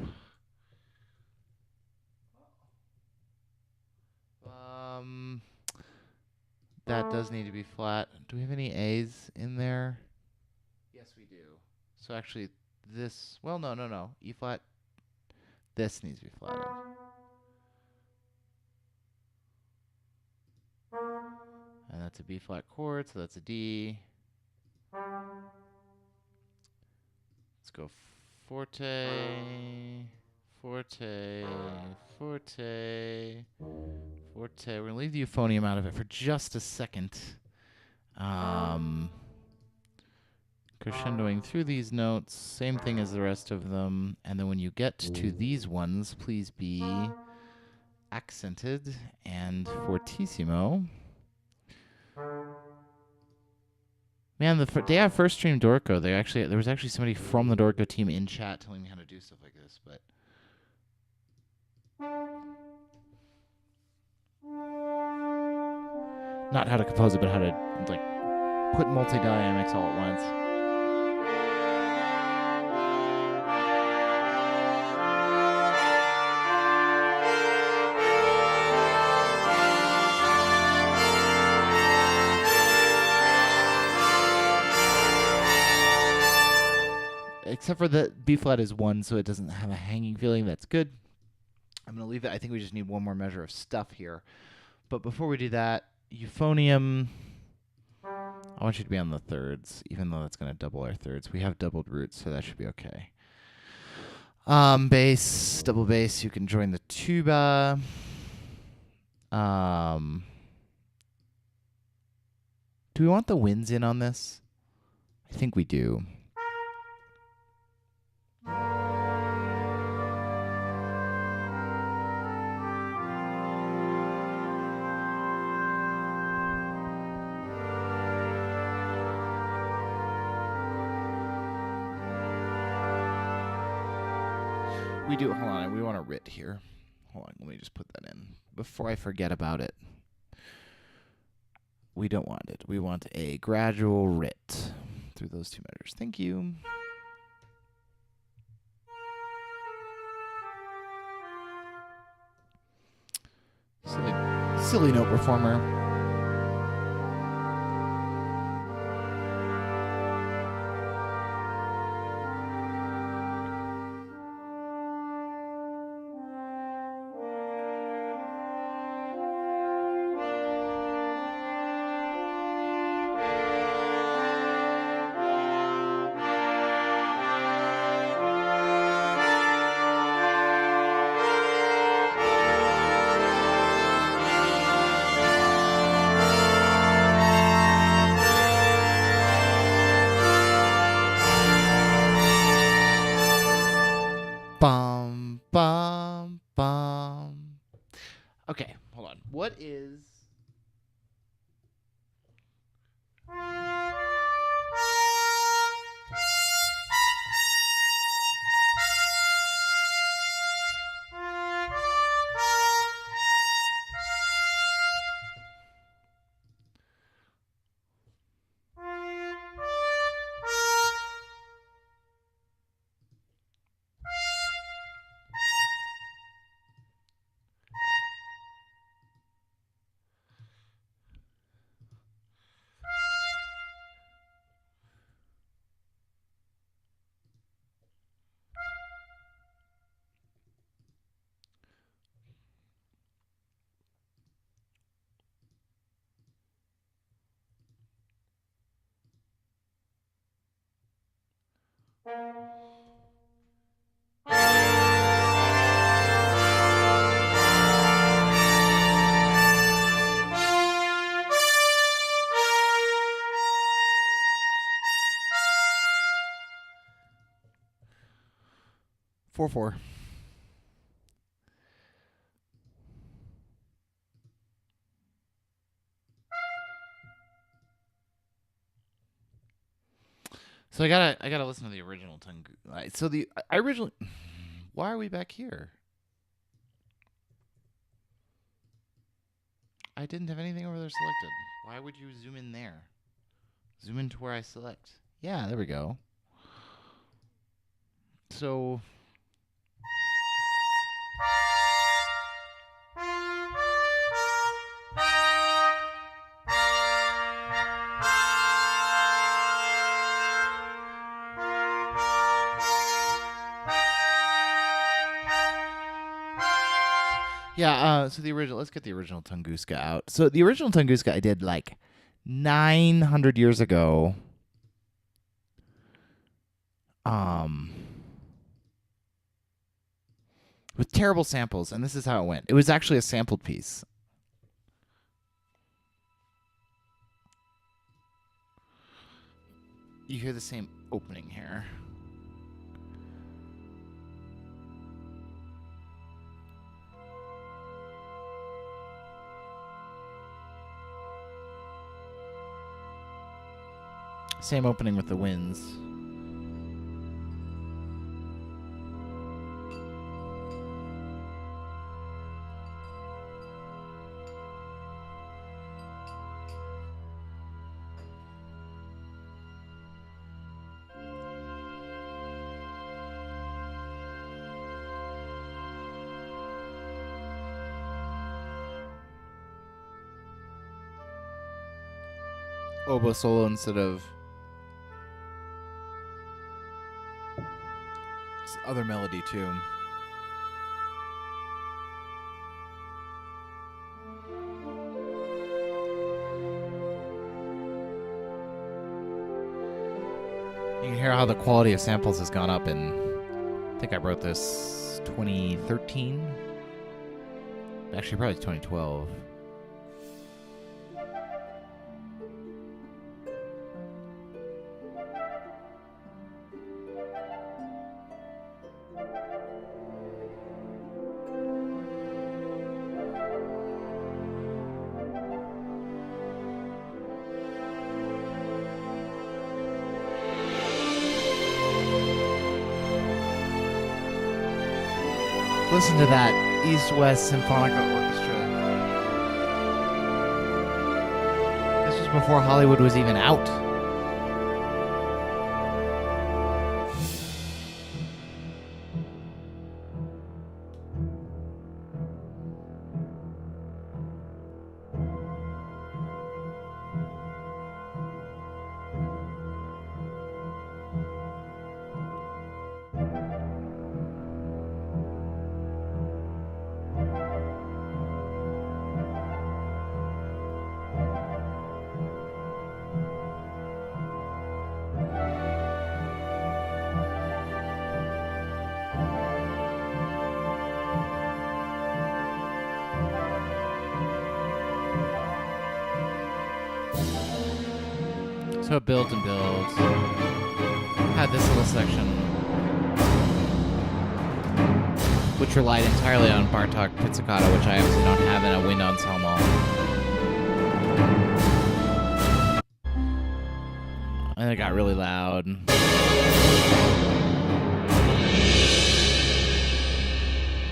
That does need to be flat. Do we have any A's in there? Yes, we do. So actually, this. Well, no. E flat. This needs to be flatted. And that's a B flat chord, so that's a D. Let's go forte, forte, forte, forte. We're going to leave the euphonium out of it for just a second. Crescendoing through these notes, same thing as the rest of them. And then when you get to these ones, please be accented and fortissimo. Man, they have first stream Dorco. There was actually somebody from the Dorco team in chat telling me how to do stuff like this, but not how to compose it, but how to put multi-dynamics all at once. Except for the B flat is 1, so it doesn't have a hanging feeling. That's good. I'm going to leave it. I think we just need one more measure of stuff here. But before we do that, euphonium, I want you to be on the thirds, even though that's going to double our thirds. We have doubled roots, so that should be okay. Bass, double bass, you can join the tuba. Do we want the winds in on this? I think we do. We do. Hold on. We want a writ here. Hold on. Let me just put that in before I forget about it. We don't want it. We want a gradual writ through those two measures. Thank you. Silly note performer. Bum, bum, bum. Okay, hold on. What is... 4/4. So I gotta listen to the original Tungu. So I originally, why are we back here? I didn't have anything over there selected. Why would you zoom in there? Zoom into where I select. Yeah, there we go. So yeah, so the original. Let's get the original Tunguska out. So the original Tunguska I did like 900 years ago. With terrible samples, and this is how it went. It was actually a sampled piece. You hear the same opening here. Same opening with the winds. Oboe solo instead of other melody too. You can hear how the quality of samples has gone up in, I think I wrote this 2013. Actually, probably 2012. Listen to that East-West Symphonic Orchestra. This was before Hollywood was even out. So it builds and builds. Had this little section, which relied entirely on Bartok pizzicato, which I obviously don't have in a wind ensemble. And it got really loud.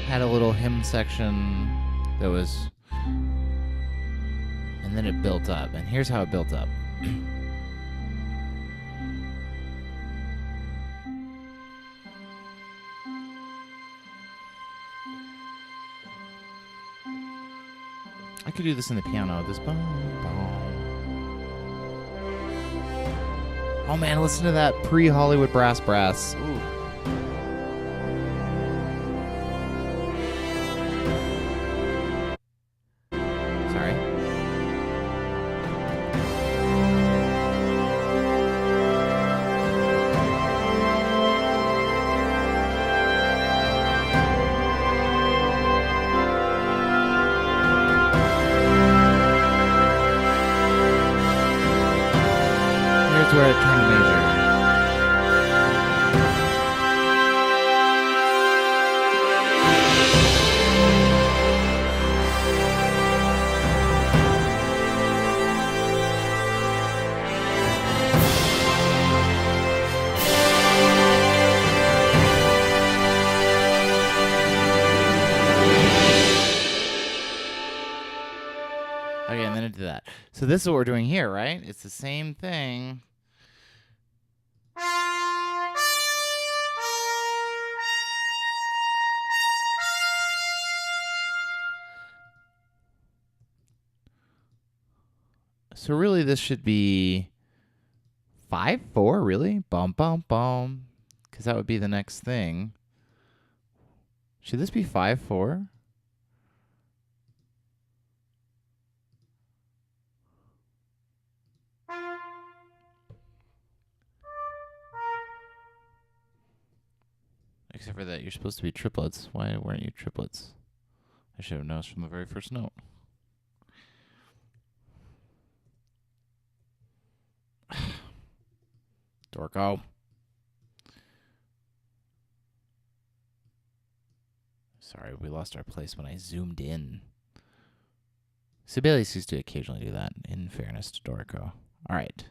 Had a little hymn section that was... And then it built up. And here's how it built up. I could do this in the piano. This boom, boom. Oh man, listen to that pre-Hollywood brass. Ooh. Sorry. are trying to measure. Okay, and then into that. So this is what we're doing here, right? It's the same thing. So really this should be 5/4, really? Bum, bum, bum. Because that would be the next thing. Should this be 5/4? Except for that, you're supposed to be triplets. Why weren't you triplets? I should have noticed from the very first note. Dorko. Sorry, we lost our place when I zoomed in. Sibelius used to occasionally do that, in fairness to Dorko. All right.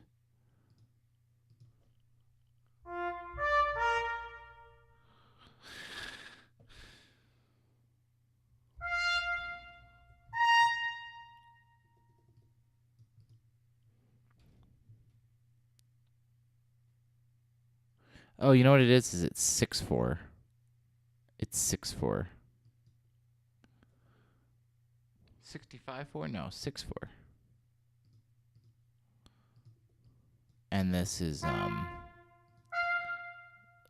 Oh, you know what it is? It's 6/4. It's 6/4. 65/4? No, 6/4. And this is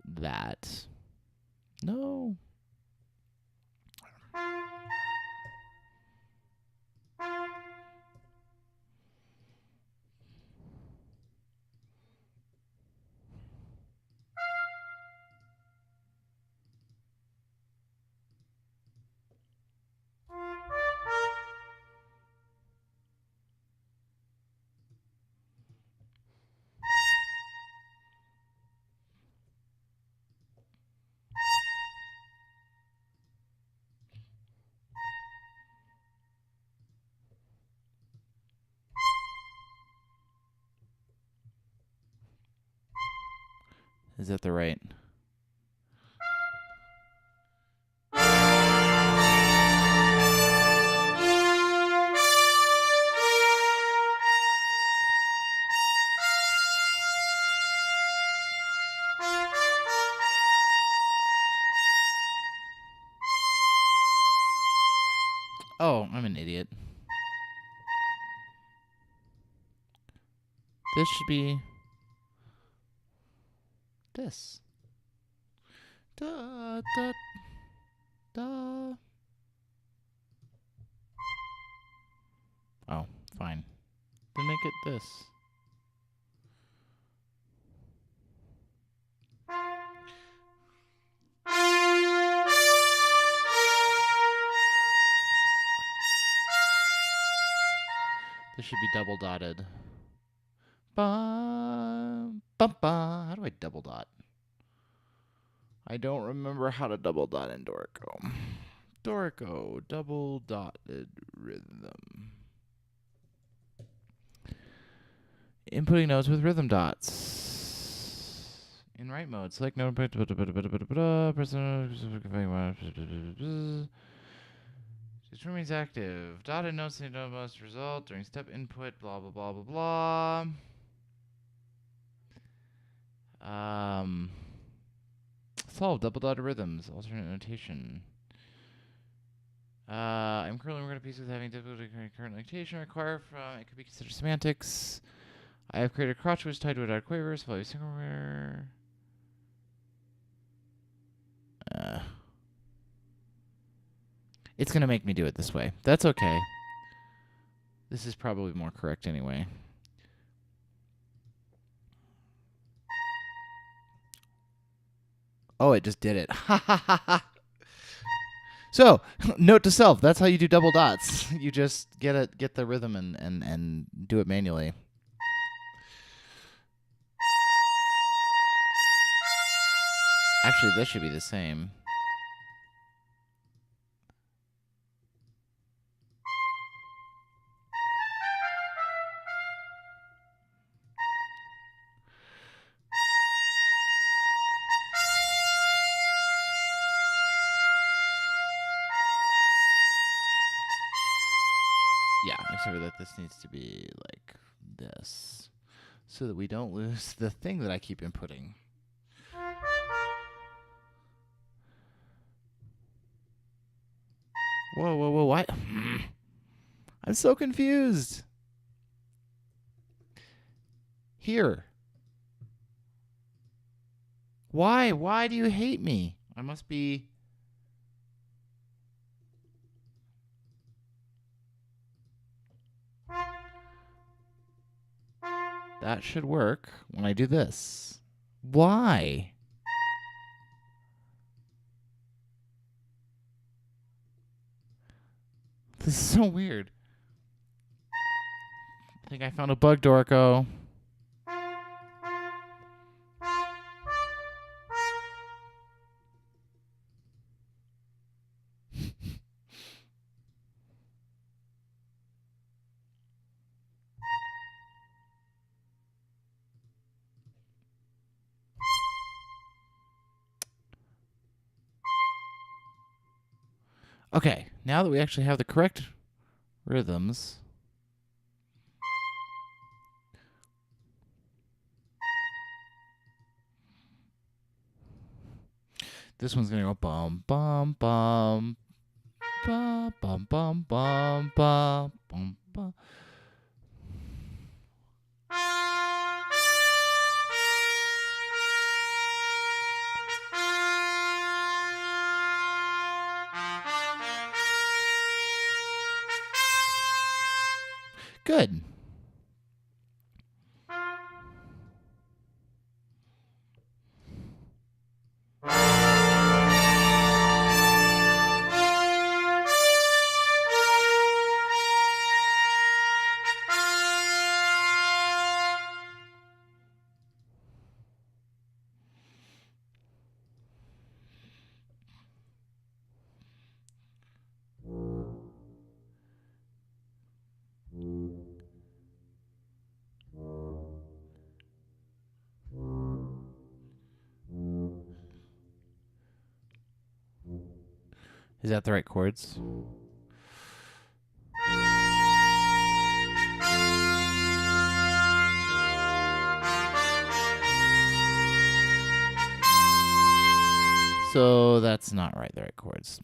that. No. Is that the right? Oh, I'm an idiot. This should be this. Da, da, da. Oh, fine. Then make it this. This should be double dotted. Ba, ba, ba. How do I double dot? I don't remember how to double dot in Dorko. Dorko, double dotted rhythm. Inputting notes with rhythm dots. In write mode, select note. Determines active. Dotted notes need to must result during step input. Blah blah blah blah blah. Solve double dotted rhythms. Alternate notation. I'm currently working on a piece with having difficulty with current notation. Require from it could be considered semantics. I have created a crotch which is tied to a dotted quaver. So a single quaver. It's gonna make me do it this way. That's okay. This is probably more correct anyway. Oh, it just did it. So, note to self, that's how you do double dots. You just get the rhythm and do it manually. Actually, this should be the same. Yeah, except for that this needs to be like this, so that we don't lose the thing that I keep inputting. Whoa, whoa, whoa, what? I'm so confused. Here. Why? Why do you hate me? I must be... That should work when I do this. Why? This is so weird. I think I found a bug, Dorco. Okay, now that we actually have the correct rhythms... This one's gonna go bum bum bum bum bum bum bum bum bum bum. Good. Is that the right chords? So that's not right, the right chords.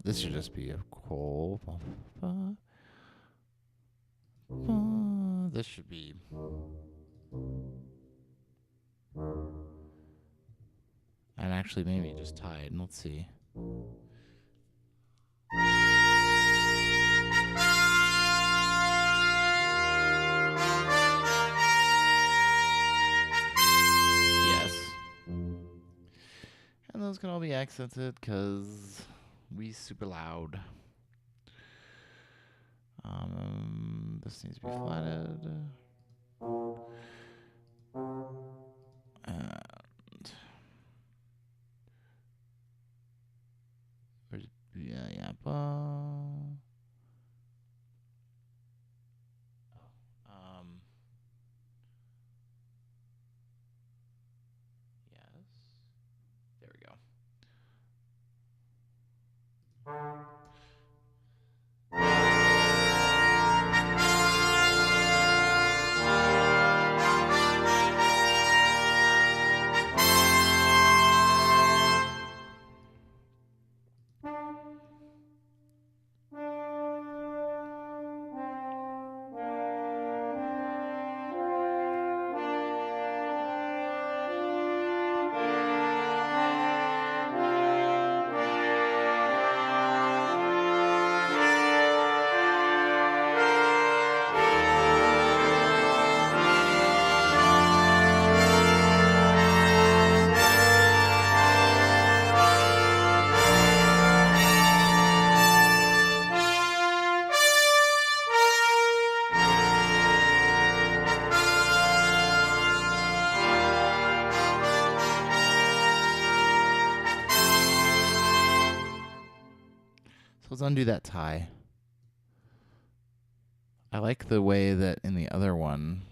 This should just be a cool. This should be... And actually maybe just tied. Let's see. Yes. And those can all be accented because we super loud. This needs to be flatted. And yeah. Yes. There we go. So let's undo that tie. I like the way that in the other one,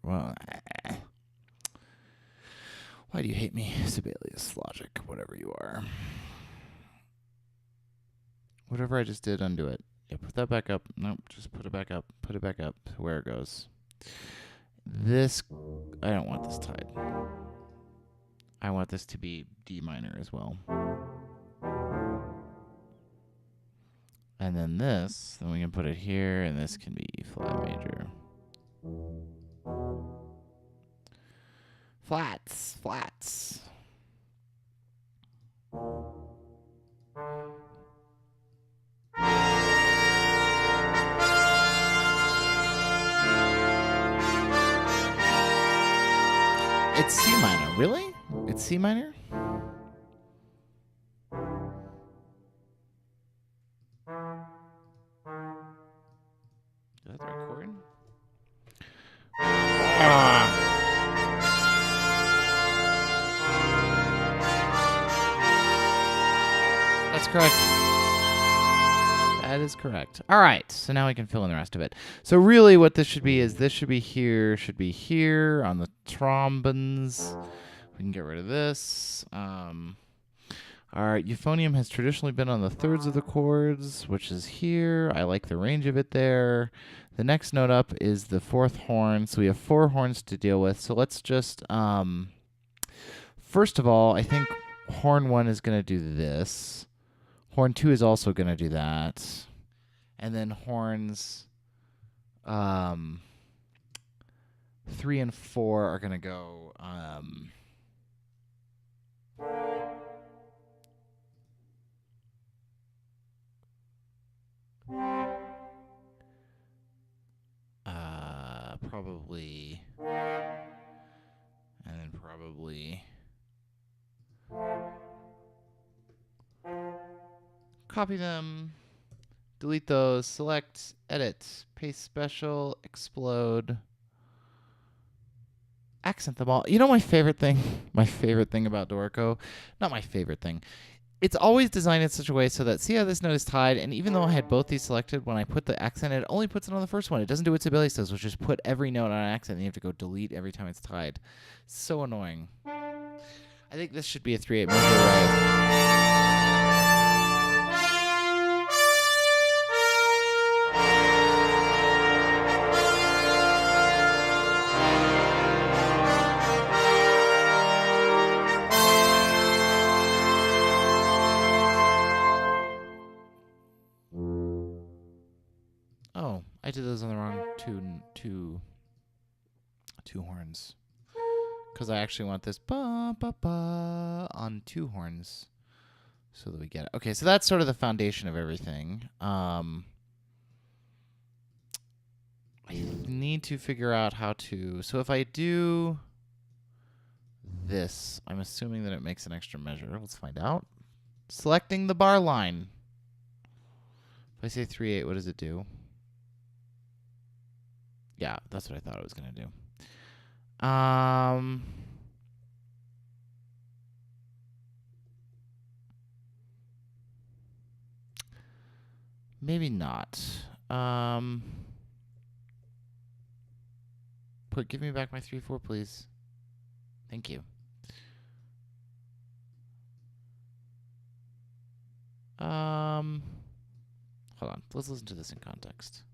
well, why do you hate me? Sibelius logic, whatever you are. Whatever I just did, undo it. Yeah, put that back up. Nope, just put it back up. Put it back up to where it goes. This, I don't want this tied. I want this to be D minor as well. And then this, then we can put it here, and this can be E flat major. Flats, flats. It's C minor. Really? It's C minor? Is that the right chord? That's correct. That is correct. All right, so now we can fill in the rest of it. So really what this should be is this should be here on the trombones. We can get rid of this. Our euphonium has traditionally been on the thirds of the chords, which is here. I like the range of it there. The next note up is the fourth horn, so we have 4 horns to deal with. So let's just, first of all, I think horn 1 is going to do this. Horn 2 is also going to do that. And then horns 3 and 4 are going to go... probably, and then probably copy them, delete those, select, edit, paste special, explode, accent them all. You know my favorite thing? My favorite thing about Dorico? Not my favorite thing. It's always designed in such a way so that, see how this note is tied, and even though I had both these selected, when I put the accent, it only puts it on the first one. It doesn't do what Sibelius does, which is put every note on an accent, and you have to go delete every time it's tied. So annoying. I think this should be a 3/8 measure, right? Oh, I did those on the wrong two horns. Because I actually want this ba ba ba on 2 horns, so that we get it. Okay, so that's sort of the foundation of everything. I need to figure out how to. So if I do this, I'm assuming that it makes an extra measure. Let's find out. Selecting the bar line. If I say 3/8, what does it do? Yeah, that's what I thought it was going to do. Maybe not. Give me back my 3/4, please. Thank you. Hold on. Let's listen to this in context.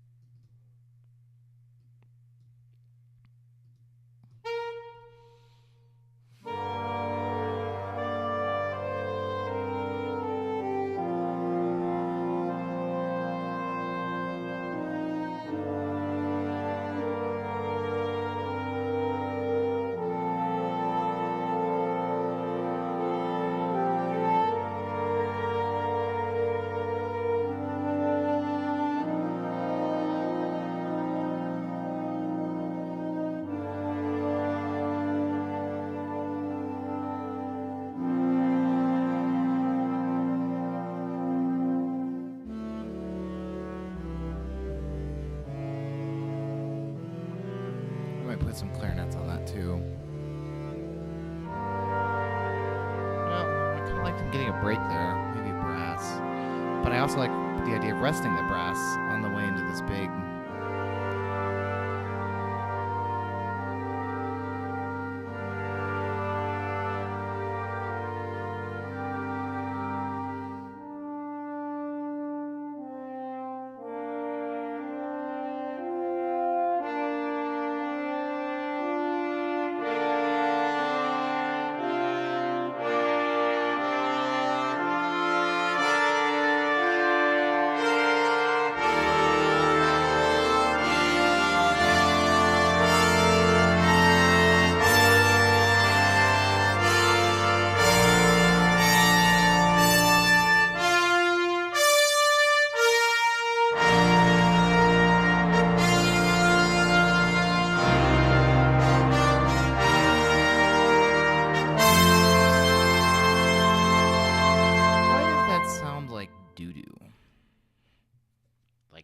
Put some clarinets on that too. Well, I kind of like them getting a break there. Maybe brass. But I also like the idea of resting the brass on the way into this big...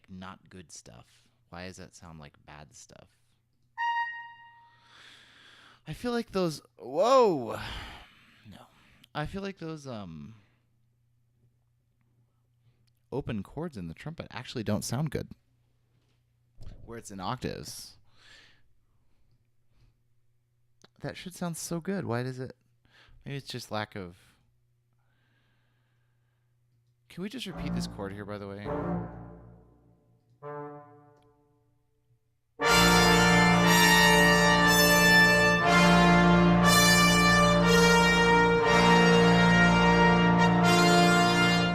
Not good stuff. Why does that sound like bad stuff? I feel like those... Whoa! No. I feel like those open chords in the trumpet actually don't sound good. Where it's in octaves. That should sound so good. Why does it... Maybe it's just lack of... Can we just repeat this chord here, by the way?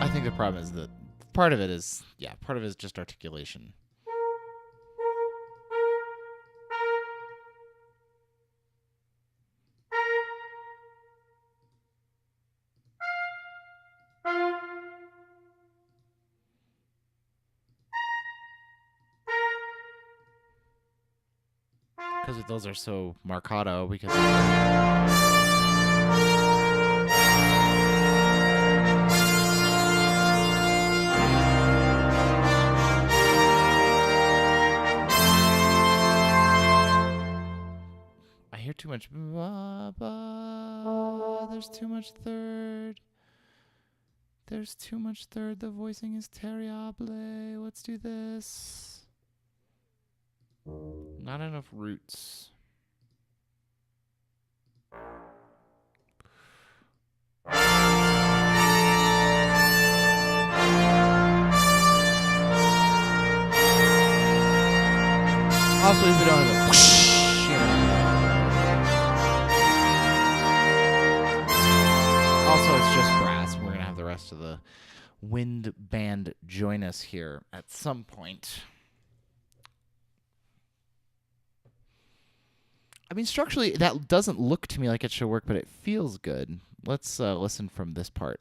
I think the problem is that part of it is just articulation. Because those are so marcato, because I hear too much ba, ba, there's too much third. There's too much third. The voicing is terrible. Let's do this. Not enough roots. Also, if we don't have a whoosh here. Also, it's just brass. We're going to have the rest of the wind band join us here at some point. I mean, structurally, that doesn't look to me like it should work, but it feels good. Let's listen from this part.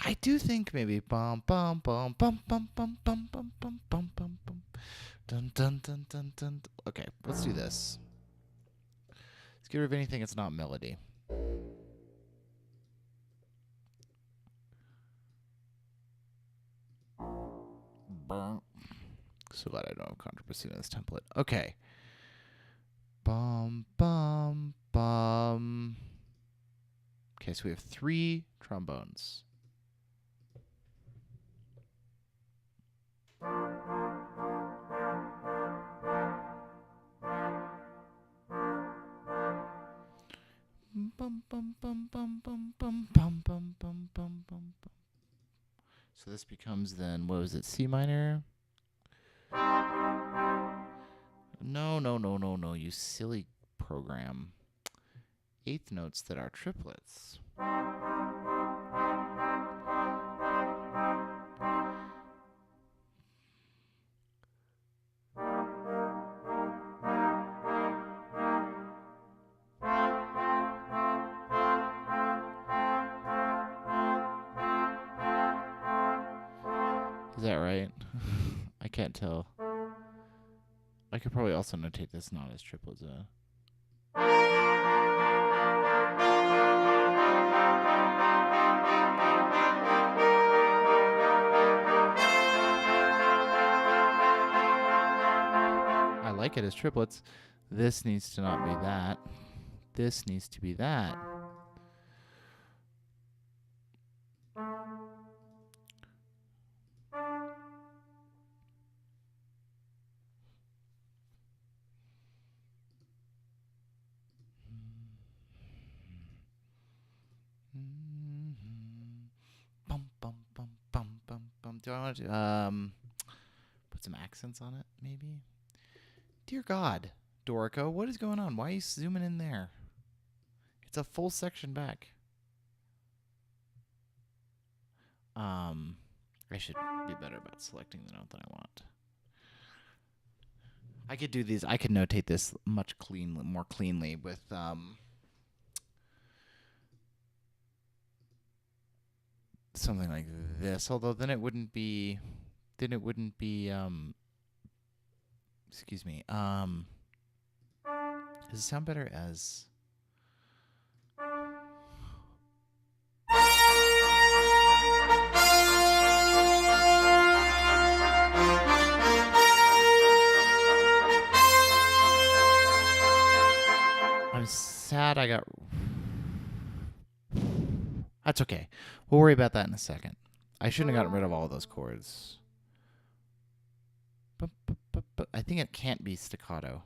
I do think maybe bum bum bum bum bum bum bum bum bum bum bum bum dun dun dun dun dun. Okay, let's do this. Let's get rid of anything that's not melody. So glad I don't have controversy in this template. Okay. Bum bum bum. Okay, so we have 3 trombones. Bum bum bum bum bum bum bum bum bum bum bum. So this becomes then, what was it, C minor? No, you silly program. 8th notes that are triplets. Is that right? I can't tell. I could probably also notate this not as triplets. I like it as triplets. This needs to not be that. This needs to be that. Bum bum bum bum bum bum. Do I want to put some accents on it? Maybe. Dear God, Dorico, what is going on? Why are you zooming in there? It's a full section back. I should be better about selecting the note that I want. I could do these. I could notate this much more cleanly with something like this. Although then it wouldn't be. Excuse me. Does it sound better as? I'm sad I got. That's okay. We'll worry about that in a second. I shouldn't have gotten rid of all of those chords. I think it can't be staccato.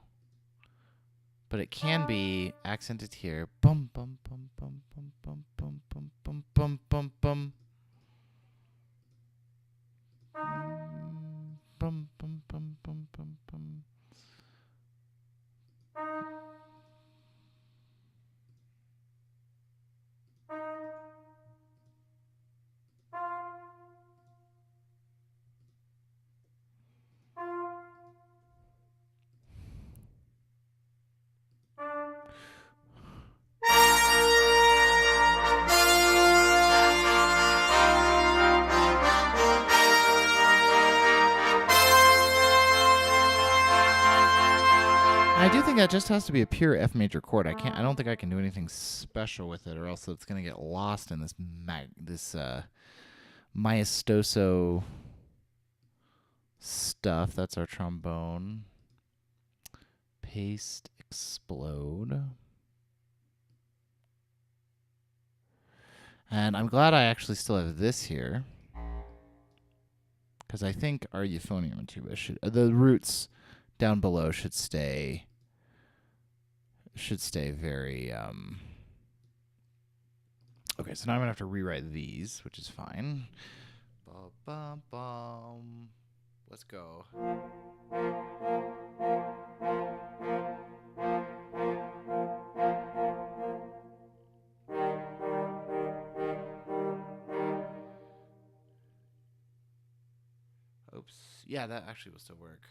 But it can be accented here. Bum bum bum bum bum bum bum bum bum bum bum bum. Bum bum bum bum bum bum. I do think that just has to be a pure F major chord. I don't think I can do anything special with it, or else it's going to get lost in this maestoso stuff. That's our trombone. Paste, explode. And I'm glad I actually still have this here, because I think our euphonium and tuba the roots down below should stay very okay. So now I'm gonna have to rewrite these, which is fine. Ba-bum-bum. Let's go. Oops. Yeah, that actually will still work.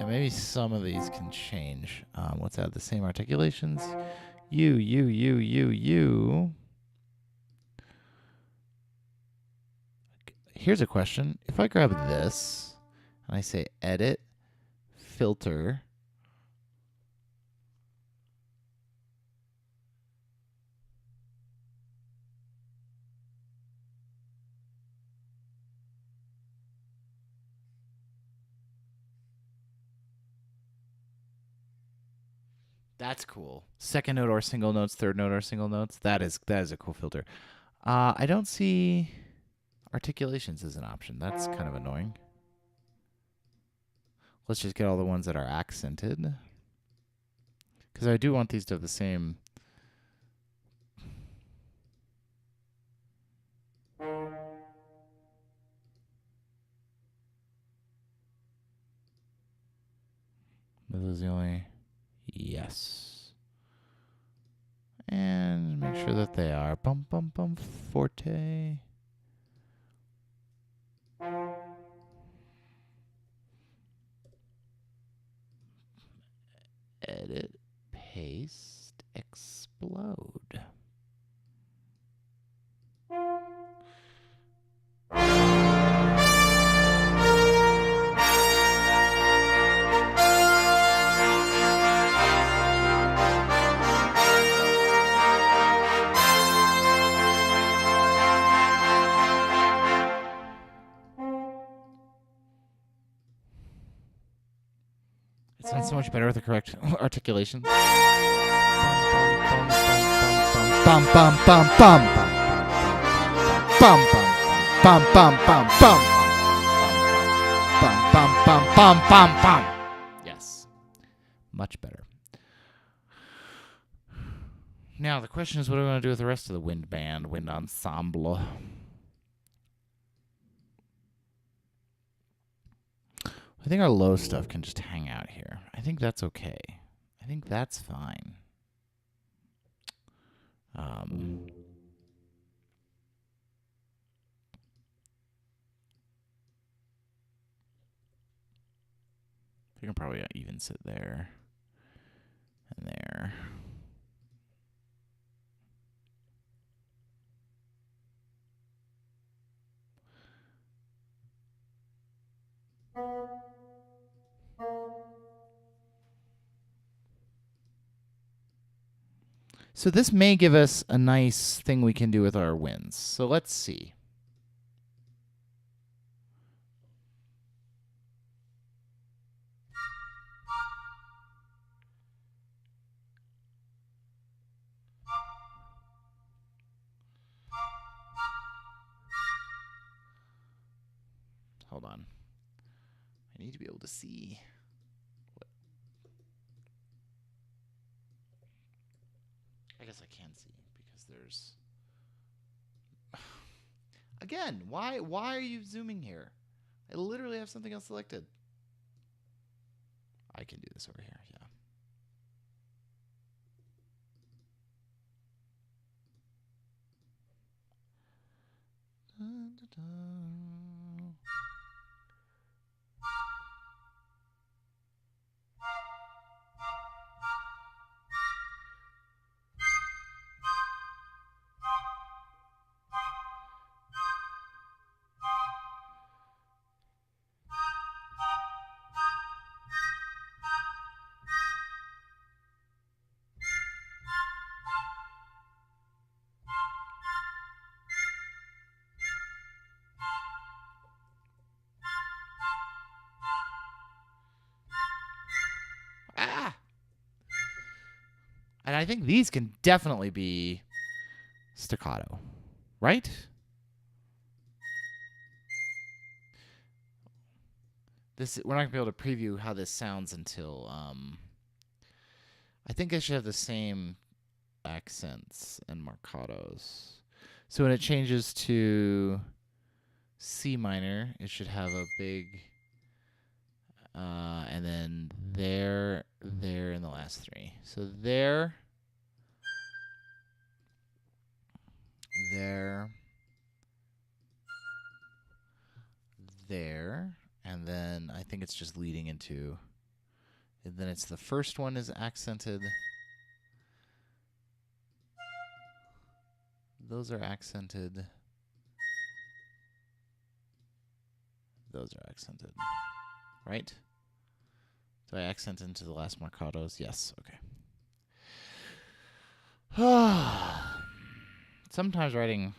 maybe some of these can change. Let's add the same articulations. You. Here's a question. If I grab this and I say edit, filter, that's cool. Second note or single notes, third note or single notes. That is a cool filter. I don't see articulations as an option. That's kind of annoying. Let's just get all the ones that are accented. Because I do want these to have the same. This is the only. Yes. And make sure that they are. Bum, bum, bum, forte. Edit, paste, explode. It sounds so much better with the correct articulation. Bum, bum, bum, bum. Bum, bum, bum, bum, bum. Bum, bum, bum, bum, bum, bum. Yes. Much better. Now, the question is, what do we want to do with the rest of the wind band, wind ensemble? I think our low stuff can just hang out here. I think that's okay. I think that's fine. I think I'll probably even sit there and there. So this may give us a nice thing we can do with our winds. So let's see. Hold on. I need to be able to see. I guess I can see because there's. Again, why are you zooming here? I literally have something else selected. I can do this over here, yeah. And I think these can definitely be staccato, right? We're not gonna be able to preview how this sounds until I think I should have the same accents and marcatos. So when it changes to C minor, it should have a big and then there in the last three. So there, and then I think it's just leading into And then it's the first one is accented. Those are accented. Those are accented. Right? Do I accent into the last marcatos? Yes. Okay. Sometimes writing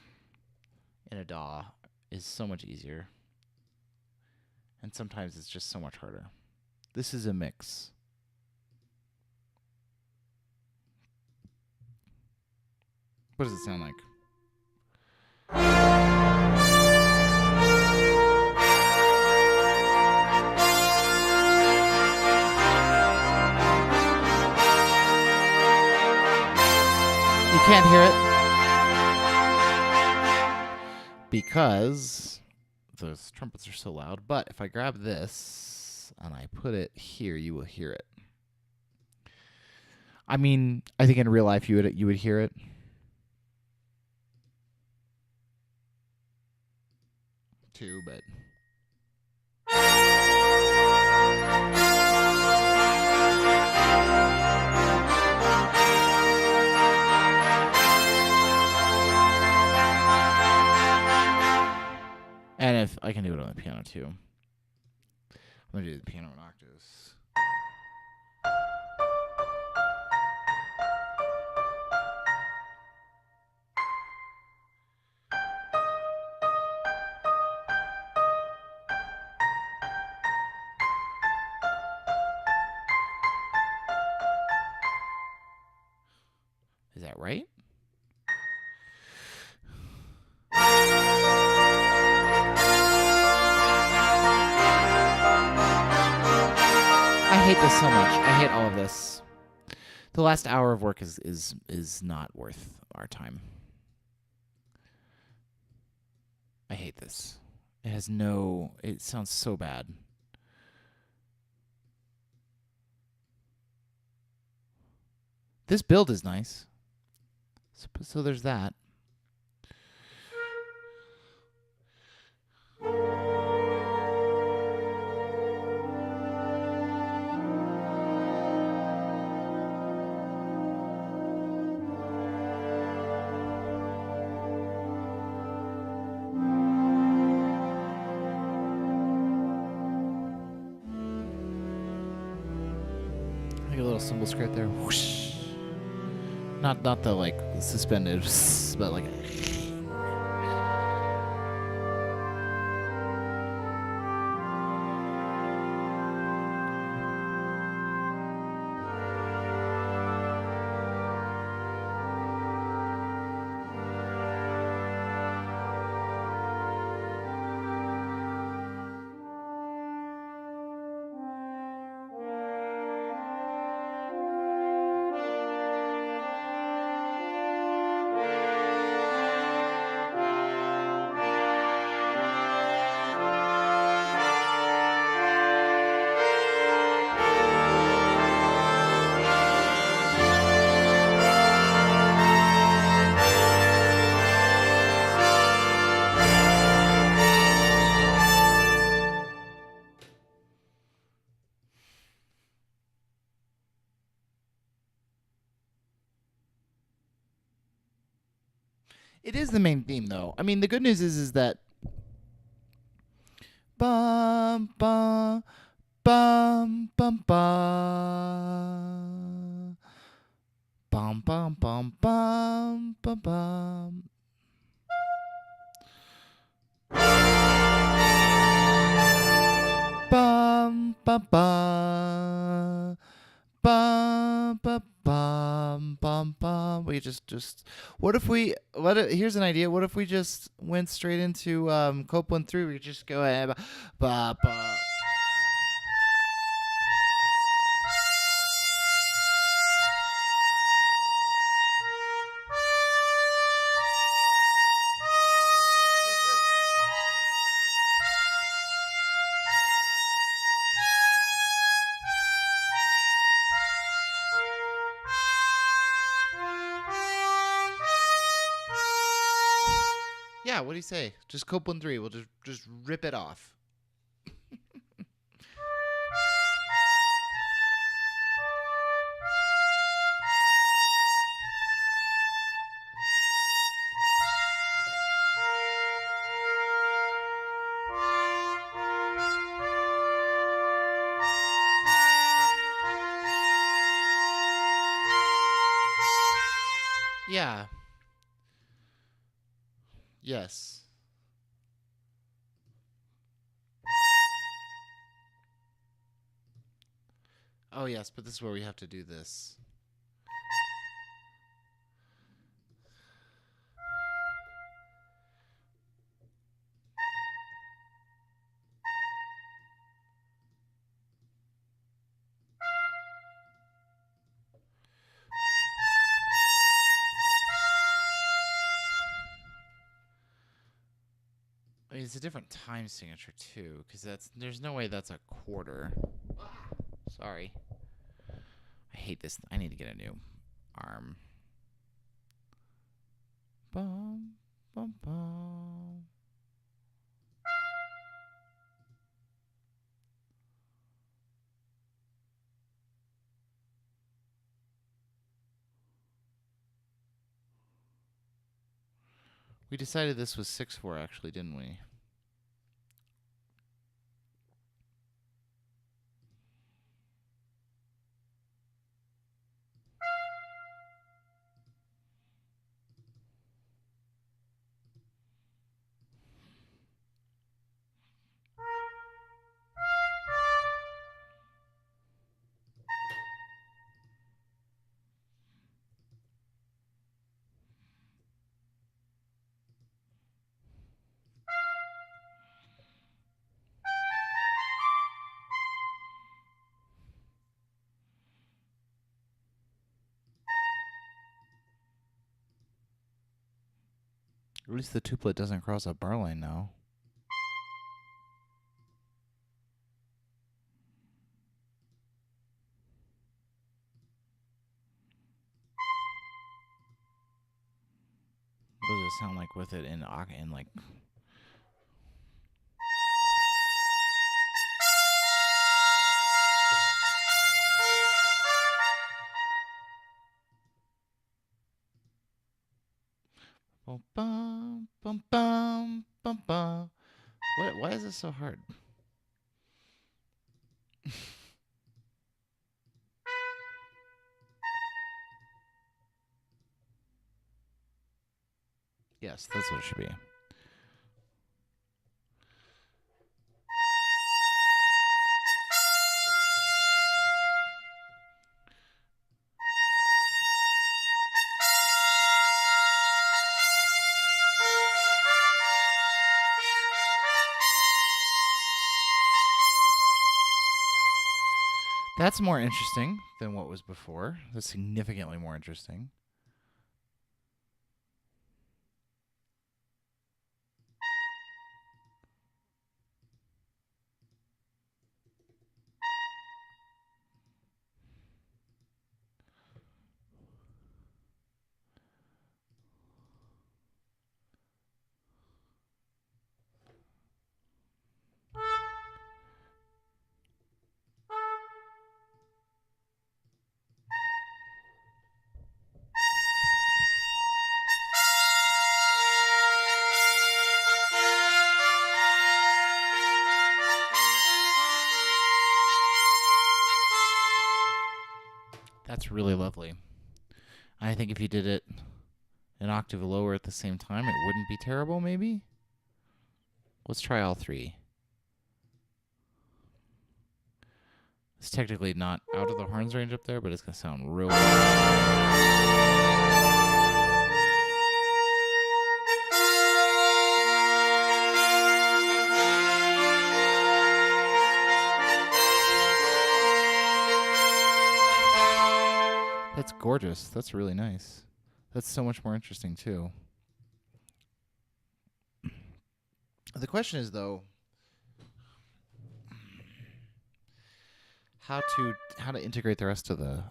in a DAW is so much easier. And sometimes it's just so much harder. This is a mix. What does it sound like? You can't hear it because those trumpets are so loud. But if I grab this and I put it here, you will hear it. I mean, I think in real life you would hear it. Too, but and if I can do it on the piano too. I'm gonna do the piano in octaves. Is that right? I hate this so much. I hate all of this. The last hour of work is not worth our time. I hate this. It sounds so bad. This build is nice. So there's that. Like a little cymbal skirt there. Whoosh. Not the like suspended, but like. It is the main theme, though. I mean, the good news is that bum bum bum bum bum bum bum bum bum bum bum. Bum bum bum bum bum bum bum bum. We just. What if we? Here's an idea. What if we just went straight into Copeland 3? We could just go ahead. Ba ba. Yeah, what do you say? Just Copeland 3. We'll just rip it off. Yeah. Yes. Oh, yes, but this is where we have to do this. I mean, it's a different time signature, too, because there's no way that's a quarter. Sorry. I hate this. I need to get a new arm. Bum, bum, bum. We decided this was 6/4, actually, didn't we? At least the tuplet doesn't cross a bar line now. What does it sound like with it in like? Bum bum bum bum bum bum. What? Why is this so hard? Yes, that's what it should be. That's more interesting than what was before. That's significantly more interesting. That's really lovely. I think if you did it an octave lower at the same time, it wouldn't be terrible, maybe? Let's try all three. It's technically not out of the horns range up there, but it's going to sound real good. That's gorgeous. That's really nice. That's so much more interesting, too. The question is, though, how to integrate the rest of the...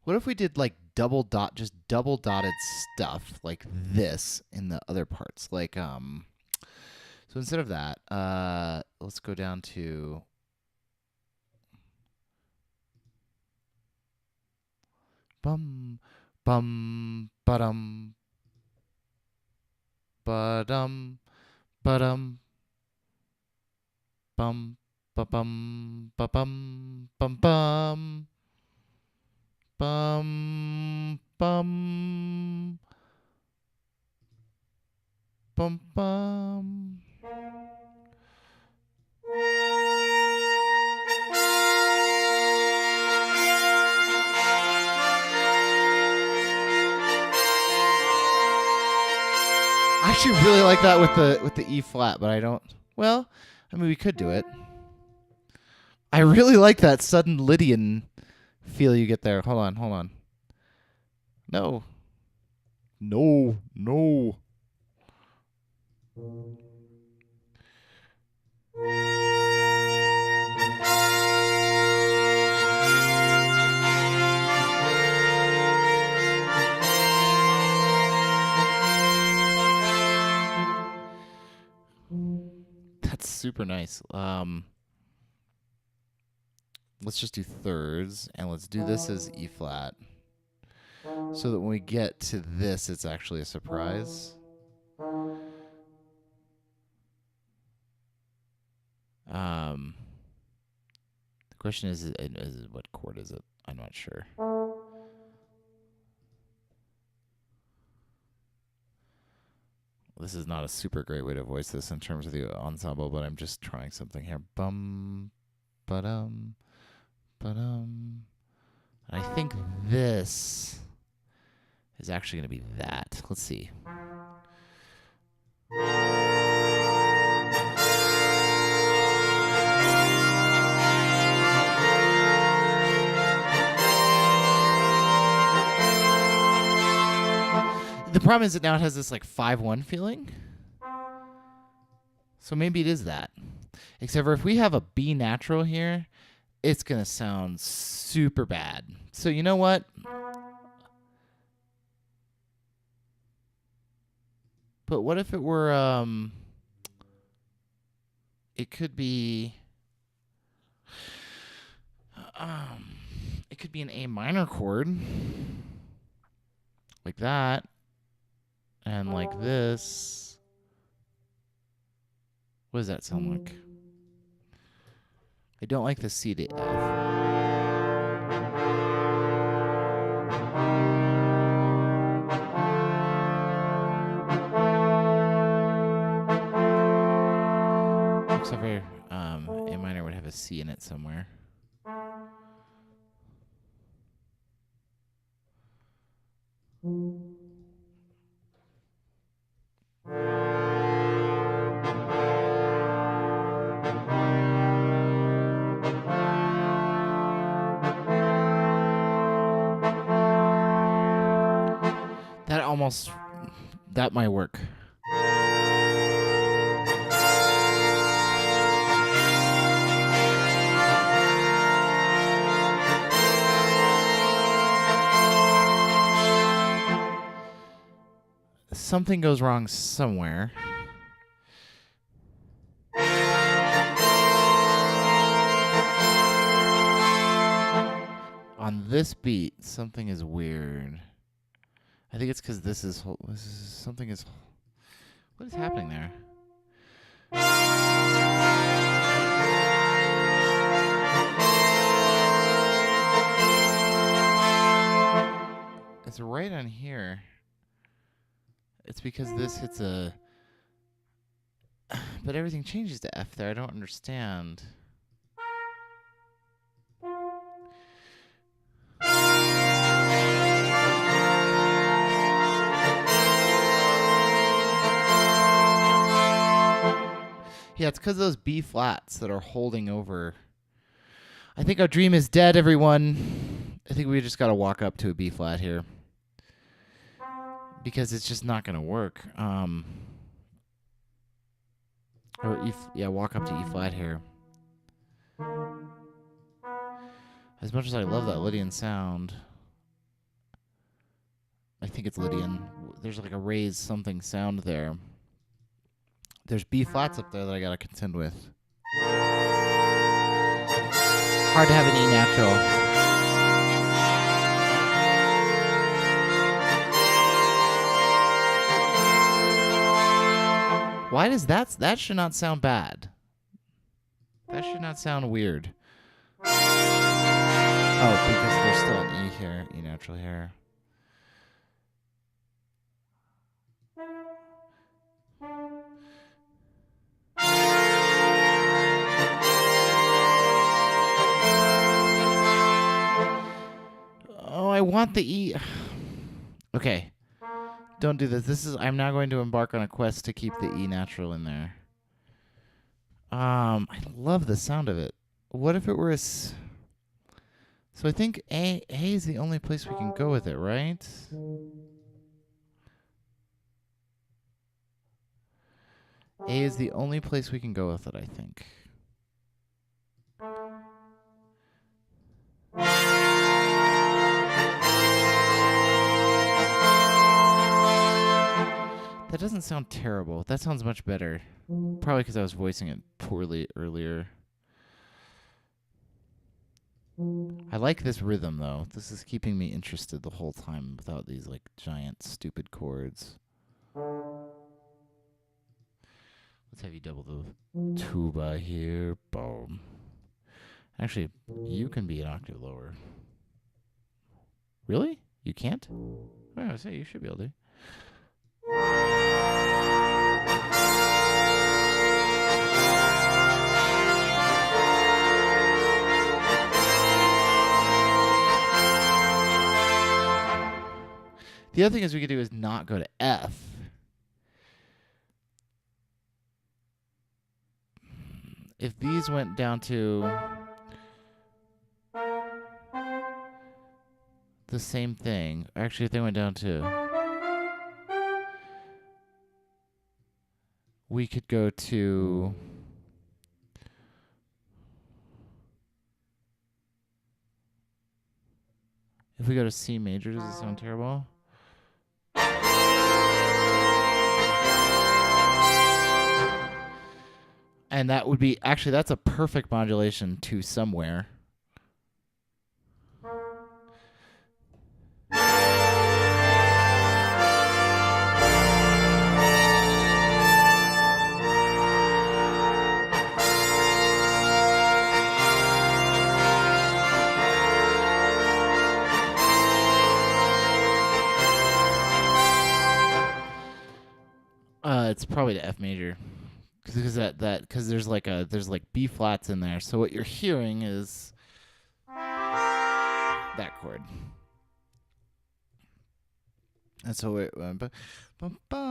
What if we did like just double dotted stuff like this in the other parts? Like so instead of that, let's go down to bum bum ba-dum ba-dum ba-dum bum ba-bum ba-bum bum bum bum bum bum bum. I actually really like that with the E flat, but I don't. Well, I mean, we could do it. I really like that sudden Lydian feel you get there. Hold on, hold on. No. No, no. That's super nice. Let's just do thirds, and let's do this as E flat, so that when we get to this, it's actually a surprise. The question is what chord is it? I'm not sure. This is not a super great way to voice this in terms of the ensemble, but I'm just trying something here. Bum, ba-dum, ba-dum. I think this is actually going to be that. Let's see. The problem is that now it has this like 5-1 feeling. So maybe it is that. Except for if we have a B natural here, it's going to sound super bad. So you know what? But what if it were, it could be, it could be an A minor chord. Like that. And like this. What does that sound like? I don't like the C to F. Except for A minor would have a C in it somewhere. That might work. Something goes wrong somewhere. On this beat, something is weird. I think it's because this is something is. What is happening there? It's right on here. It's because this hits a. But everything changes to F there. I don't understand. Yeah, it's because of those B flats that are holding over. I think our dream is dead, everyone. I think we just got to walk up to a B flat here. Because it's just not going to work. Or walk up to E flat here. As much as I love that Lydian sound, I think it's Lydian. There's like a raised something sound there. There's B flats up there that I gotta contend with. Hard to have an E natural. Why does that should not sound bad? That should not sound weird. Oh, because there's still an E here, E natural here. Oh, I want the E. Okay. Don't do this. I'm now going to embark on a quest to keep the E natural in there. I love the sound of it. What if it were so I think A is the only place we can go with it, right? A is the only place we can go with it, I think. That doesn't sound terrible. That sounds much better. Probably because I was voicing it poorly earlier. I like this rhythm, though. This is keeping me interested the whole time without these, like, giant, stupid chords. Let's have you double the tuba here. Boom. Actually, you can be an octave lower. Really? You can't? Well, I say you should be able to. The other thing is we could do is not go to F. If these went down to the same thing, actually if they went down to, we could go to, if we go to C major, does it sound terrible? And that would be, actually, that's a perfect modulation to somewhere. It's probably to F major. Because there's like B flats in there, so what you're hearing is that chord. And so it bum, bum, bum,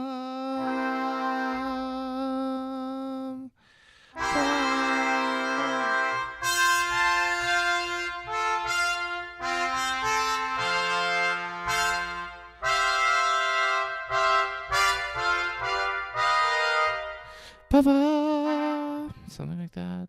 ba-ba, something like that.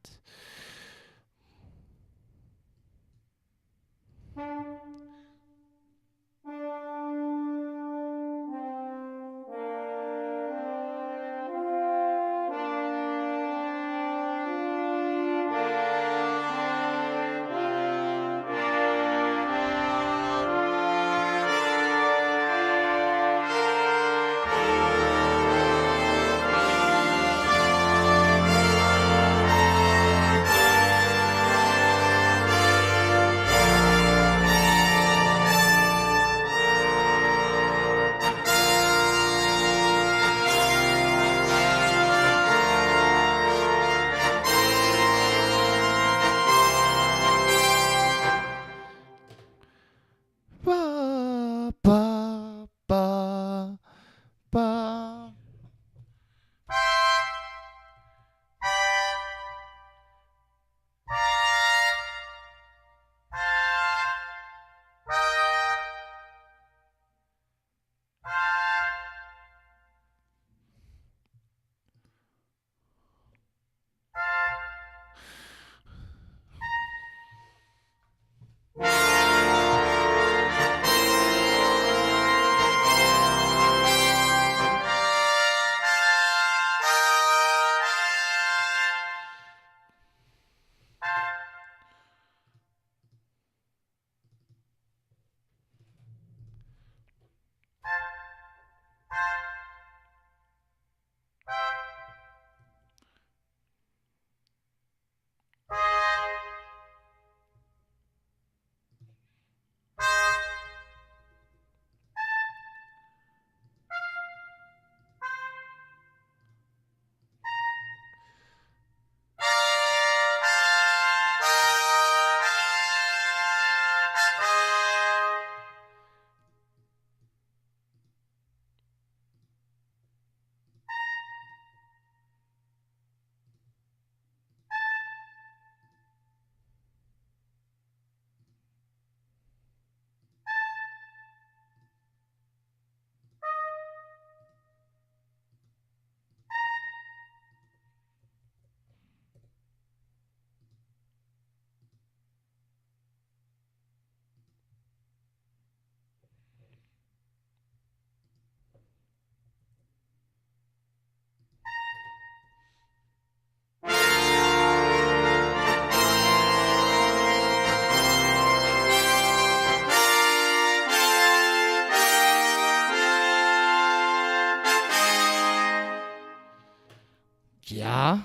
Yeah.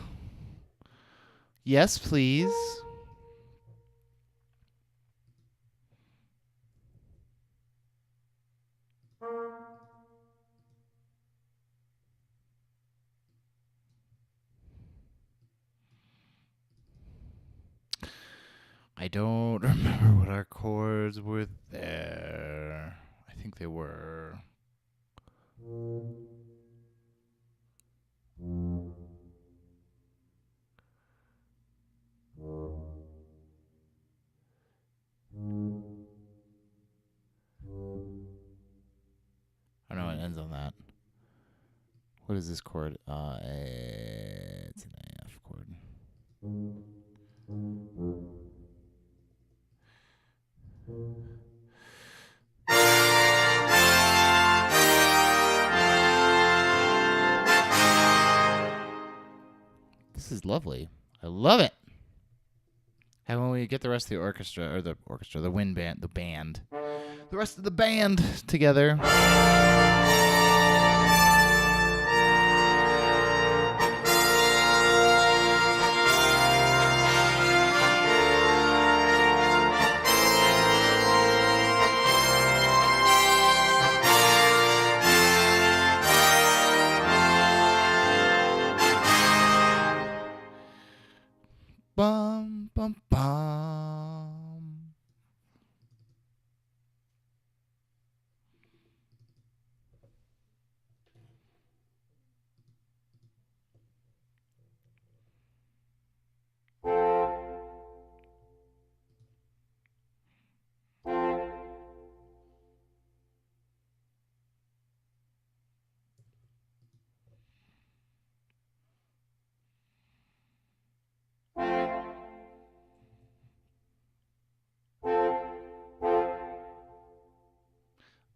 Yes, please. I don't remember what our chords were there. I think they were. Oh no, it ends on that. What is this chord? It's an F chord. This is lovely. I love it. And when we get the rest of the orchestra, the wind band, the rest of the band together. Bum, bum, bum.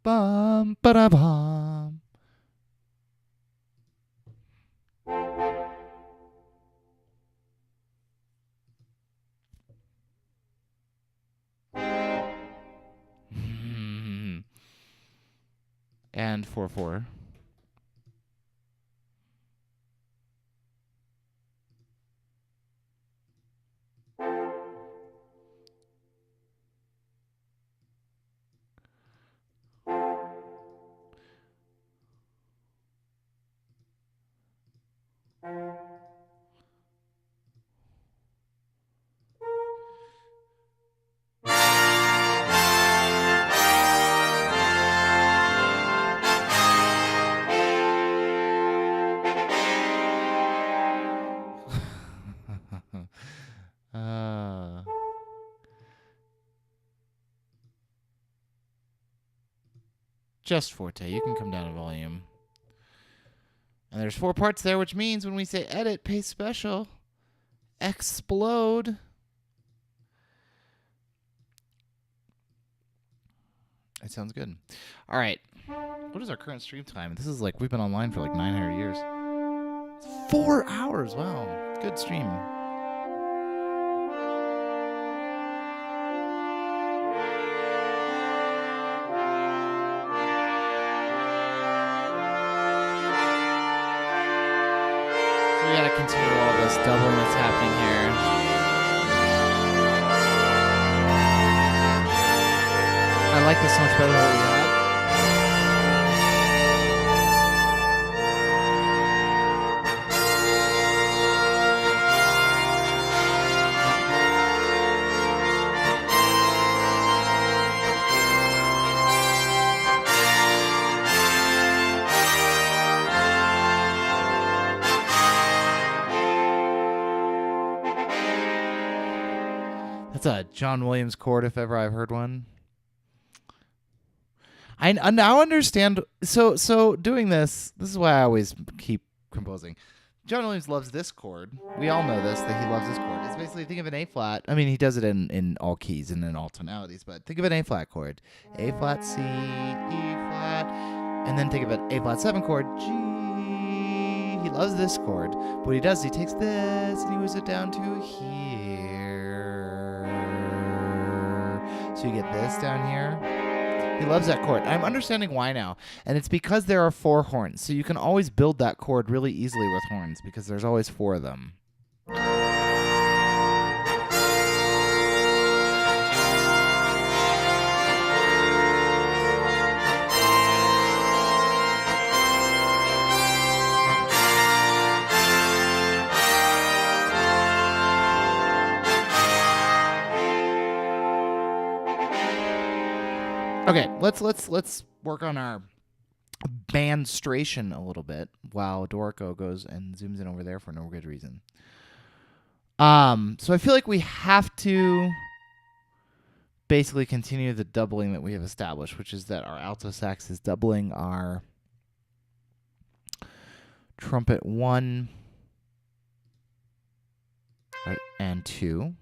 Bum, ba-da-bum. And 4/4. Just forte. You can come down in volume. And there's 4 parts there, which means when we say edit, pay special, explode. That sounds good. All right. What is our current stream time? This is like, we've been online for like 900 years. It's 4 hours. Wow. Good stream. So we got to continue all this doubling that's happening here. I like this so much better than what we had. That's a John Williams chord if ever I've heard one. I now understand. So doing this is why I always keep composing. John Williams loves this chord. We all know this, that he loves this chord. It's basically, think of an A flat. I mean, he does it in all keys and in all tonalities, but think of an A flat chord. A flat, C, E flat, and then think of an A flat 7 chord, G. He loves this chord. But what he does is he takes this and he moves it down to here. So you get this down here. He loves that chord. I'm understanding why now. And it's because there are 4 horns. So you can always build that chord really easily with horns because there's always 4 of them. Okay, let's work on our bandstration a little bit while Dorico goes and zooms in over there for no good reason. So I feel like we have to basically continue the doubling that we have established, which is that our alto sax is doubling our trumpet 1 and 2.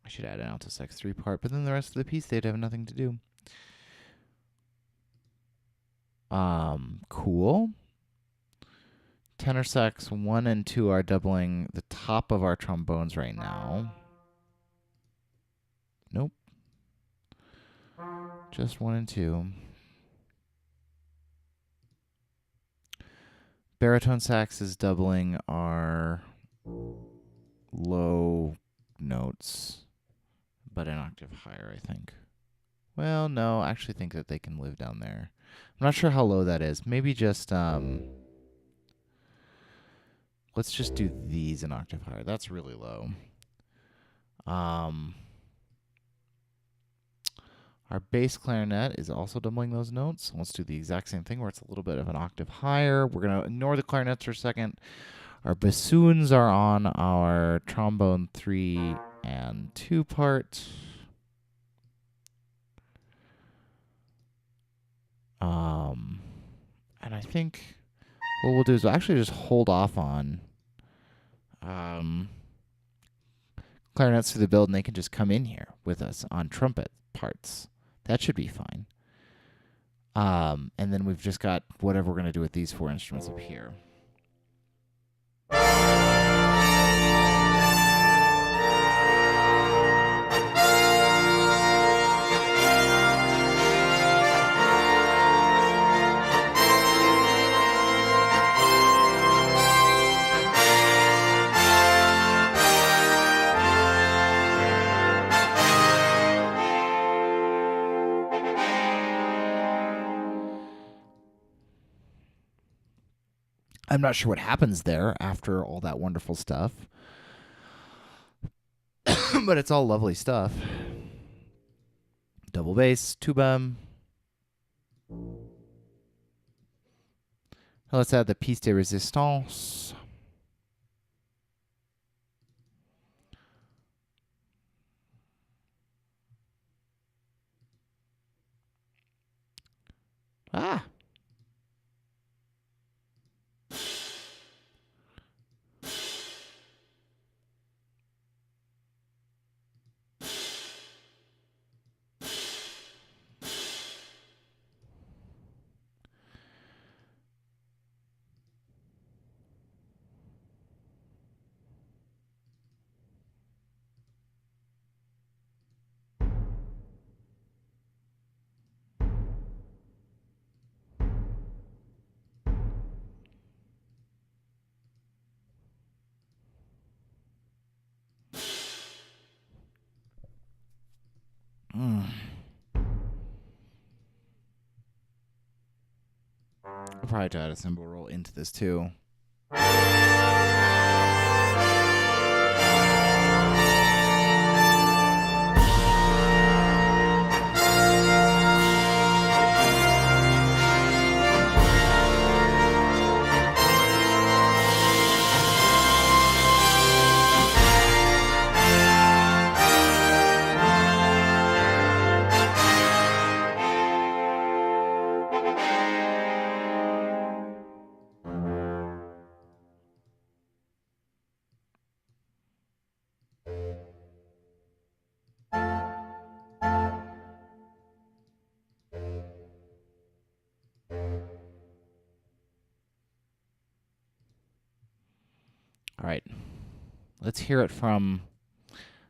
I should add an alto sax 3 part, but then the rest of the piece they'd have nothing to do. Cool. Tenor sax 1 and 2 are doubling the top of our trombones right now. Nope. Just 1 and 2. Baritone sax is doubling our low notes, but an octave higher, I think. Well, no, I actually think that they can live down there. I'm not sure how low that is. Maybe just, let's just do these an octave higher. That's really low. Our bass clarinet is also doubling those notes. Let's do the exact same thing where it's a little bit of an octave higher. We're going to ignore the clarinets for a second. Our bassoons are on our trombone 3 and 2 part. And I think what we'll do is we'll actually just hold off on clarinets through the build, and they can just come in here with us on trumpet parts. That should be fine. And then we've just got whatever we're going to do with these 4 instruments up here. I'm not sure what happens there after all that wonderful stuff. But it's all lovely stuff. Double bass, tuba. Let's add the piece de résistance. Ah! I'll probably try to add a cymbal roll into this too. All right. Let's hear it from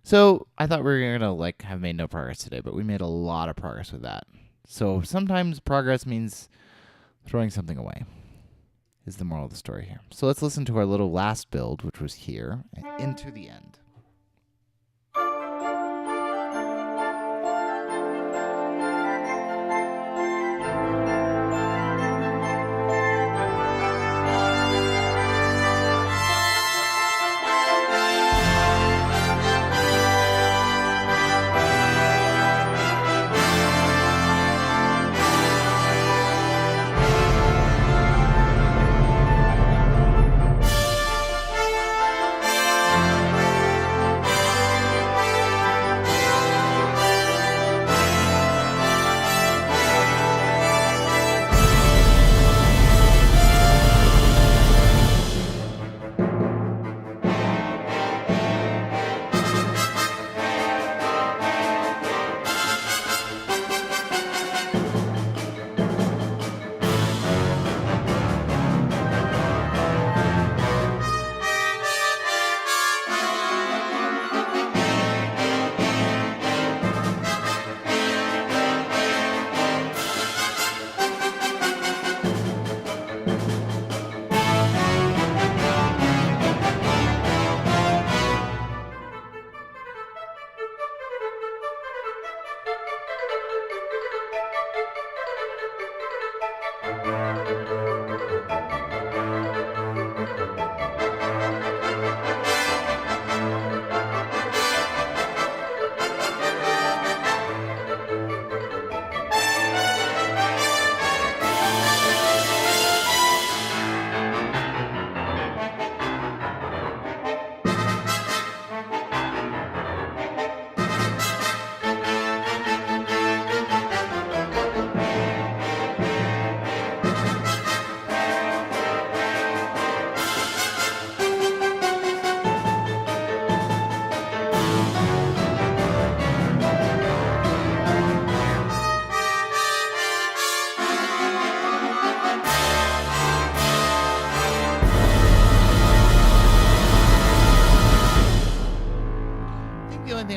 So I thought we were gonna like have made no progress today, but we made a lot of progress with that. So sometimes progress means throwing something away. Is the moral of the story here. So let's listen to our little last build, which was here, into the end.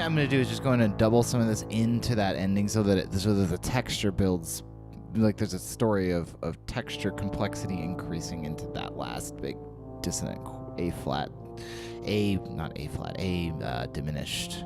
I'm going to do is just go in and double some of this into that ending so that the texture builds, like there's a story of texture complexity increasing into that last big dissonant diminished.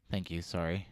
Thank you, sorry.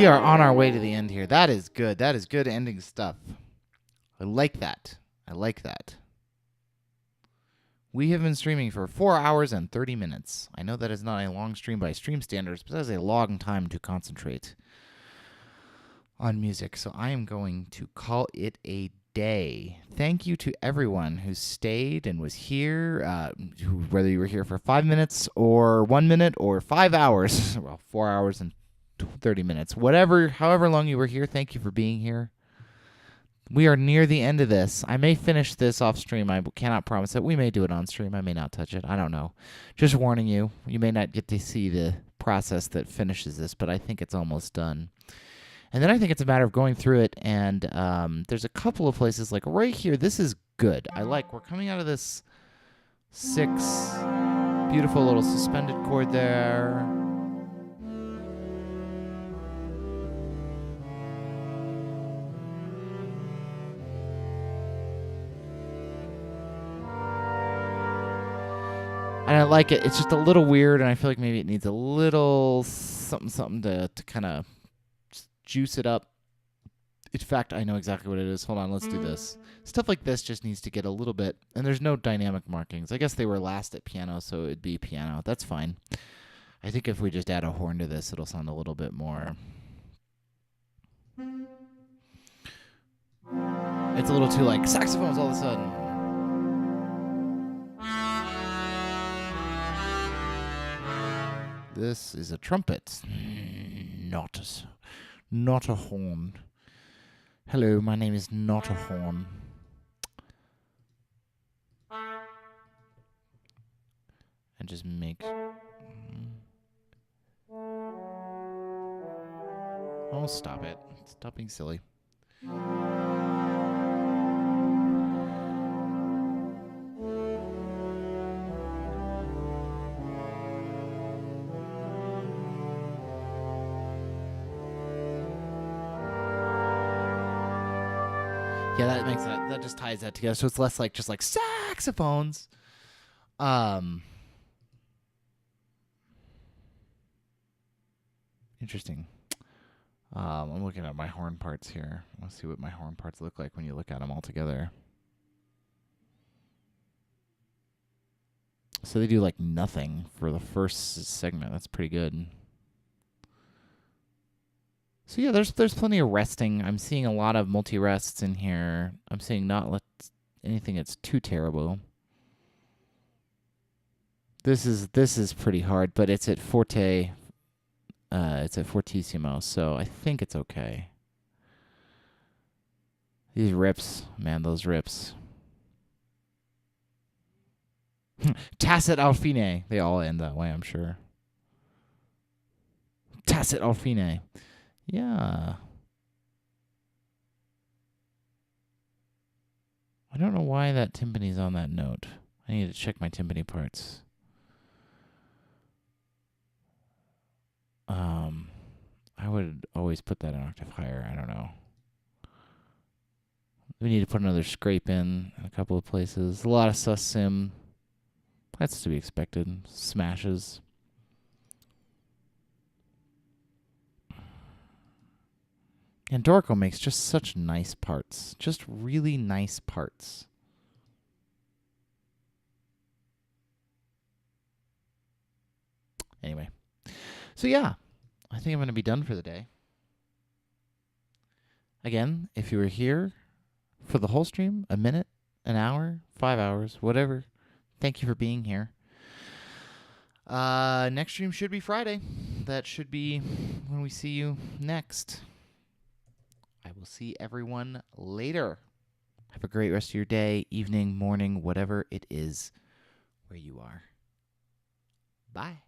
We are on our way to the end here. That is good. That is good ending stuff. I like that. I like that. We have been streaming for 4 hours and 30 minutes. I know that is not a long stream by stream standards, but that is a long time to concentrate on music. So I am going to call it a day. Thank you to everyone who stayed and was here, whether you were here for 5 minutes or 1 minute or 5 hours. Well, 4 hours and 30 minutes. However long you were here, thank you for being here. We are near the end of this. I may finish this off stream. I cannot promise it. We may do it on stream. I may not touch it. I don't know. Just warning you. You may not get to see the process that finishes this, but I think it's almost done. And then I think it's a matter of going through it, and there's a couple of places, like right here. This is good. We're coming out of this 6, beautiful little suspended chord there. And I like it. It's just a little weird, and I feel like maybe it needs a little something to kind of juice it up. In fact, I know exactly what it is. Hold on, let's do this. Stuff like this just needs to get a little bit, and there's no dynamic markings. I guess they were last at piano, so it'd be piano. That's fine. I think if we just add a horn to this, it'll sound a little bit more. It's a little too like saxophones all of a sudden. This is a trumpet, not a horn. Hello, my name is not a horn. And just make... Oh, stop it. Stop being silly. Yeah, that just ties that together. So it's less like just like saxophones. Interesting. I'm looking at my horn parts here. Let's see what my horn parts look like when you look at them all together. So they do like nothing for the first segment. That's pretty good. So yeah, there's plenty of resting. I'm seeing a lot of multi-rests in here. I'm seeing not anything that's too terrible. This is pretty hard, but it's at forte. It's at fortissimo, so I think it's okay. These rips, man, those rips. Tacit al fine. They all end that way, I'm sure. Tacit al fine. Yeah. I don't know why that timpani's on that note. I need to check my timpani parts. I would always put that an octave higher. I don't know. We need to put another scrape in a couple of places. A lot of sus sim. That's to be expected. Smashes. And Dorico makes just such nice parts. Just really nice parts. Anyway. So yeah, I think I'm going to be done for the day. Again, if you were here for the whole stream, a minute, an hour, 5 hours, whatever, thank you for being here. Next stream should be Friday. That should be when we see you next. I will see everyone later. Have a great rest of your day, evening, morning, whatever it is where you are. Bye.